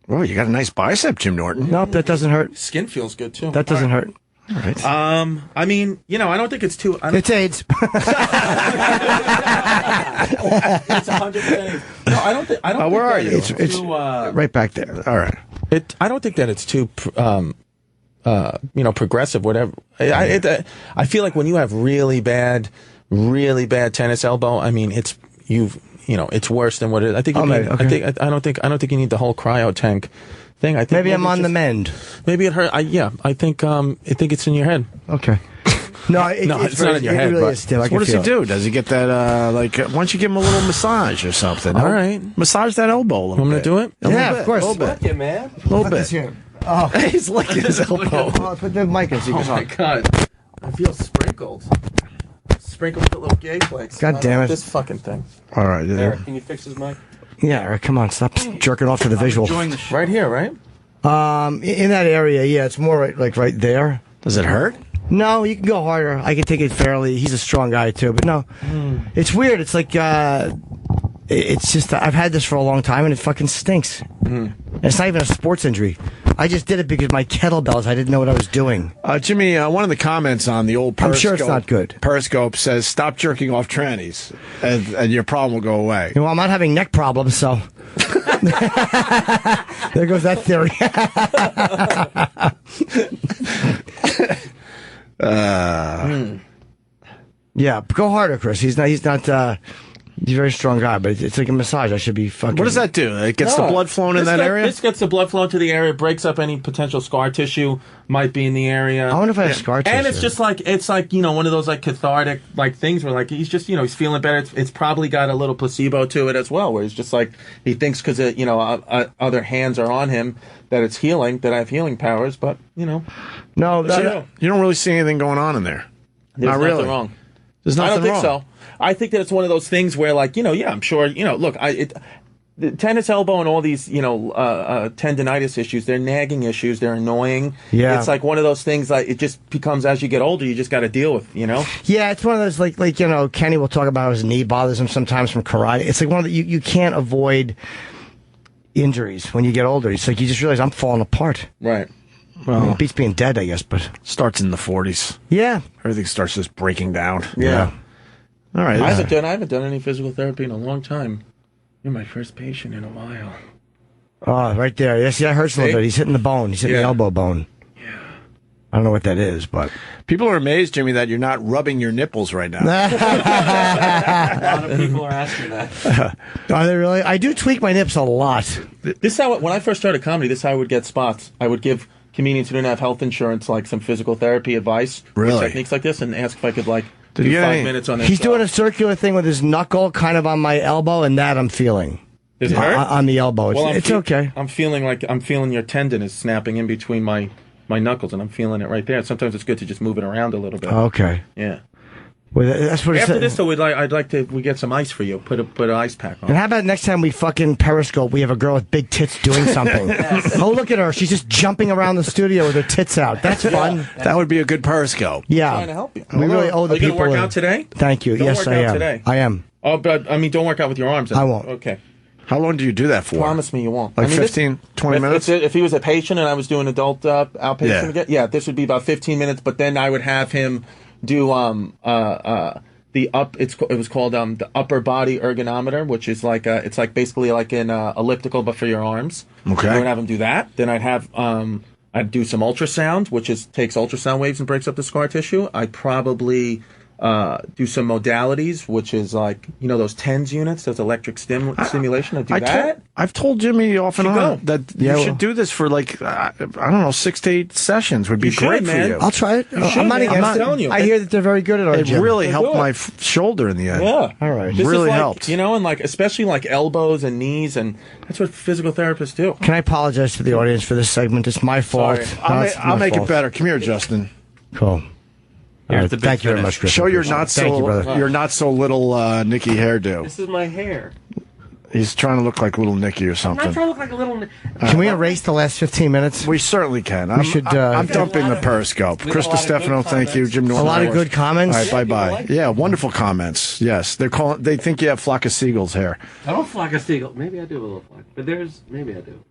Oh, you got a nice bicep, Jim Norton. Nope, that doesn't hurt. Skin feels good too. That doesn't hurt. All right. I mean, I don't think it's too. It's AIDS. It's 100%. No, I don't think. Where are you? It's right back there. All right. I don't think that it's too. Progressive. Whatever. I feel like when you have really bad tennis elbow. I mean, it's worse than what it is. I think. I don't think you need the whole cryo tank thing. I think maybe I'm on the mend. Maybe it hurt. I think it's in your head. Okay. No, it's not in your head. Really But is still. What does he do? Does he get that, why don't you give him a little massage or something? All right. Massage that elbow a little I'm bit. going to do it? Yeah, of course. A little bit. Yeah, man. A little bit. Oh, He's licking his elbow. oh, put the mic in so you can Oh my talk. god. I feel sprinkled. Sprinkled with a little gay flakes. God damn it. This fucking thing. All right. Eric, can you fix his mic? Yeah, Eric, come on, stop jerking off to the visual. Right here, right? In that area, yeah, it's more right there. Does it hurt? No, you can go harder. I can take it fairly. He's a strong guy too, but no, it's weird. It's like it's just I've had this for a long time and it fucking stinks. And it's not even a sports injury. I just did it because my kettlebells, I didn't know what I was doing. Jimmy, one of the comments on the old Periscope, I'm sure it's not good. Periscope says, stop jerking off trannies, and your problem will go away. Well, I'm not having neck problems, so... There goes that theory. Yeah, go harder, Chris. He's a very strong guy, but it's like a massage. I should be fucking... What does that do? It gets the blood flowing in that area? This gets the blood flowing to the area, breaks up any potential scar tissue might be in the area. I wonder if I have scar tissue. And it's just like, one of those like cathartic like things where like he's just, he's feeling better. It's probably got a little placebo to it as well, where he's just like, he thinks because, other hands are on him that it's healing, that I have healing powers, but, No, you don't really see anything going on in there. There's Not nothing really. wrong. There's nothing I don't think wrong. so. I think that it's one of those things where, like, I'm sure, look, the tennis elbow and all these, tendinitis issues, they're nagging issues, they're annoying. Yeah. It's like one of those things, like, it just becomes, as you get older, you just got to deal with, Yeah, it's one of those, like Kenny will talk about his knee bothers him sometimes from karate. It's like one of the, you can't avoid injuries when you get older. It's like you just realize I'm falling apart. Right. Well, it beats being dead, I guess, but... Starts in the 40s. Yeah. Everything starts just breaking down. Yeah. All right. I haven't done any physical therapy in a long time. You're my first patient in a while. Oh, right there. Yes, that hurts a little bit. He's hitting the bone. He's hitting the elbow bone. Yeah. I don't know what that is, but... People are amazed, Jimmy, that you're not rubbing your nipples right now. A lot of people are asking that. Are they really? I do tweak my nips a lot. This is how, when I first started comedy, this is how I would get spots. I would give comedians who didn't have health insurance, like, some physical therapy advice. Really? Techniques like this, and ask if I could, like, do you 5 minutes on their He's show. doing a circular thing with his knuckle kind of on my elbow, and that I'm feeling. Does it hurt? On the elbow. It's okay. I'm feeling your tendon is snapping in between my knuckles, and I'm feeling it right there. Sometimes it's good to just move it around a little bit. Okay. Yeah. Well, that's what After this, though, I'd like to get some ice for you. Put an ice pack on. And how about next time we fucking Periscope, we have a girl with big tits doing something. Oh, look at her. She's just jumping around the studio with her tits out. That's fun. That would be a good Periscope. Yeah. I'm trying to help you. We really owe the Are you people. going to work out today? Thank you. Don't Yes, work I out am. today. I am. Oh, but, don't work out with your arms. I won't. Okay. How long do you do that for? Promise me you won't. Like 15, 20 minutes? If he was a patient and I was doing adult outpatient, this would be about 15 minutes, but then I would have him do it was called the upper body ergonometer, which is like it's like basically like an elliptical but for your arms. Okay. I would have him do that. Then I'd have I'd do some ultrasound, which takes ultrasound waves and breaks up the scar tissue. I'd probably do some modalities, which is like those TENS units, those electric stimulation. I'd do that. I've told Jimmy off and on that you should do this for like I don't know 6 to 8 sessions would be great for you. I'll try it. I'm not against it. I hear that they're very good at our It gym. really helped my shoulder in the end. Yeah. All right. This really is like, helped. and like especially like elbows and knees, and that's what physical therapists do. Can I apologize to the audience for this segment? It's my fault. Sorry. I'll make it better. Come here, Justin. Cool. All right, thank you very much, Chris. Show your not Thank you, brother. not so little Nicky hairdo. This is my hair. He's trying to look like little Nicky or I'm something. not trying to look like a little... Can we erase the last 15 minutes? We certainly can. should, I'm dumping the Periscope. Chris Distefano, thank you. Jim Norton. A lot of good comments. All right, bye-bye. Yeah, wonderful comments. Yes, they think you have Flock of Seagulls hair. I don't flock a seagull. Maybe I do a little flock. But maybe I do.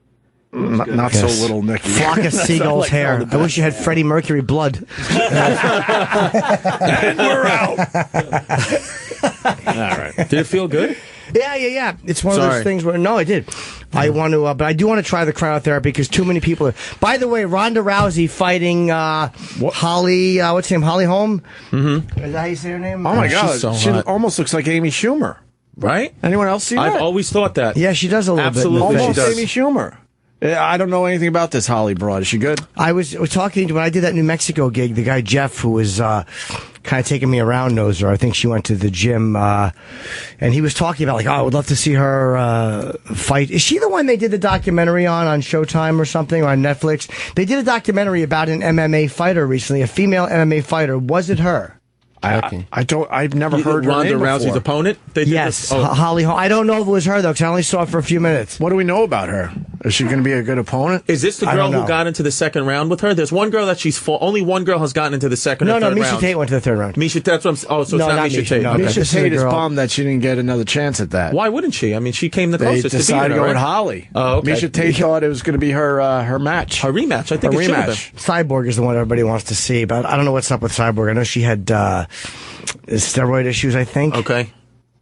Not so little Nicky. Flock of seagulls hair. I wish you had Freddie Mercury blood. And we're out. All right. Did it feel good? Yeah. It's one of those things where, no, I did. I want to, but I do want to try the cryotherapy because too many people are. By the way, Ronda Rousey fighting Holly, what's her name? Holly Holm? Mm-hmm. Is that how you say her name? Oh, my God. so She hot. almost looks like Amy Schumer. Right? Anyone else see that? I've always thought that. Yeah, she does a little Absolutely, bit. she Almost does. Amy Schumer. I don't know anything about this Holly broad. Is she good? I was talking to when I did that New Mexico gig. The guy Jeff, who was kind of taking me around, knows her. I think she went to the gym, and he was talking about I would love to see her fight. Is she the one they did the documentary on Showtime or something or on Netflix? They did a documentary about an MMA fighter recently, a female MMA fighter. Was it her? I've never heard Ronda her name Rousey's before. opponent. They did Yes, this- Holly Holm. I don't know if it was her though, because I only saw it for a few minutes. What do we know about her? Is she going to be a good opponent? Is this the girl who got into the second round with her? There's one girl that only one girl has gotten into the second and third round. No, Misha Tate went to the third round. Misha, that's what I'm. Oh, so No, it's not not Misha Misha, Tate. no. Okay. Misha Tate is bummed that she didn't get another chance at that. Why wouldn't she? I mean, she came the They closest. decided to go right? with Holly. Oh, okay. Misha Tate thought it was going to be her match. Her rematch. I think her it should have been. rematch. Cyborg is the one everybody wants to see, but I don't know what's up with Cyborg. I know she had steroid issues, I think. Okay.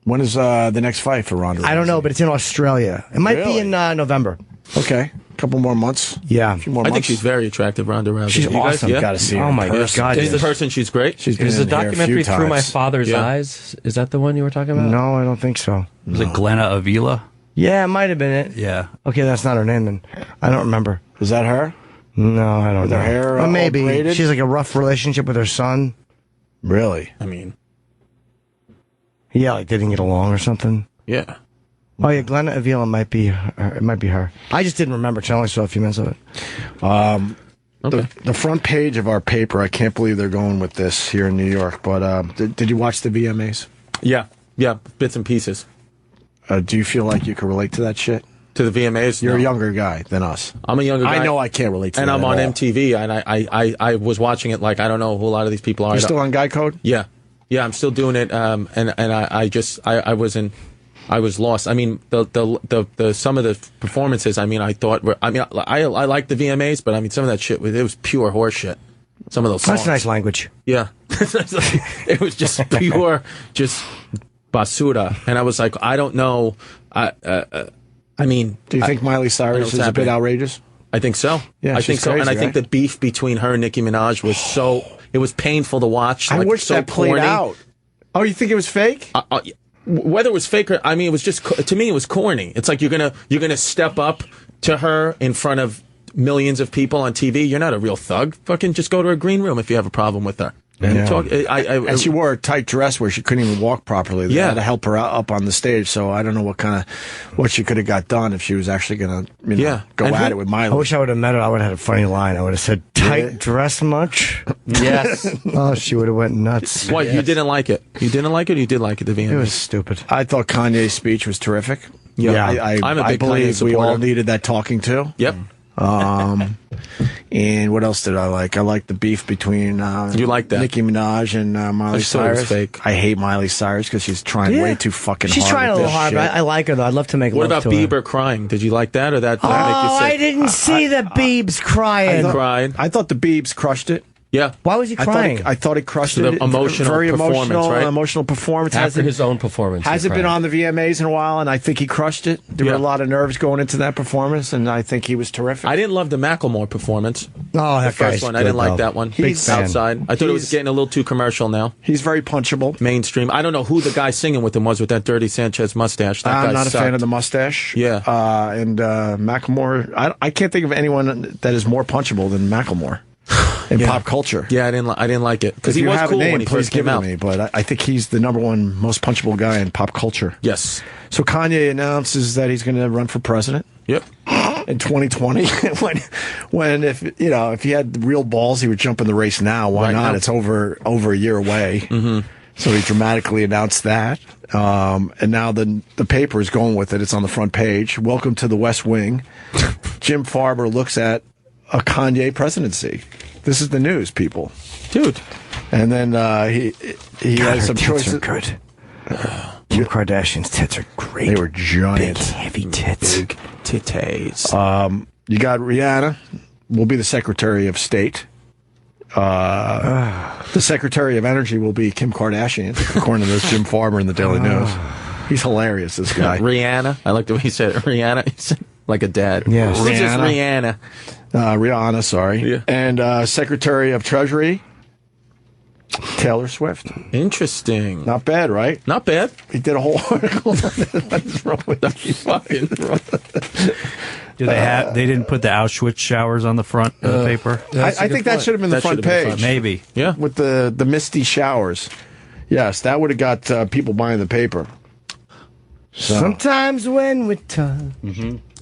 When is the next fight for Ronda Rousey? I don't know, but it's in Australia. It might be in November. Okay. A couple more months. Yeah. A few more I months. think she's very attractive, Ronda Rousey. She's You guys- awesome. yeah? Got to see her. Oh my God! Is the person she's great? She's been Is the in here a few documentary Through My times. Father's Yeah. Eyes? Is that the one you were talking about? No, I don't think so. Was it Glenna Avila? Yeah, it might have been it. Yeah. Okay, that's not her name then. I don't remember. Is that her? No, I don't With know. her hair Or all maybe braided? she's like a rough relationship with her son. Really? I mean, Yeah, like they didn't get along or something. yeah. Oh yeah, Glenna Avila might be her. It might be her. I just didn't remember because I only saw a few minutes of it. The front page of our paper, I can't believe they're going with this here in New York, but did you watch the VMAs? Yeah. Yeah. Bits and pieces. Do you feel like you can relate to that shit? To the VMAs? You're No. a younger guy than us. I'm a younger guy. I know I can't relate to and that I'm at on all. MTV, and I was watching it like I don't know who a lot of these people are. You're still on Guy Code? Yeah, yeah, I'm still doing it. And I was lost. I mean, the some of the performances. I mean, I like the VMAs, but I mean, some of that shit it was pure horse shit. Some of those songs. That's nice language. Yeah, it was just pure, just basura. And I was like, I don't know. I mean, Do you think Miley Cyrus is a bit outrageous? I think so. Yeah, I think she's so. And I crazy, think right? the beef between her and Nicki Minaj was it was painful to watch. I like, wish so that played corny. out. Oh, you think it was fake? Whether it was fake or, I mean, it was just, to me, it was corny. It's like you're gonna step up to her in front of millions of people on TV. You're not a real thug. Fucking just go to a green room if you have a problem with her. And Yeah. And she wore a tight dress where she couldn't even walk properly. They had to help her up on the stage. So I don't know what she could have got done if she was actually going to go And at it with Miley. I wish I would have met her. I would have had a funny line. I would have said, "Tight dress much?" Yes. Oh, she would have went nuts. What, you didn't like it? You didn't like it or you did like it, the VMAs? It was stupid. I thought Kanye's speech was terrific. Yeah. I I'm a big believe Kanye we all supporter. needed that talking to. Yep. And what else did I like? I like the beef between You like that? Nicki Minaj and Miley I just thought it was Cyrus. fake. I hate Miley Cyrus because she's trying way too fucking She's hard. trying a with little this hard, shit. but I like her though. I'd love to make What love about to her. Bieber crying? Did you like that or that? Oh, make you I sick? didn't see the Biebs crying. Crying. I thought the Biebs crushed it. Yeah. Why was he crying? I thought he crushed The it. emotional Very performance, emotional, right? emotional performance. After his own performance. he Hasn't been cried. on the VMAs in a while, and I think he crushed it. There were Yeah. a lot of nerves going into that performance, and I think he was terrific. I didn't love the Macklemore performance. Oh, The that first guy's one. I good, didn't like though. that one. Big fan. Outside. I thought it was getting a little too commercial now. He's very punchable. Mainstream. I don't know who the guy singing with him was with that dirty Sanchez mustache. That I'm guy not a sucked. fan of the mustache. Yeah. And Macklemore, I can't think of anyone that is more punchable than Macklemore in pop culture. Yeah, I didn't like it because If he you was have cool a name, when he please first give came it out. to me. But I think he's the number one most punchable guy in pop culture. Yes. So Kanye announces that he's going to run for president. Yep. In 2020, when if he had real balls, he would jump in the race now. Why Right not? now. It's over a year away. Mm-hmm. So he dramatically announced that, and now the paper is going with it. It's on the front page. Welcome to the West Wing. Jim Farber looks at a Kanye presidency. This is the news, people, dude. And then he God, has some her tits choices. are good. Kim Kardashian's tits are great. They were giant, big, heavy tits. Big titties. You got Rihanna will be the Secretary of State. The Secretary of Energy will be Kim Kardashian, according to this Jim Farber in the Daily News. He's hilarious, this guy. Rihanna. I like the way he said it. Rihanna. He said like a dad. Yes. This is Rihanna. Rihanna, sorry. Yeah. And Secretary of Treasury, Taylor Swift. Interesting. Not bad, right? Not bad. He did a whole article. What is wrong with you? Fucking Do they have? They didn't put the Auschwitz showers on the front of the paper. I think that should have been the front page. Maybe. Yeah. With the misty showers. Yes, that would have got people buying the paper. So, Sometimes when we talk,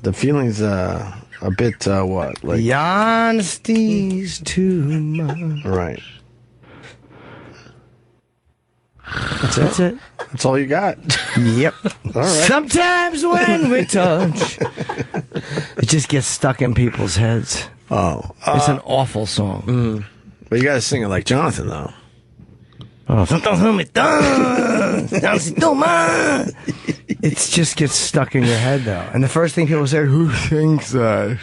the feeling's a bit, what? Like, the honesty's too much. right. That's it. That's all you got. Yep. All right. Sometimes when we touch, it just gets stuck in people's heads. Oh. It's an awful song. But you got to sing it like Jonathan, though. Oh, sometimes when we touch, it just gets stuck in your head, though. And the first thing people say, who sings that?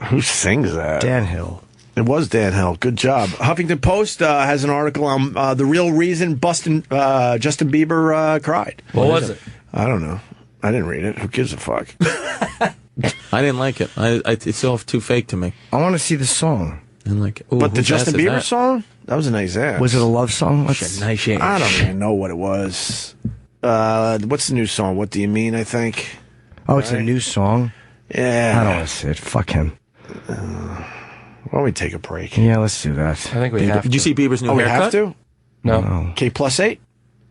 Who sings that? Dan Hill. It was Dan Hill. Good job. Huffington Post has an article on the real reason Justin Bieber cried. What was it? I don't know. I didn't read it. Who gives a fuck? I didn't like it. It's all too fake to me. I want to see the song. And like, But the Justin Bieber song? That was a nice ass. Was it a love song? Nice ass. I don't even know what it was. What's the new song? What Do You Mean, I think? Oh, it's a new song? Yeah. I don't want to see it. Fuck him. Why don't we take a break? Yeah, let's do that. I think we have to. Did you see Bieber's new we haircut? have to? No. K+8?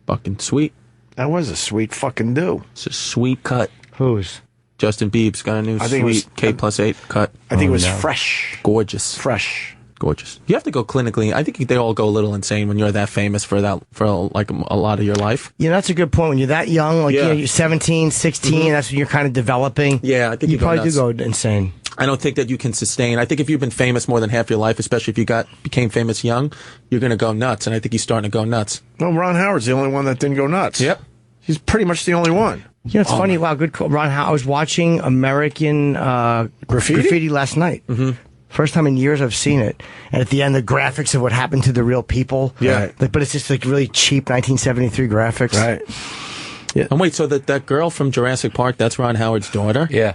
Fucking sweet. That was a sweet fucking do. It's a sweet cut. Whose? Justin Bieb's got a new sweet K+8 cut. I think it was fresh. Gorgeous. Fresh. Gorgeous. You have to go clinically. I think they all go a little insane when you're that famous for like a lot of your life. Yeah, that's a good point. When you're that young, like you're 17, 16, that's when you're kind of developing. Yeah, I think you probably do go insane. I don't think that you can sustain. I think if you've been famous more than half your life, especially if you became famous young, you're going to go nuts. And I think he's starting to go nuts. No, Ron Howard's the only one that didn't go nuts. Yep. He's pretty much the only one. You know, it's funny. Wow, good call. Ron Howard. I was watching American Graffiti last night. Mm-hmm. First time in years I've seen it. And at the end, the graphics of what happened to the real people. Yeah. But it's just like really cheap 1973 graphics. Right. Yeah. And wait, so that girl from Jurassic Park, that's Ron Howard's daughter? Yeah.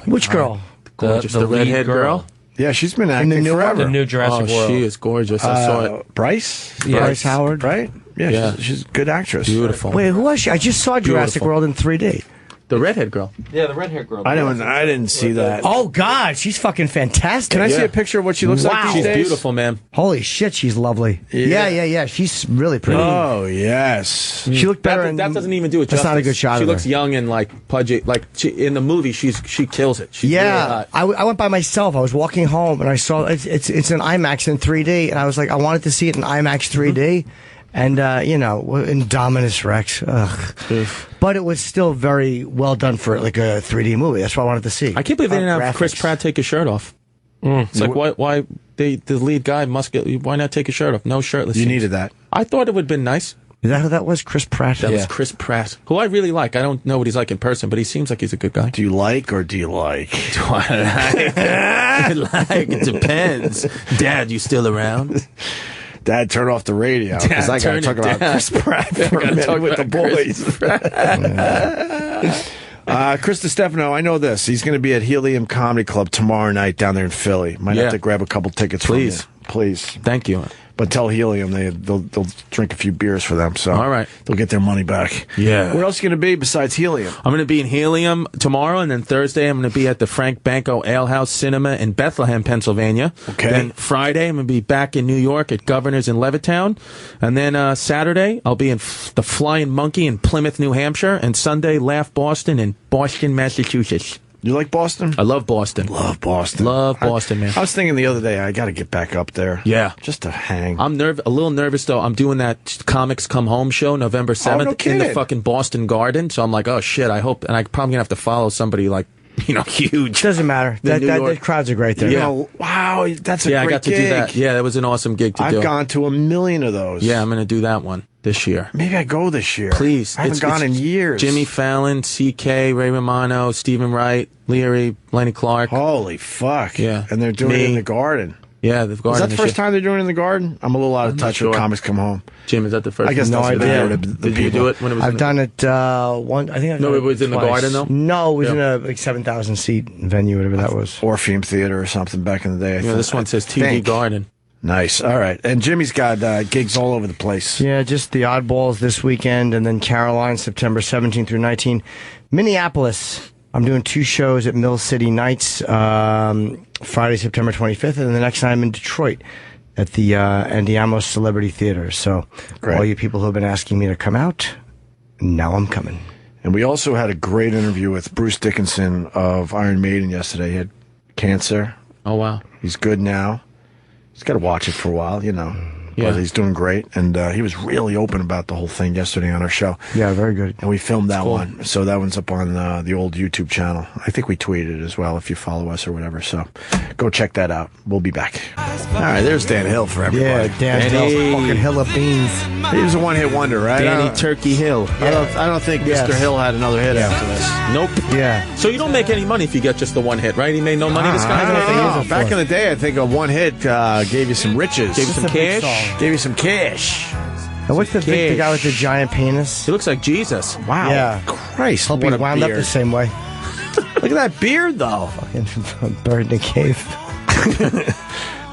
Which girl? Gorgeous. The lead redhead girl? Yeah, she's been acting forever. The new Jurassic World. She is gorgeous. I saw it. Bryce? Yeah. Bryce Howard? Right? Yeah, Yeah. She's a good actress. Beautiful. Wait, who was she? I just saw Jurassic Beautiful. World in 3D. The redhead girl. Yeah, the red hair girl. I didn't see that. Oh, God, she's fucking fantastic. Can I see a picture of what she looks like these She's days? beautiful, man. Holy shit, she's lovely. Yeah. She's really pretty. Oh, yes. She looked better. That doesn't even do it That's justice. not a good shot She of looks her. young and like pudgy. Like in the movie, she kills it. She's really hot. I went by myself. I was walking home and I saw it's an IMAX in 3D, and I was like, I wanted to see it in IMAX 3D. And, Indominus Rex. Ugh. But it was still very well done for like a 3D movie. That's what I wanted to see. I can't believe they didn't have Graphics. Chris Pratt take his shirt off. It's like, why the lead guy why not take his shirt off? No shirtless. You needed that. I thought it would have been nice. Is that who that was? Chris Pratt? That was Chris Pratt, who I really like. I don't know what he's like in person, but he seems like he's a good guy. Do you like or do you like? Do I like? It depends. Dad, you still around? Dad, turn off the radio because I got to talk about Chris Pratt for a minute with the boys. Chris Distefano, I know this. He's going to be at Helium Comedy Club tomorrow night down there in Philly. Might have to grab a couple tickets from you. Please. Thank you. But tell Helium they'll drink a few beers for them. So all right, they'll get their money back. Yeah. Where else are you going to be besides Helium? I'm going to be in Helium tomorrow, and then Thursday I'm going to be at the Frank Banco Ale House Cinema in Bethlehem, Pennsylvania. Okay. Then Friday I'm going to be back in New York at Governor's in Levittown, and then Saturday I'll be in the Flying Monkey in Plymouth, New Hampshire, and Sunday Laugh Boston in Boston, Massachusetts. You like Boston? I love Boston. Love Boston. Love Boston, man. I was thinking the other day, I got to get back up there. Yeah. Just to hang. I'm a little nervous, though. I'm doing that Comics Come Home show November 7th no in the kidding. fucking Boston Garden. So I'm like, oh, shit, I hope. And I'm probably going to have to follow somebody like, huge. Doesn't matter. The crowds are great there. Yeah. Wow, that's a great I got to gig. do that. Yeah, that was an awesome gig to do. I've gone to 1 million of those. Yeah, I'm going to do that one this year. Maybe I go this year. Please. I haven't gone in years. Jimmy Fallon, C.K., Ray Romano, Stephen Wright, Leary, Lenny Clark. Holy fuck. Yeah. And they're doing it in the Garden. Yeah, the Garden. Is that the first time they're doing it in the Garden? I'm a little out of touch with Comics Come Home. Jim, is that the first? I guess no idea. Did you do it when it was? I've done it one. I think I've done it was in the twice. Garden though. No, it was in a like 7,000 seat venue, whatever that was. Orpheum Theater or something back in the day. This one says TV Garden. Nice. All right. And Jimmy's got gigs all over the place. Yeah, just the oddballs this weekend, and then Caroline, September 17 through 19. Minneapolis, I'm doing 2 shows at Mill City Nights, Friday, September 25th, and the next time in Detroit at the Andiamo Celebrity Theater. So, all you people who have been asking me to come out, now I'm coming. And we also had a great interview with Bruce Dickinson of Iron Maiden yesterday. He had cancer. Oh, wow. He's good now. He's got to watch it for a while, Yeah. But he's doing great, and he was really open about the whole thing yesterday on our show. Yeah, very good. And we filmed that Cool. one, so that one's up on the old YouTube channel. I think we tweeted it as well if you follow us or whatever. So go check that out. We'll be back. All right, there's Dan Hill for everybody. Yeah, Dan Hill's fucking Hill of Beans. He was a one-hit wonder, right? Danny Turkey Hill. I don't think Mr. Hill had another hit after this. Nope. Yeah. So you don't make any money if you get just the one hit, right? He made no money. This guy. I don't know. Back in the day, I think a one hit gave you some riches. Gave you some cash. Gave you some cash. And what's the guy with the giant penis? He looks like Jesus. Wow. Yeah. Christ. Hope he what a wound up beard. the same way. Look at that beard, though. Fucking bird in a cave.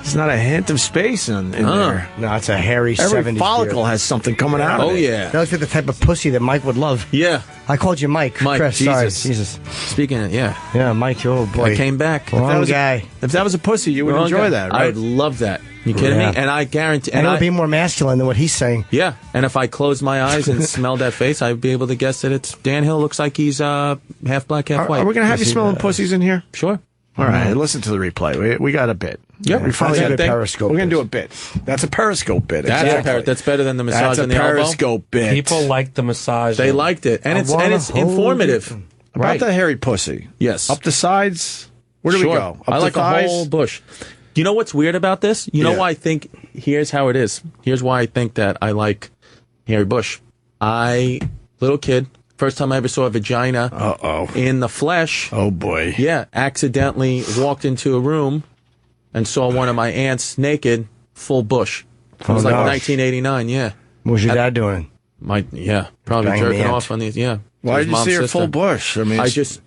There's not a hint of space in there. No, it's a hairy Every 70s follicle beard. has something coming out of it. Oh, yeah. That looks like the type of pussy that Mike would love. Yeah. I called you Mike. Mike, Chris, Jesus. sorry. Jesus. Speaking of, yeah. Yeah, Mike, oh boy. I came back. Wrong guy. If that was a pussy, you would Wrong enjoy guy. that, right? I would love that. You kidding Yeah. me? And I guarantee. And it I, would be more masculine than what he's saying. yeah. And if I closed my eyes and smelled that face, I'd be able to guess that it's Dan Hill. Looks like he's half black, half white. Are we going to have you smelling pussies in here? Sure. All right, listen to the replay. We got a bit. Yep. We finally That's got a good Periscope We're going to bit. do a bit. That's a Periscope bit. That's exactly. that's better than the massage That's a in the elbow. Periscope bit. People like the massage. They liked it, and it's informative. About Right. the hairy pussy. Yes. Up the sides. Where do we Sure. go? Up I the like thighs? a whole bush. You know what's weird about this? You know Yeah. why I think, here's how it is. Here's why I think that I like hairy bush. Little kid, first time I ever saw a vagina in the flesh. Oh, boy. Yeah, accidentally walked into a room and saw one of my aunts naked, full bush. It was like gosh. 1989, yeah. What was your dad doing? Probably Banging jerking the off on these, yeah. Why His did you mom's see her sister. full bush? I mean, I just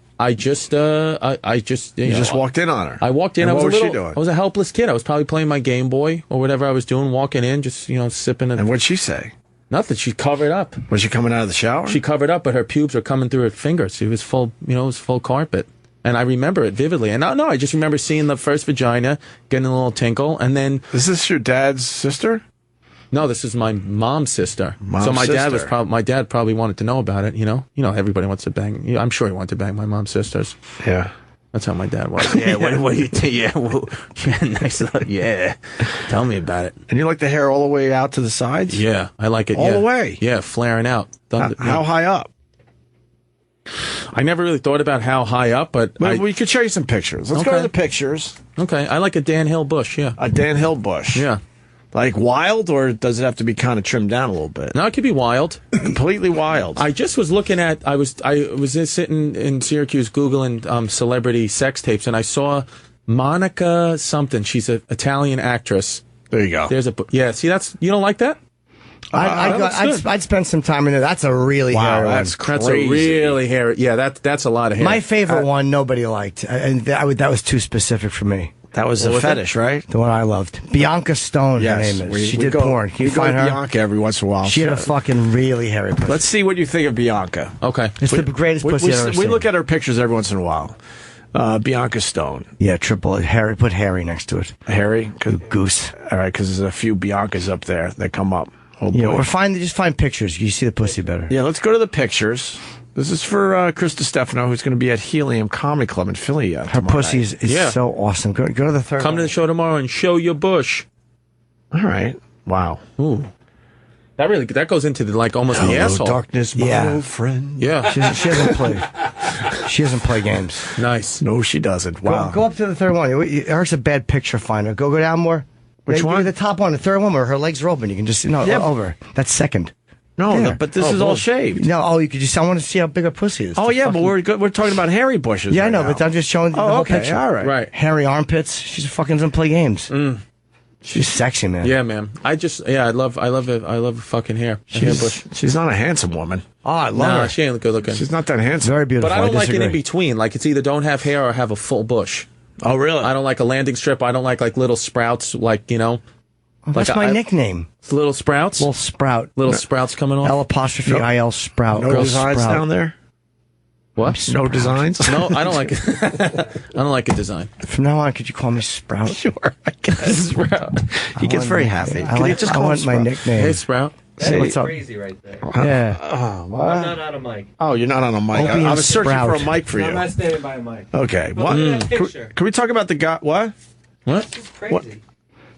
you just walked in on her. I walked in. And I was what a was little, she doing? I was a helpless kid. I was probably playing my Game Boy or whatever I was doing. Walking in, just sipping. And what'd she say? Nothing. She covered up. Was she coming out of the shower? She covered up, but her pubes were coming through her fingers. It was full. It was full carpet, and I remember it vividly. And no, I just remember seeing the first vagina, getting a little tinkle, and then. Is this your dad's sister? No, this is my mom's sister. Mom's so my dad was sister. my dad probably wanted to know about it. Everybody wants to bang. I'm sure he wanted to bang my mom's sisters. Yeah. That's how my dad was. Yeah, what do you think? Yeah, nice. Yeah, tell me about it. And you like the hair all the way out to the sides? Yeah, I like it. All yeah. the way? Yeah, flaring out. How high up? I never really thought about how high up, but we could show you some pictures. Let's go Okay. to the pictures. Okay, I like a Dan Hill bush. Yeah, A Dan Hill bush. yeah. Like wild, or does it have to be kind of trimmed down a little bit? No, it could be wild. Completely wild. I just was looking at. I was just sitting in Syracuse googling celebrity sex tapes, and I saw Monica something. She's an Italian actress. There you go. There's See, you don't like that? I'd spend some time in there. That's a really hairy one. that's That's a crazy. really hairy. Yeah, that's a lot of hair. My favorite one, nobody liked, and that was too specific for me. That was What a was fetish, right? The one I loved, Bianca Stone. Her name is. She did porn. Can you go find to her? Bianca every once in a while. She had a fucking really hairy pussy. Let's see what you think of Bianca. Okay. It's the greatest pussy I've ever we seen. look at her pictures every once in a while. Bianca Stone. Yeah, triple hairy. Put hairy next to it. Harry? Goose. All right, because there's a few Biancas up there that come up. Oh, boy. Yeah, or just find pictures. You see the pussy better. Yeah, let's go to the pictures. This is for Chris Distefano, who's going to be at Helium Comedy Club in Philly. Her pussy is so awesome. Go to the third. Come to the show tomorrow and show your bush. All right. Wow. Ooh. That goes into almost the asshole. Darkness, my old friend. Yeah. She doesn't play. She doesn't play games. Nice. No, she doesn't. Wow. Go up to the third one. Eric's a bad picture finder. Go down more. Which one? The top one. The third one where her legs are open. You can just over. That's second. No, Yeah. but this is all shaved. No, you could just. I want to see how big a pussy is. Oh, yeah, but we're talking about hairy bushes. Yeah, I right know, now. but I'm just showing the Oh, whole okay, picture. all right. Right. Hairy armpits. She's fucking doesn't play games. She's sexy, man. Yeah, man. I love fucking hair. Hair bush. She's not a handsome woman. Oh, I love Nah, her. she ain't good looking. She's not that handsome. Very beautiful. But I don't like it disagree. in between. Like it's either don't have hair or have a full bush. Oh, really? I don't like a landing strip. I don't like little sprouts. That's my nickname. Little sprouts. Little sprout. Little sprouts coming off. L'_IL sprout. No Girl designs sprout. down there? What? No designs? No, I don't like it. I don't like a design. From now on, could you call me Sprout? Sure, I guess. Sprout. He gets very happy. I want my nickname. Hey, Sprout. Hey, what's up? Crazy right there. Yeah. I'm not on a mic. Oh, you're not on a mic. Opie I and was searching Sprout. for a mic for No, you. I'm not standing by a mic. Okay. But What? look at that picture. Can we talk about the guy? What? It's crazy. What?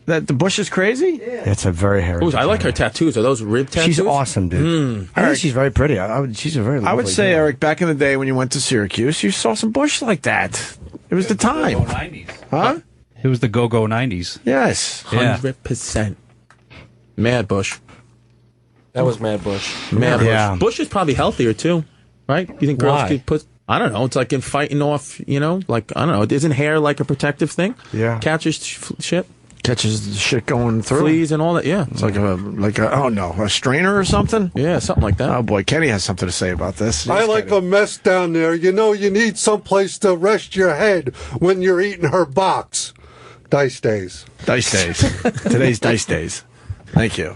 That the Bush is crazy? It's a very hairy. Ooh, I like her tattoos. Are those rib tattoos? She's awesome, dude. I think she's very pretty. She's a very. I would lovely say, girl. Eric, back in the day when you went to Syracuse, you saw some Bush like that. It was the time. Huh? It was the go-go 90s. Yes. 100%. Mad Bush. That was Mad Bush. Mad Bush. Yeah. Bush is probably healthier too, right? You think girls Why? could put? I don't know. It's like in fighting off, like I don't know. Isn't hair like a protective thing? Yeah. Catches shit, Catches the shit going through. fleas and all that. Yeah. It's like a strainer or something? Yeah, something like that. Oh boy, Kenny has something to say about this. I like a mess down there. You need someplace to rest your head when you're eating her box. Dice days. Dice days. Today's dice days. Thank you.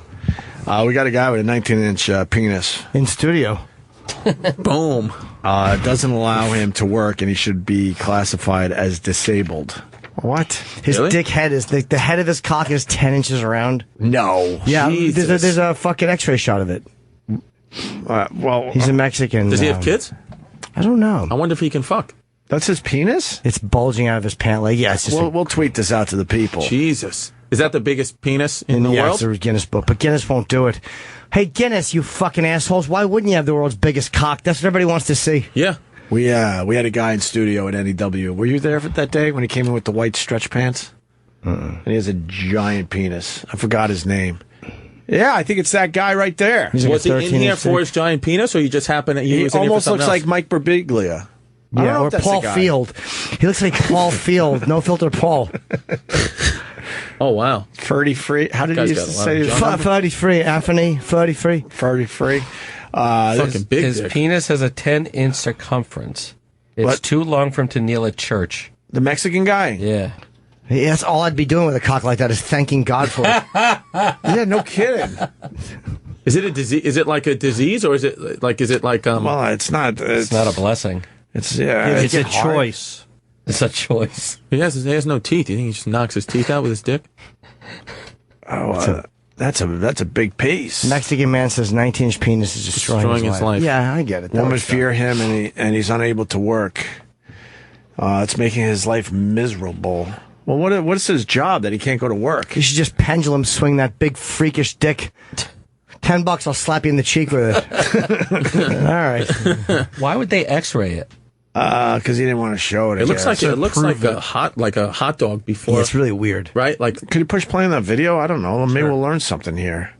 We got a guy with a 19-inch penis. In studio. Boom. Doesn't allow him to work, and he should be classified as disabled. What? His Really? dick head is the head of his cock is 10 inches around. No. Yeah, Jesus. there's a fucking X-ray shot of it. He's a Mexican. Does he have kids? I don't know. I wonder if he can fuck. That's his penis? It's bulging out of his pant leg. Yeah, it's just We'll tweet this out to the people. Jesus. Is that the biggest penis in the world? It's a Guinness book, but Guinness won't do it. Hey, Guinness, you fucking assholes! Why wouldn't you have the world's biggest cock? That's what everybody wants to see. Yeah. We had a guy in studio at NEW. Were you there for that day when he came in with the white stretch pants? And he has a giant penis. I forgot his name. Yeah, I think it's that guy right there. Was he in here for his giant penis, or you just happened to? He was in here for almost something looks else? like Mike Birbiglia. I don't Yeah, know or if that's Paul the guy. Field. He looks like Paul Field. No filter, Paul. Oh wow. 33. How did Guy's you got a lot say of his junk. 33, Anthony. 33. 33. Fucking big His dick. penis has a 10-inch circumference. It's What? too long for him to kneel at church. The Mexican guy? Yeah. Hey, that's all I'd be doing with a cock like that is thanking God for it. Yeah, no kidding. Is it a disease? Is it like a disease, or is it like? Well, it's not. It's not a blessing. It's It's a it's hard. choice. It's a choice. He has no teeth. You think he just knocks his teeth out with his dick? Oh, that's a big piece. Mexican man says 19-inch penis is destroying his life. Yeah, I get it. Women fear him, and he's unable to work. It's making his life miserable. Well, what is his job that he can't go to work? You should just pendulum swing that big freakish dick. $10, I'll slap you in the cheek with it. All right. Why would they X-ray it? Because he didn't want to show it. It looks like a hot dog before. Yeah, it's really weird, right? Like, could you push play on that video? I don't know. Maybe we'll learn something here.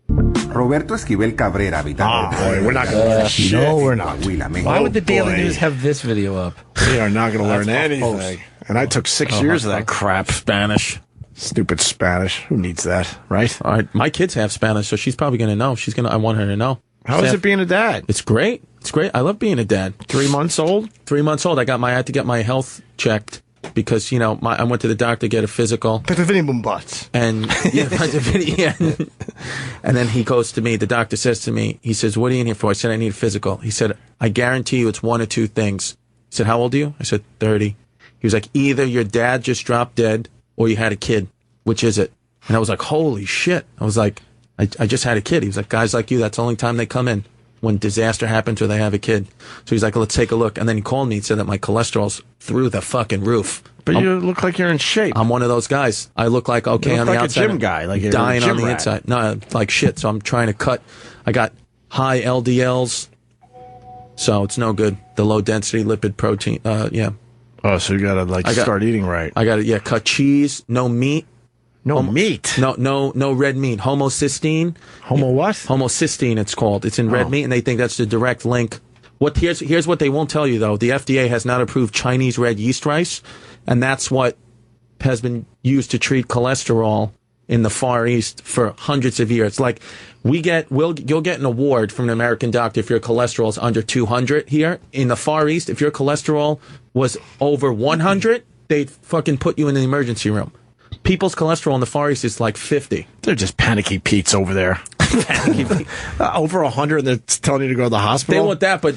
Roberto Esquivel Cabrera, boy, we're not going to learn shit. No, we're not. Why would the Daily News have this video up? We are not going to learn That's anything. And I took 6 Oh, years of that crap. Spanish. Stupid Spanish. Who needs that, right? All right. My kids have Spanish, so she's probably going to know. I want her to know. How is it being a dad? It's great. It's great. I love being a dad. 3 months old? 3 months old. I had to get my health checked because, I went to the doctor to get a physical. And and then he goes to me, the doctor says to me, he says, "What are you in here for?" I said, "I need a physical." He said, "I guarantee you it's one or two things." He said, "How old are you?" I said, 30. He was like, "Either your dad just dropped dead or you had a kid. Which is it?" And I was like, "Holy shit." I was like, I just had a kid. He was like, "Guys like you, that's the only time they come in, when disaster happens or they have a kid." So he's like, "Let's take a look." And then he called me and said that my cholesterol's through the fucking roof. But you look like you're in shape. I'm one of those guys. I look like okay You on look the like a outside. gym guy, like you're a dying gym on the rat. inside. No, like shit. So I'm trying to cut. I got high LDLs, so it's no good. The low density lipid protein. Yeah. Oh, so you gotta start eating right. I gotta cut cheese, no meat. No meat. No red meat. Homocysteine. Homo what? Homocysteine. It's called. It's in red meat, and they think that's the direct link. Here's what they won't tell you though. The FDA has not approved Chinese red yeast rice, and that's what has been used to treat cholesterol in the Far East for hundreds of years. Like you'll get an award from an American doctor if your cholesterol is under 200 here. In the Far East, if your cholesterol was over 100, they'd fucking put you in the emergency room. People's cholesterol in the Far East is like 50. They're just panicky Pete's over there. Over 100, they're telling you to go to the They hospital? want that, but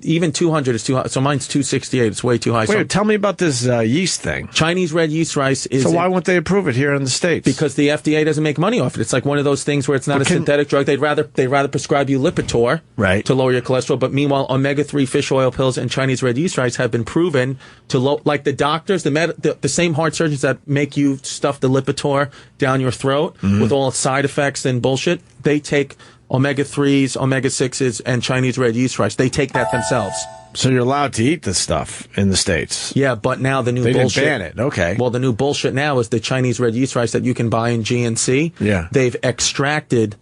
even 200 is too high. So mine's 268. It's way too high. Wait, So tell me about this yeast thing. Chinese red yeast rice is. So why won't they approve it here in the States? Because the FDA doesn't make money off it. It's like one of those things where it's not a synthetic drug. They'd rather prescribe you Lipitor to lower your cholesterol. But meanwhile, omega-3 fish oil pills and Chinese red yeast rice have been proven to like the doctors, the same heart surgeons that make you stuff the Lipitor down your throat with all side effects and bullshit. They take omega-3s, omega-6s, and Chinese red yeast rice. They take that themselves. So you're allowed to eat this stuff in the States? Yeah, but now the new they bullshit. They didn't ban it. Okay. Well, the new bullshit now is the Chinese red yeast rice that you can buy in GNC. Yeah. They've extracted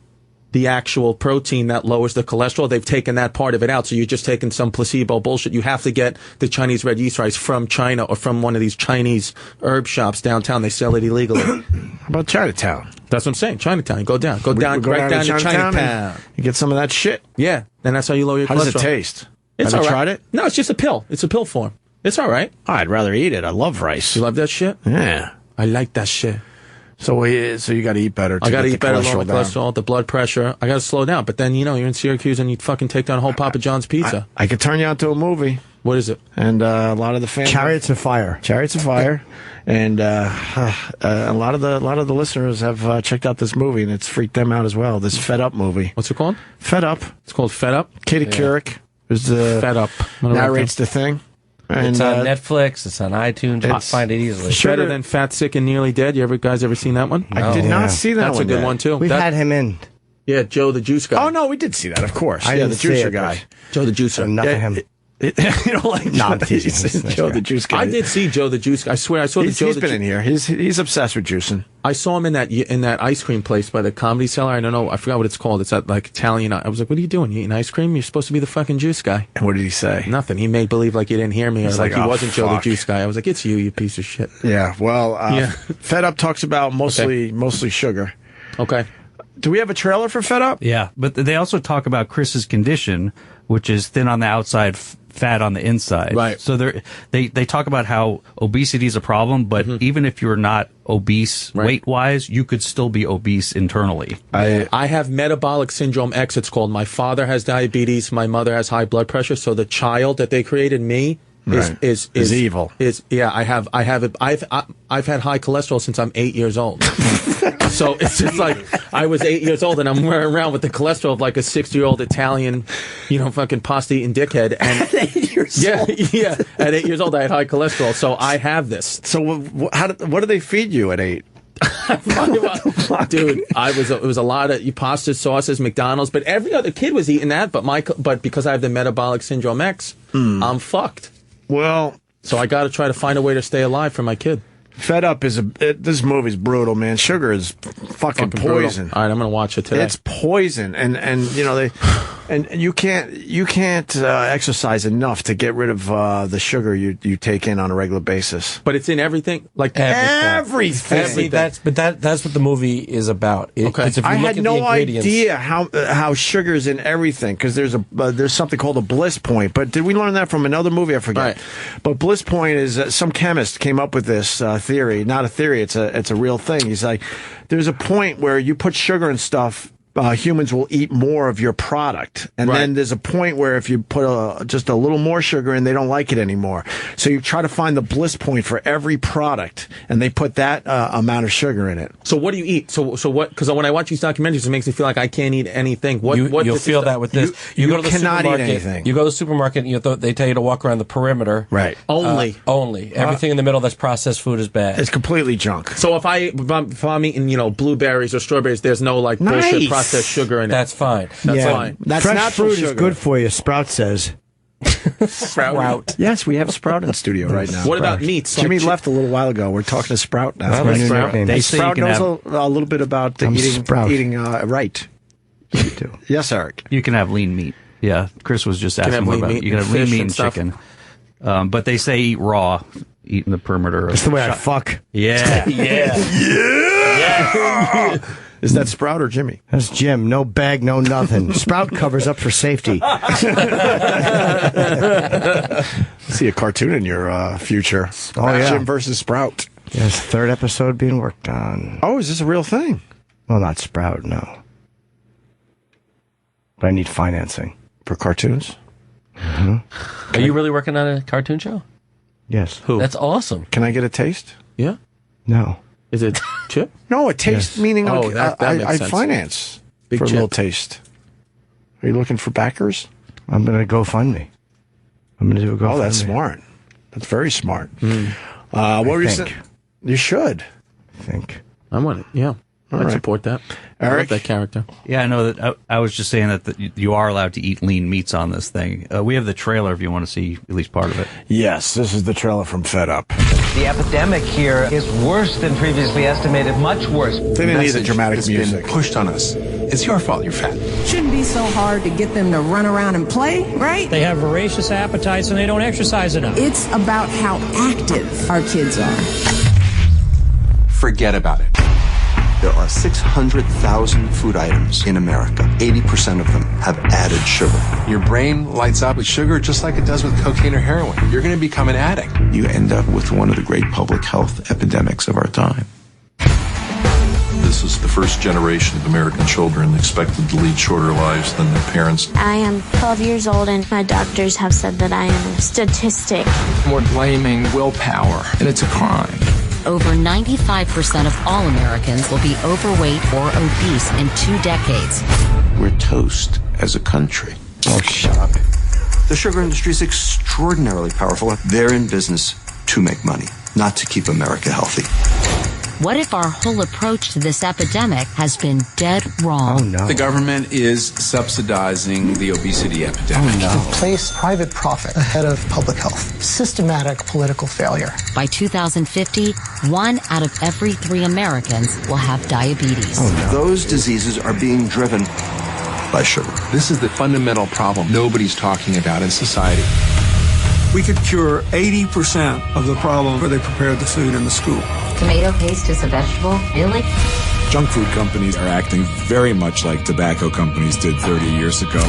the actual protein that lowers the cholesterol. They've taken that part of it out. So you're just taking some placebo bullshit. You have to get the Chinese red yeast rice from China or from one of these Chinese herb shops downtown. They sell it illegally. How about Chinatown? That's what I'm saying. Chinatown. Go down. Go down to Chinatown. You get some of that shit. Yeah. And that's how you lower your cholesterol. How does it taste? It's Have you all right. tried it? No, it's just a pill. It's a pill form. It's all right. I'd rather eat it. I love rice. You love that shit? Yeah. I like that shit. So you got to eat better. I got to eat better, lower my cholesterol, the blood pressure. I got to slow down. But then, you're in Syracuse and you fucking take down a whole Papa John's pizza. I could turn you out to a movie. What is it? And a lot of the fans. Chariots of Fire. Chariots of Fire. And a lot of the listeners have checked out this movie, and it's freaked them out as well. This Fed Up movie. What's it called? Fed Up. It's called Fed Up. Katie Couric is Fed Up. Narrates the thing. And, it's on Netflix. It's on iTunes. You can find it easily. Better than Fat, Sick, and Nearly Dead. You guys ever seen that one? I did not see that That's one. a good one, too. We've had him in. Yeah, Joe the Juice guy. Oh, no, we did see that, of course. I the didn't see juicer it, guy. Joe the Juicer. Nothing him. You don't like No, I'm teasing. Joe the Juice guy. I did see Joe the Juice guy. I swear I saw the Joe He's the been in here. He's obsessed with juicing. I saw him in that ice cream place by the Comedy Cellar. I don't know. I forgot what it's called. It's that like Italian. I was like, "What are you doing? You eating ice cream? You're supposed to be the fucking juice guy." And what did he say? Nothing. He made believe like he didn't hear me, or He's like he like, "Oh, wasn't Joe the fuck." Juice guy. I was like, "It's you piece of shit." Yeah. Well, Fed Up talks about mostly sugar. Okay. Do we have a trailer for Fed Up? Yeah, but they also talk about Chris's condition, which is thin on the outside, fat on the inside. Right. So they talk about how obesity is a problem, but even if you're not obese weight-wise, you could still be obese internally. I have metabolic syndrome X. It's called. My father has diabetes. My mother has high blood pressure. So the child that they created, me, is evil. I have it. I've had high cholesterol since I'm 8 years old. So it's just like I was 8 years old and I'm running around with the cholesterol of like a 60-year-old Italian, fucking pasta eating dickhead. And at 8 years old. Yeah. At 8 years old, I had high cholesterol. So I have this. So what do they feed you at 8? Dude, it was a lot of pasta, sauces, McDonald's, but every other kid was eating that. But because I have the metabolic syndrome X, I'm fucked. Well, so I got to try to find a way to stay alive for my kid. Fed Up this movie's brutal, man. Sugar is fucking poison. All right, I'm gonna watch it today. It's poison, and you can't exercise enough to get rid of the sugar you take in on a regular basis. But it's in everything, like everything. That's what the movie is about. I had no idea how sugar's in everything, because there's something called a bliss point. But did we learn that from another movie? I forget. Right. But bliss point is some chemist came up with this theory. Not a theory. It's a real thing. He's like, there's a point where you put sugar in stuff. Humans will eat more of your product. And then there's a point where if you put just a little more sugar in, they don't like it anymore. So you try to find the bliss point for every product, and they put that amount of sugar in it. So what do you eat? So what? Because when I watch these documentaries, it makes me feel like I can't eat anything. You'll feel that with this. You go to the cannot supermarket. Eat anything. You go to the supermarket, and they tell you to walk around the perimeter. Right. Only. Everything in the middle that's processed food is bad. It's completely junk. So if I'm eating, blueberries or strawberries, there's no bullshit processed sugar in it. That's fine. That's fine. That's Fresh natural fruit sugar. is good for you, Sprout says. Sprout. Yes, we have Sprout in the studio right now. What about meats? Jimmy left a little while ago. We're talking to Sprout now. That's my new nickname. They say Sprout you can knows a little bit about eating right. You do. Yes, Eric. You can have lean meat. Yeah, Chris was just asking more about it. You can have lean meat and chicken. But they say eat raw, eat in the perimeter. That's the way I fuck. Yeah. Yeah. Is that Sprout or Jimmy? That's Jim. No bag, no nothing. Sprout covers up for safety. See a cartoon in your future. Oh, yeah. Jim versus Sprout. Yes, third episode being worked on. Oh, is this a real thing? Well, not Sprout, no. but I need financing. For cartoons? Are you really working on a cartoon show? Yes. Who? That's awesome. Can I get a taste? Yeah. No. Is it Chip? No, a taste meaning that makes I sense. finance Big for a Chip. little taste. Are you looking for backers? I'm going to GoFundMe. I'm going to do a GoFundMe. Oh, that's smart. That's very smart. What were you saying? You should. I think. I want it. Yeah. I'd right. support that. I Eric? love that character. Yeah, I know that. I was just saying that you are allowed to eat lean meats on this thing. We have the trailer if you want to see at least part of it. Yes, this is the trailer from Fed Up. The epidemic here is worse than previously estimated, much worse. They didn't need the dramatic has music. been pushed on us. It's your fault you're fat. Shouldn't be so hard to get them to run around and play, right? They have voracious appetites and they don't exercise enough. It's about how active our kids are. Forget about it. There are 600,000 food items in America. 80% of them have added sugar. Your brain lights up with sugar just like it does with cocaine or heroin. You're going to become an addict. You end up with one of the great public health epidemics of our time. This is the first generation of American children expected to lead shorter lives than their parents. I am 12 years old and my doctors have said that I am a statistic. We're blaming willpower, and it's a crime. Over 95% of all Americans will be overweight or obese in 2 decades. We're toast as a country. Oh, shut up. The sugar industry is extraordinarily powerful. They're in business to make money, not to keep America healthy. What if our whole approach to this epidemic has been dead wrong? Oh, no. The government is subsidizing the obesity epidemic. Oh, To place private profit ahead of public health. Systematic political failure. By 2050, 1 out of every 3 Americans will have diabetes. Those diseases are being driven by sugar. This is the fundamental problem nobody's talking about in society. We could cure 80% of the problem where they prepared the food in the school. Tomato paste is a vegetable? Really? Junk food companies are acting very much like tobacco companies did 30 years ago.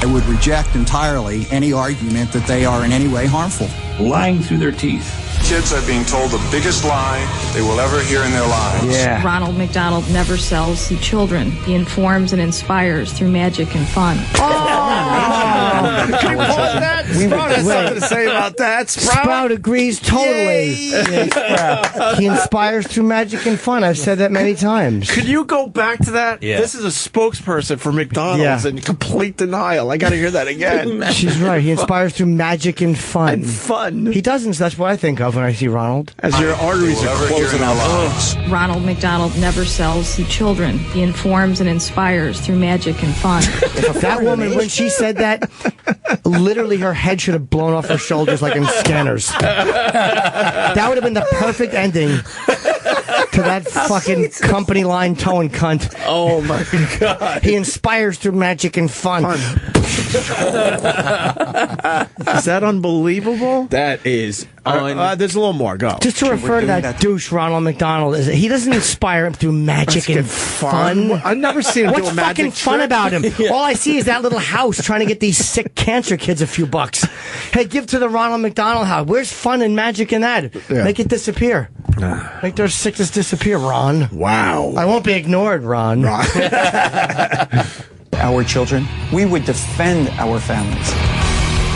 I would reject entirely any argument that they are in any way harmful. Lying through their teeth. Kids are being told the biggest lie they will ever hear in their lives. Yeah. Ronald McDonald never sells to children. He informs and inspires through magic and fun. Can you pause that? Sprout has something to say about that. Sprout agrees totally. He inspires through magic and fun. I've said that many times. Could you go back to that? Yeah. This is a spokesperson for McDonald's in complete denial. I got to hear that again. She's right. He inspires through magic and fun. And fun. He doesn't. So that's what I think of when I see Ronald. As your arteries are closing up. Ronald McDonald never sells to children. He informs and inspires through magic and fun. That woman, when she said that, literally her head should have blown off her shoulders like in Scanners. That would have been the perfect ending to that fucking company line towing cunt. Oh my God. He inspires through magic and fun. Is that unbelievable? That is there's a little more. Go. Just to refer to that douche, Ronald McDonald, he doesn't inspire him through magic and fun. I've never seen him What's do a magic fucking fun trick? about him? All I see is that little house trying to get these sick cancer kids a few bucks. Hey, give to the Ronald McDonald house. Where's fun and magic in that? Yeah. Make it disappear. Make their sickness disappear, Ron. Wow. I won't be ignored, Ron. Our children, we would defend our families.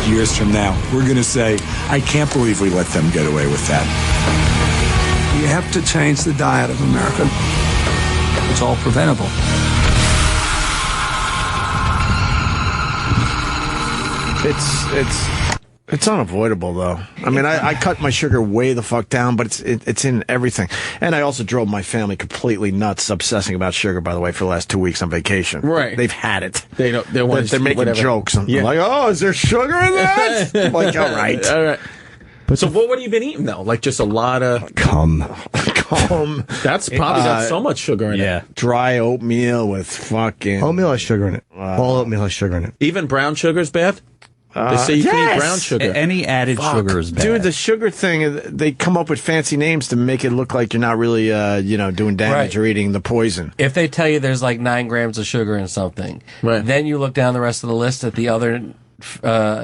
Years from now, we're going to say, I can't believe we let them get away with that. You have to change the diet of America. It's all preventable. It's unavoidable, though. I mean, I cut my sugar way the fuck down, but it's in everything. And I also drove my family completely nuts, obsessing about sugar, by the way, for the last 2 weeks on vacation. Right. They've had it. They're making whatever. jokes. I'm Yeah. like, oh, is there sugar in that? I'm like, all right. All right. So what have you been eating, though? Like just a lot of... Cum. That's probably got so much sugar in it. Dry oatmeal with fucking... Oatmeal has sugar in it. All oatmeal has sugar in it. Even brown sugar's bad? They say you can eat brown sugar. Any added sugar is bad. Dude, the sugar thing, they come up with fancy names to make it look like you're not really, doing damage or eating the poison. If they tell you there's like 9 grams of sugar in something, then you look down the rest of the list at the other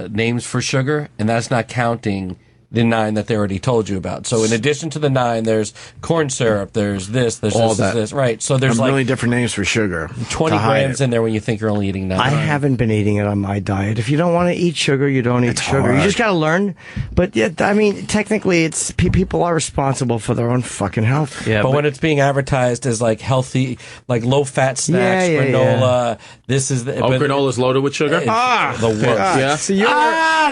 names for sugar, and that's not counting the 9 that they already told you about. So in addition to the 9, there's corn syrup, there's this, there's all this, that. this. Right. So there's a million different names for sugar. 20 grams in there when you think you're only eating 9. I haven't been eating it on my diet. If you don't want to eat sugar, you don't eat sugar. hard. You just got to learn. But yeah, I mean, technically, it's people are responsible for their own fucking health. Yeah, but when it's being advertised as like healthy, like low-fat snacks, granola, this is the... Granola's loaded with sugar? The worst. Yeah.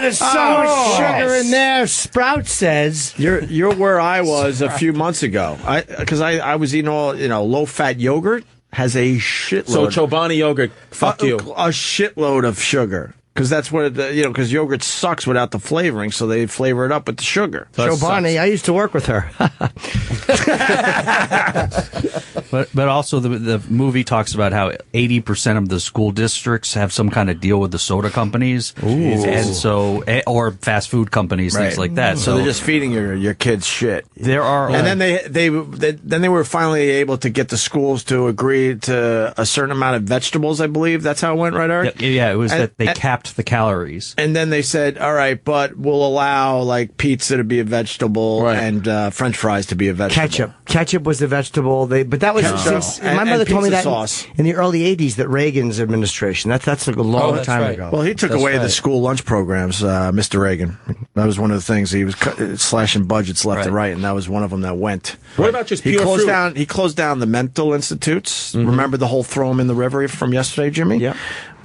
So there's so much sugar in there. Sprout says you're where I was a few months ago. Because I was eating all low-fat yogurt has a shitload. So Chobani yogurt, fuck you. A shitload of sugar. Because that's what because yogurt sucks without the flavoring, so they flavor it up with the sugar. Chobani, I used to work with her. But also the movie talks about how 80% of the school districts have some kind of deal with the soda companies, and so or fast food companies, things like that. So they're just feeding your kids shit. There are, and then they were finally able to get the schools to agree to a certain amount of vegetables. I believe that's how it went, right, Eric? Yeah, it was that they capped the calories, and then they said, "All right, but we'll allow like pizza to be a vegetable and French fries to be a vegetable." Ketchup was a vegetable. But that was since my mother told me that in the early '80s that Reagan's administration. That's a long time ago. Well, he took away the school lunch programs, Mr. Reagan. That was one of the things he was slashing budgets left and right, and that was one of them that went. What about just pure fruit? He closed down the mental institutes. Remember the whole throw them in the river from yesterday, Jimmy? Yeah.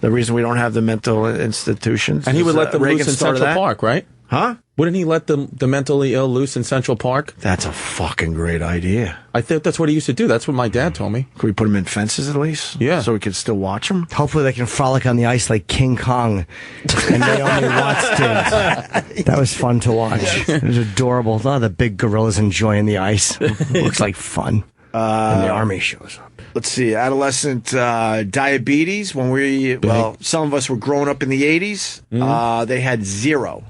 The reason we don't have the mental institutions. And he would let them loose in Central Park, right? Huh? Wouldn't he let the mentally ill loose in Central Park? That's a fucking great idea. I think that's what he used to do. That's what my dad told me. Could we put them in fences at least? Yeah. So we could still watch them? Hopefully they can frolic on the ice like King Kong and Naomi Watts did. That was fun to watch. It was adorable. A lot of the big gorillas enjoying the ice. Looks like fun. And the army shows up. Let's see, adolescent diabetes. When some of us were growing up in the 80s, they had 0.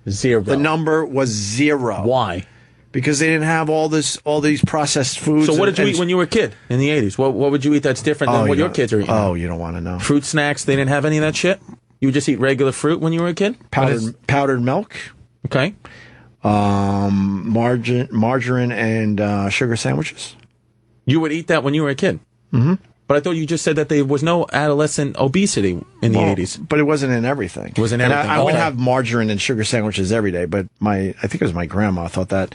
The number was 0. Why? Because they didn't have all these processed foods. So what did you eat when you were a kid in the 80s? What would you eat that's different than what your kids are eating? Oh, you don't want to know. Fruit snacks, they didn't have any of that shit? You would just eat regular fruit when you were a kid? Powdered milk. Okay. Margarine and sugar sandwiches. You would eat that when you were a kid? Mm-hmm. But I thought you just said that there was no adolescent obesity in the 80s. But it wasn't in everything. It was in everything. I wouldn't have margarine and sugar sandwiches every day, but I think it was my grandma thought that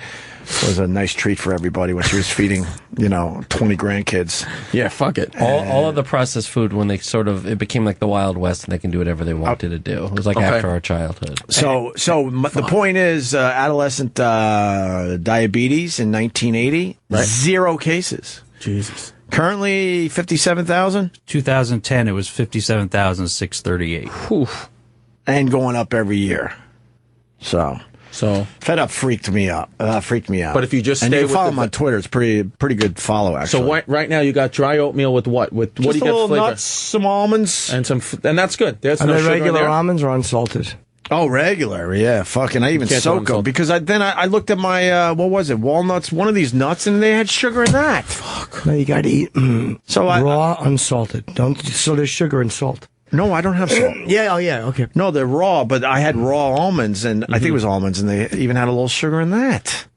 was a nice treat for everybody when she was feeding, 20 grandkids. Yeah, fuck it. All of the processed food, when it became like the Wild West and they can do whatever they wanted to do. It was like after our childhood. So the point is, adolescent diabetes in 1980, 0 cases. Jesus. Currently, 57,000? 2010, it was 57,638. And going up every year. So Fed Up freaked me out. But if you just and stay you with follow him on Twitter, it's pretty good follow, actually. So right now you got dry oatmeal with what? What do you Just a got little flavor? nuts, some almonds. And that's good. There's Are no they sugar in regular there. almonds or unsalted? Oh, regular, yeah, fucking. I even soak them because I looked at my what was it, walnuts? One of these nuts, and they had sugar in that. Fuck. No, you got to eat raw, I unsalted. So there's sugar and salt. No, I don't have salt. Okay. No, they're raw, but I had raw almonds, and I think it was almonds, and they even had a little sugar in that.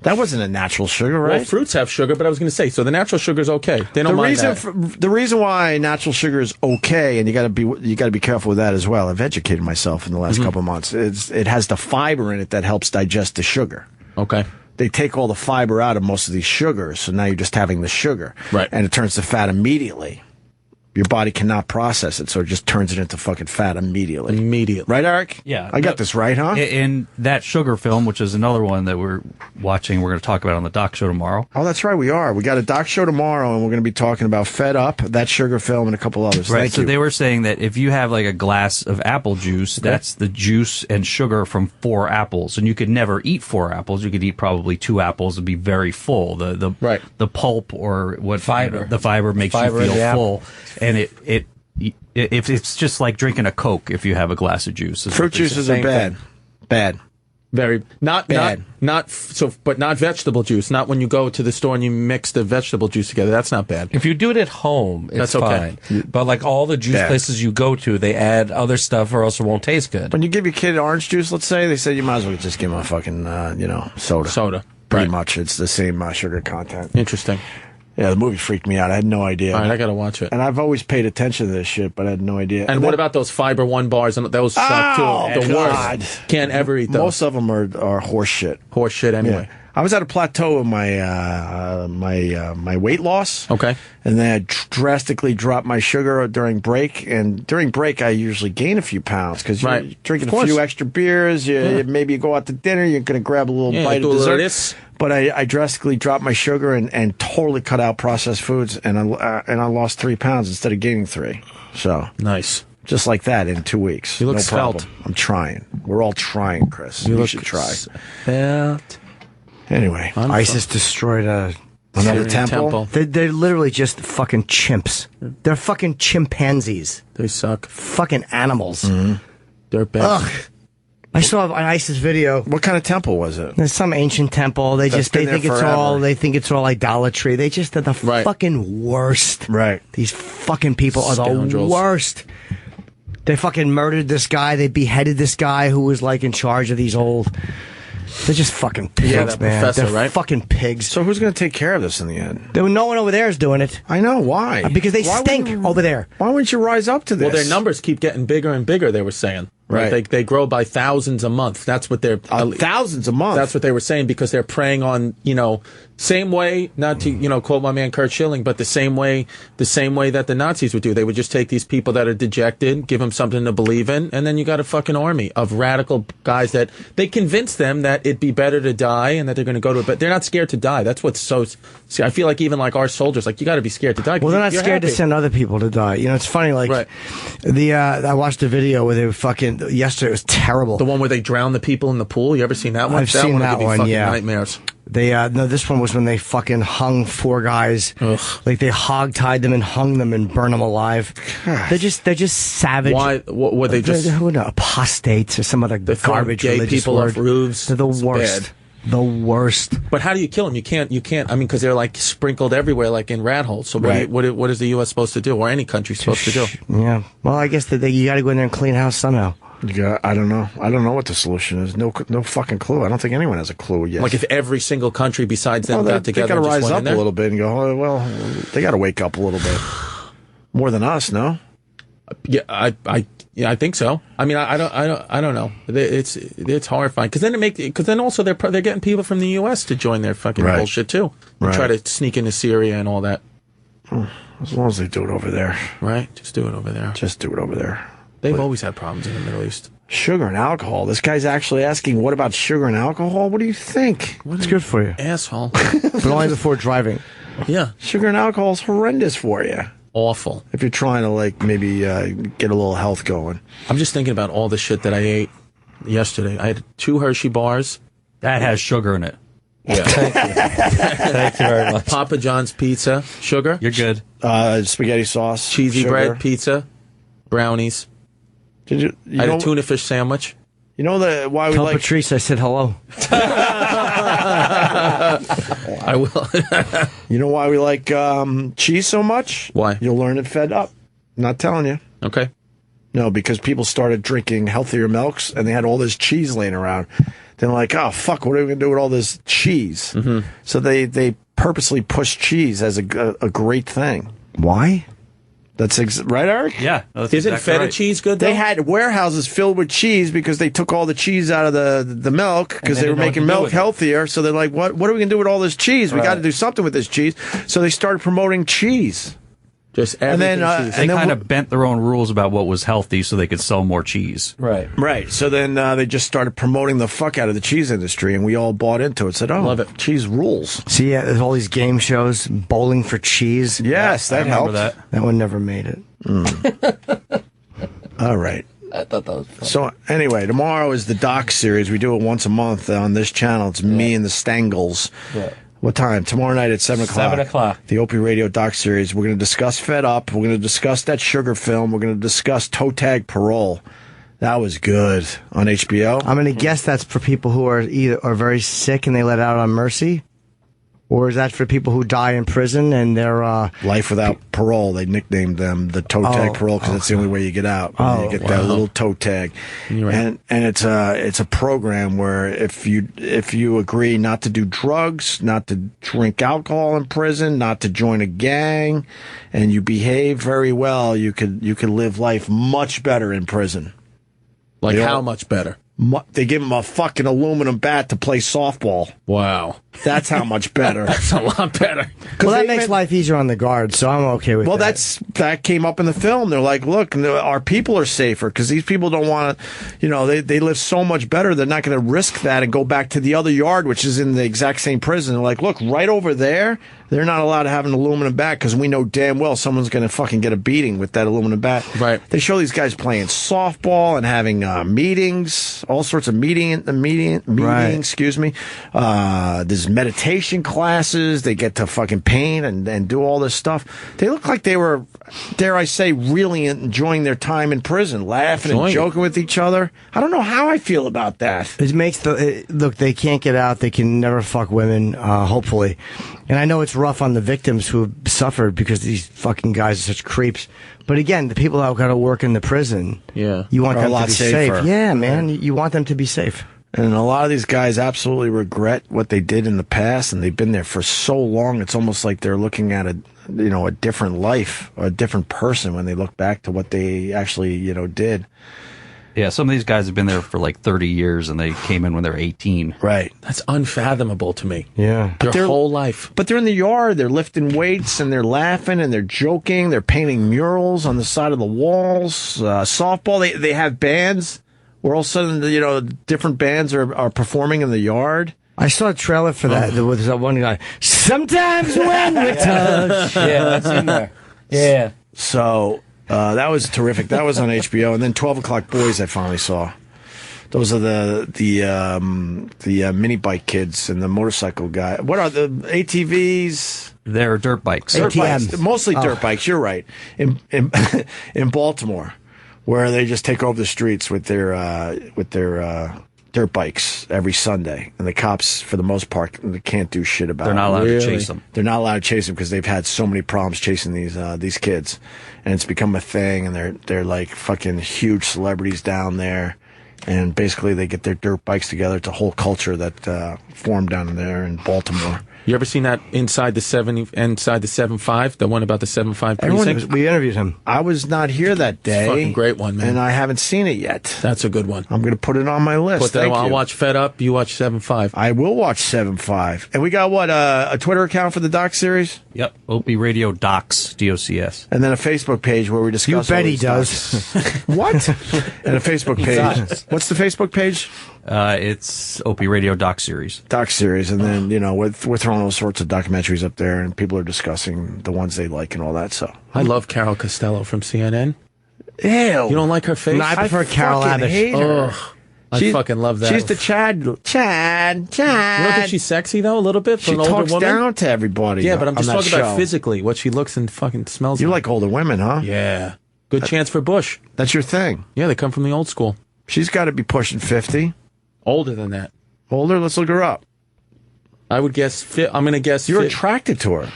That wasn't a natural sugar, right? Well, fruits have sugar, but I was going to say, so the natural sugar is okay. They don't mind that. The reason why natural sugar is okay, and you got to be careful with that as well. I've educated myself in the last couple of months. It has the fiber in it that helps digest the sugar. Okay. They take all the fiber out of most of these sugars, so now you're just having the sugar, right? And it turns to fat immediately. Your body cannot process it, so it just turns it into fucking fat immediately. Right, Eric? Yeah. I got this right, huh? In that sugar film, which is another one that we're watching, we're going to talk about on the doc show tomorrow. Oh, that's right, we are. We got a doc show tomorrow, and we're going to be talking about Fed Up, that sugar film, and a couple others. Right, Thank so you. they were saying that if you have like a glass of apple juice, that's the juice and sugar from 4 apples, and you could never eat 4 apples. You could eat probably 2 apples and be very full. The pulp or what fiber, the fiber makes you feel full, and if it's just like drinking a Coke if you have a glass of juice. Fruit juices are bad. Very not Bad. but not vegetable juice. Not when you go to the store and you mix the vegetable juice together. That's not bad. If you do it at home, it's That's okay. fine. But like all the juice places you go to, they add other stuff or else it won't taste good. When you give your kid orange juice, let's say, they said you might as well just give him a fucking, soda. Soda. Pretty much. It's the same sugar content. Interesting. Yeah, the movie freaked me out. I had no idea. All right, I got to watch it. And I've always paid attention to this shit, but I had no idea. And what about those Fiber One bars? And those suck too. The worst. Can't ever eat those. Most of them are horse shit. Horse shit anyway. Yeah. I was at a plateau of my my weight loss. Okay. And then I drastically dropped my sugar during break. And during break, I usually gain a few pounds because you're drinking a few extra beers. Maybe you go out to dinner. You're going to grab a little bite of dessert. But I drastically dropped my sugar and totally cut out processed foods. And I lost 3 pounds instead of gaining 3. So nice. Just like that in 2 weeks. You look no svelte. problem. I'm trying. We're all trying, Chris. You should try. Svelte. Anyway, ISIS destroyed another temple. They're literally just fucking chimps. They're fucking chimpanzees. They suck. Fucking animals. Mm-hmm. They're bad. Ugh. I saw an ISIS video. What kind of temple was it? There's some ancient temple. They think it's all idolatry. They're the fucking worst. Right. These fucking people are the worst. They fucking murdered this guy. They beheaded this guy who was like in charge of these old. They're just fucking pigs, man. Professor, They're right? fucking pigs. So who's going to take care of this in the end? No one over there is doing it. I know. Why? Because they stink over there. Why wouldn't you rise up to this? Well, their numbers keep getting bigger and bigger, they were saying. Right. They grow by thousands a month. That's what they're... thousands a month? That's what they were saying because they're preying on, same way, not to, quote my man Kurt Schilling, but the same way that the Nazis would do. They would just take these people that are dejected, give them something to believe in, and then you got a fucking army of radical guys that they convince them that it'd be better to die and that they're going to go to it, but they're not scared to die. That's what's so... See, I feel like even like our soldiers, like you got to be scared to die. Well, they're not scared to send other people to die. It's funny, like I watched a video where they were fucking... Yesterday, it was terrible. The one where they drown the people in the pool? You ever seen that one? I've seen that one, fucking yeah. Nightmares. No, this one was when they fucking hung 4 guys. Ugh. Like they hog-tied them and hung them and burned them alive. They're just savage. Why? What were they just... apostates or some other garbage gay religious people word. off roofs? They're the worst. Bad. The worst. But how do you kill them? You can't. I mean, because they're like sprinkled everywhere, like in rat holes. So what is the U.S. supposed to do, or any country supposed to do? Yeah. Well, I guess that you got to go in there and clean house somehow. I don't know. I don't know what the solution is. No fucking clue. I don't think anyone has a clue yet. Like if every single country besides them got together, they got to and just rise went up a little bit and go. Oh, well, they got to wake up a little bit more than us. No. Yeah, I think so. I mean, I don't know. It's horrifying because then also they're getting people from the U.S. to join their fucking bullshit too. They try to sneak into Syria and all that. As long as they do it over there, right? Just do it over there. Just do it over there. They've always had problems in the Middle East. Sugar and alcohol. This guy's actually asking, what about sugar and alcohol? What do you think? It's good for you. Asshole. But only before driving. Yeah. Sugar and alcohol is horrendous for you. Awful. If you're trying to, maybe get a little health going. I'm just thinking about all the shit that I ate yesterday. I had 2 Hershey bars. That has sugar in it. Yeah. Thank you. Thank you very much. Papa John's pizza. Sugar. You're good. Spaghetti sauce. Cheesy sugar. bread pizza. Brownies. I had a tuna fish sandwich. You know why we Tell like... Patrice I said hello. I will. You know why we like cheese so much? Why? You'll learn it fed up. I'm not telling you. Okay. No, because people started drinking healthier milks and they had all this cheese laying around. They're like, oh, fuck, what are we going to do with all this cheese? Mm-hmm. So they purposely push cheese as a great thing. Why? That's right, Eric? Yeah. That's Isn't exactly feta right. cheese good, though? They had warehouses filled with cheese because they took all the cheese out of the milk because they were making milk healthier. So they're like, what are we going to do with all this cheese? We got to do something with this cheese. So they started promoting cheese. Just everything cheese. They kind of bent their own rules about what was healthy so they could sell more cheese. Right. So then they just started promoting the fuck out of the cheese industry, and we all bought into it. Said, oh, love it. Cheese rules. See, there's all these game shows, Bowling for Cheese. Yes, that helped. That one never made it. All right. I thought that was fun. So anyway, tomorrow is the doc series. We do it once a month on this channel. It's me and the Stangles. Yeah. What time? Tomorrow night at 7 o'clock. 7 o'clock. The Opie Radio doc series. We're going to discuss Fed Up. We're going to discuss that sugar film. We're going to discuss toe tag parole. That was good on HBO. I'm going to guess that's for people who are very sick and they let out on mercy. Or is that for people who die in prison and they're life without parole? They nicknamed them the toe tag parole because that's the only way you get out. You get that little toe tag, right. and it's a program where if you agree not to do drugs, not to drink alcohol in prison, not to join a gang, and you behave very well, you could live life much better in prison. Like how much better? They give him a fucking aluminum bat to play softball. Wow. That's how much better. That's a lot better. Well, that makes life easier on the guard, so I'm okay with that. Well, that came up in the film. They're like, look, our people are safer because these people don't want to, they live so much better. They're not going to risk that and go back to the other yard, which is in the exact same prison. They're like, look, right over there, they're not allowed to have an aluminum bat because we know damn well someone's going to fucking get a beating with that aluminum bat. Right. They show these guys playing softball and having meetings, all sorts of meetings, Right. excuse me. There's meditation classes. They get to fucking paint and do all this stuff. They look like they were, dare I say, really enjoying their time in prison, laughing and joking with each other. I don't know how I feel about that. It makes look, they can't get out. They can never fuck women, hopefully. And I know it's rough on the victims who have suffered because these fucking guys are such creeps. But again, the people that got to work in the prison, you want them to be safe. Yeah, man, you want them to be safe. And a lot of these guys absolutely regret what they did in the past, and they've been there for so long. It's almost like they're looking at a different life, or a different person when they look back to what they actually, did. Yeah, some of these guys have been there for like 30 years, and they came in when they were 18. Right. That's unfathomable to me. Yeah. Their whole life. But they're in the yard, they're lifting weights, and they're laughing, and they're joking, they're painting murals on the side of the walls, softball. They have bands where all of a sudden, different bands are performing in the yard. I saw a trailer for that. There was that one guy, sometimes when we touch. Yeah, that's in there. Yeah. So... that was terrific. That was on HBO, and then 12 O'Clock Boys I finally saw. Those are the mini bike kids and the motorcycle guy. What are the ATVs? They're dirt bikes. Dirt bikes, mostly dirt bikes. You're right. In Baltimore, where they just take over the streets with their dirt bikes every Sunday, and the cops, for the most part, they can't do shit about it. They're not allowed to chase them. They're not allowed to chase them because they've had so many problems chasing these kids, and it's become a thing. And they're like fucking huge celebrities down there, and basically they get their dirt bikes together. It's a whole culture that formed down there in Baltimore. You ever seen that inside the 7.5, the one about the 7.5 precinct? We interviewed him. I was not here that day. It's a fucking great one, man. And I haven't seen it yet. That's a good one. I'm going to put it on my list. I'll watch Fed Up. You watch 7.5. I will watch 7.5. And we got a Twitter account for the doc series? Yep. Opie Radio Docs, DOCS. And then a Facebook page where we discuss. You bet he does. What? And a Facebook page. What's the Facebook page? It's Opie Radio Doc Series. Doc Series. And then, we're throwing all sorts of documentaries up there, and people are discussing the ones they like and all that. So I love Carol Costello from CNN. Ew. You don't like her face? No, I prefer Carol Abbott. I fucking love that. She's the Chad. You don't think she's sexy, though, a little bit? For She an older talks woman? down to everybody. Yeah, but I'm just talking about show. physically, what she looks and fucking smells You like. like older women, huh? Yeah. Good chance for Bush. That's your thing. Yeah, they come from the old school. She's got to be pushing 50. Older than that. Older? Let's look her up. I would guess. I'm going to guess. You're attracted to her.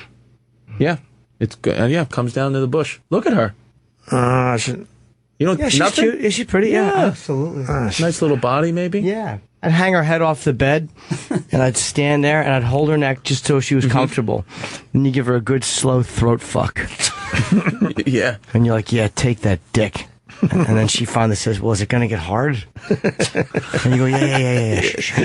Yeah, it's good. Yeah, comes down to the bush. Look at her. You don't. Yeah, she's nothing? cute. Is she pretty? Yeah, absolutely. Nice little body, maybe. Yeah. I'd hang her head off the bed, and I'd stand there, and I'd hold her neck just so she was comfortable. And you give her a good slow throat fuck. Yeah. And you're like, yeah, take that dick. And then she finally says, well, is it going to get hard? And you go, yeah. Shh.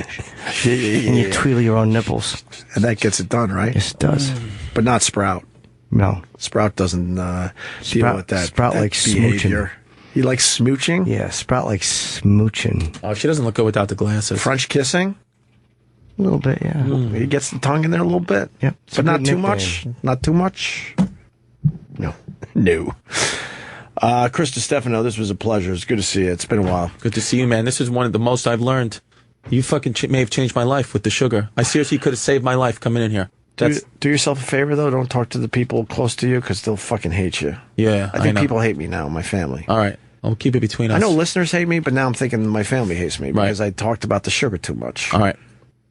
And you tweedle your own nipples. And that gets it done, right? Yes, it does. But not Sprout. No. Sprout doesn't deal with that. Sprout that likes behavior. smooching. He likes smooching? Yeah, Sprout likes smooching. Oh, she doesn't look good without the glasses. French kissing? A little bit, yeah. He gets the tongue in there a little bit. Yep. But not too much? Not too much? No. Chris Distefano, this was a pleasure. It's good to see you. It's been a while. Good to see you, man. This is one of the most I've learned. You fucking may have changed my life with the sugar. I seriously could have saved my life coming in here. Do yourself a favor, though. Don't talk to the people close to you because they'll fucking hate you. Yeah, I think people hate me now, my family. All right. I'll keep it between us. I know listeners hate me, but now I'm thinking my family hates me because I talked about the sugar too much. All right.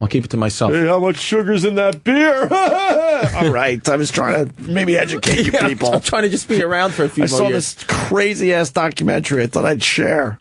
I'll keep it to myself. Hey, how much sugar's in that beer? All right. I was trying to maybe educate you people. I'm trying to just be around for a few more years. I saw this crazy-ass documentary I thought I'd share.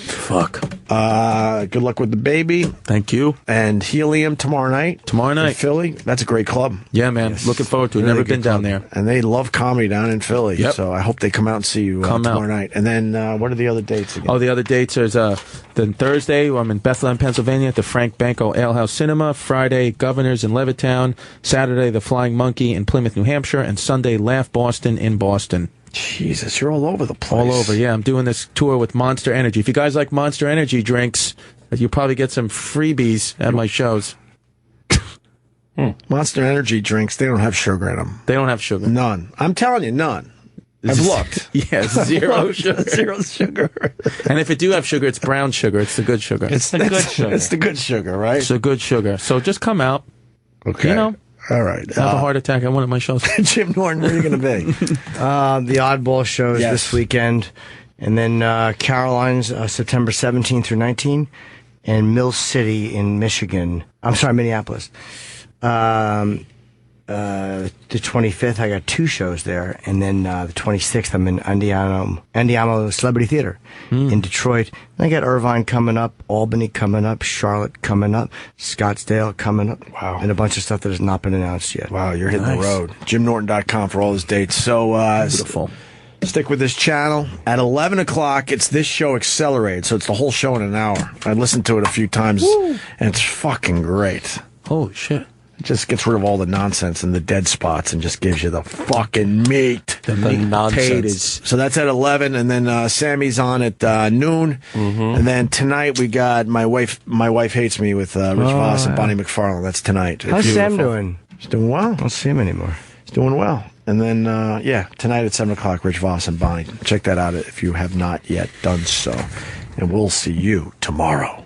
Fuck. Good luck with the baby. Thank you. And Helium tomorrow night. In Philly. That's a great club. Yeah, man. Yes. Looking forward to it. Never been down there. And they love comedy down in Philly. Yep. So I hope they come out and see you tomorrow night. And then what are the other dates again? Oh, the other dates is then Thursday, I'm in Bethlehem, Pennsylvania at the Frank Banco Ale House Cinema. Friday, Governors in Levittown. Saturday, the Flying Monkey in Plymouth, New Hampshire. And Sunday, Laugh Boston in Boston. Jesus, you're all over the place. All over, yeah. I'm doing this tour with Monster Energy. If you guys like Monster Energy drinks, you'll probably get some freebies at my shows. Monster Energy drinks, they don't have sugar in them. They don't have sugar. None. I'm telling you, none. I've looked. Yeah, zero sugar. Zero sugar. And if it do have sugar, it's brown sugar. It's the good sugar. It's the good sugar. It's the good sugar, right? It's the good sugar. So just come out. Okay. You know. All right. Have a heart attack at one of my shows. Jim Norton, where are you going to be? The Oddball shows this weekend. And then Caroline's September 17th through 19th. And Mill City in Michigan. I'm sorry, Minneapolis. The 25th, I got 2 shows there. And then the 26th, I'm in Andiamo Celebrity Theater in Detroit. And I got Irvine coming up, Albany coming up, Charlotte coming up, Scottsdale coming up. Wow. And a bunch of stuff that has not been announced yet. Wow, you're hitting the road. JimNorton.com for all his dates. So, beautiful. Stick with this channel. At 11 o'clock, it's This Show Accelerated. So it's the whole show in an hour. I listened to it a few times, and it's fucking great. Holy shit. It just gets rid of all the nonsense and the dead spots and just gives you the fucking meat. The nonsense. So that's at 11, and then Sammy's on at noon. And then tonight we got My Wife Hates Me with Rich Voss and Bonnie McFarlane. That's tonight. How's Sam doing? He's doing well. I don't see him anymore. He's doing well. And then, tonight at 7 o'clock, Rich Voss and Bonnie. Check that out if you have not yet done so. And we'll see you tomorrow.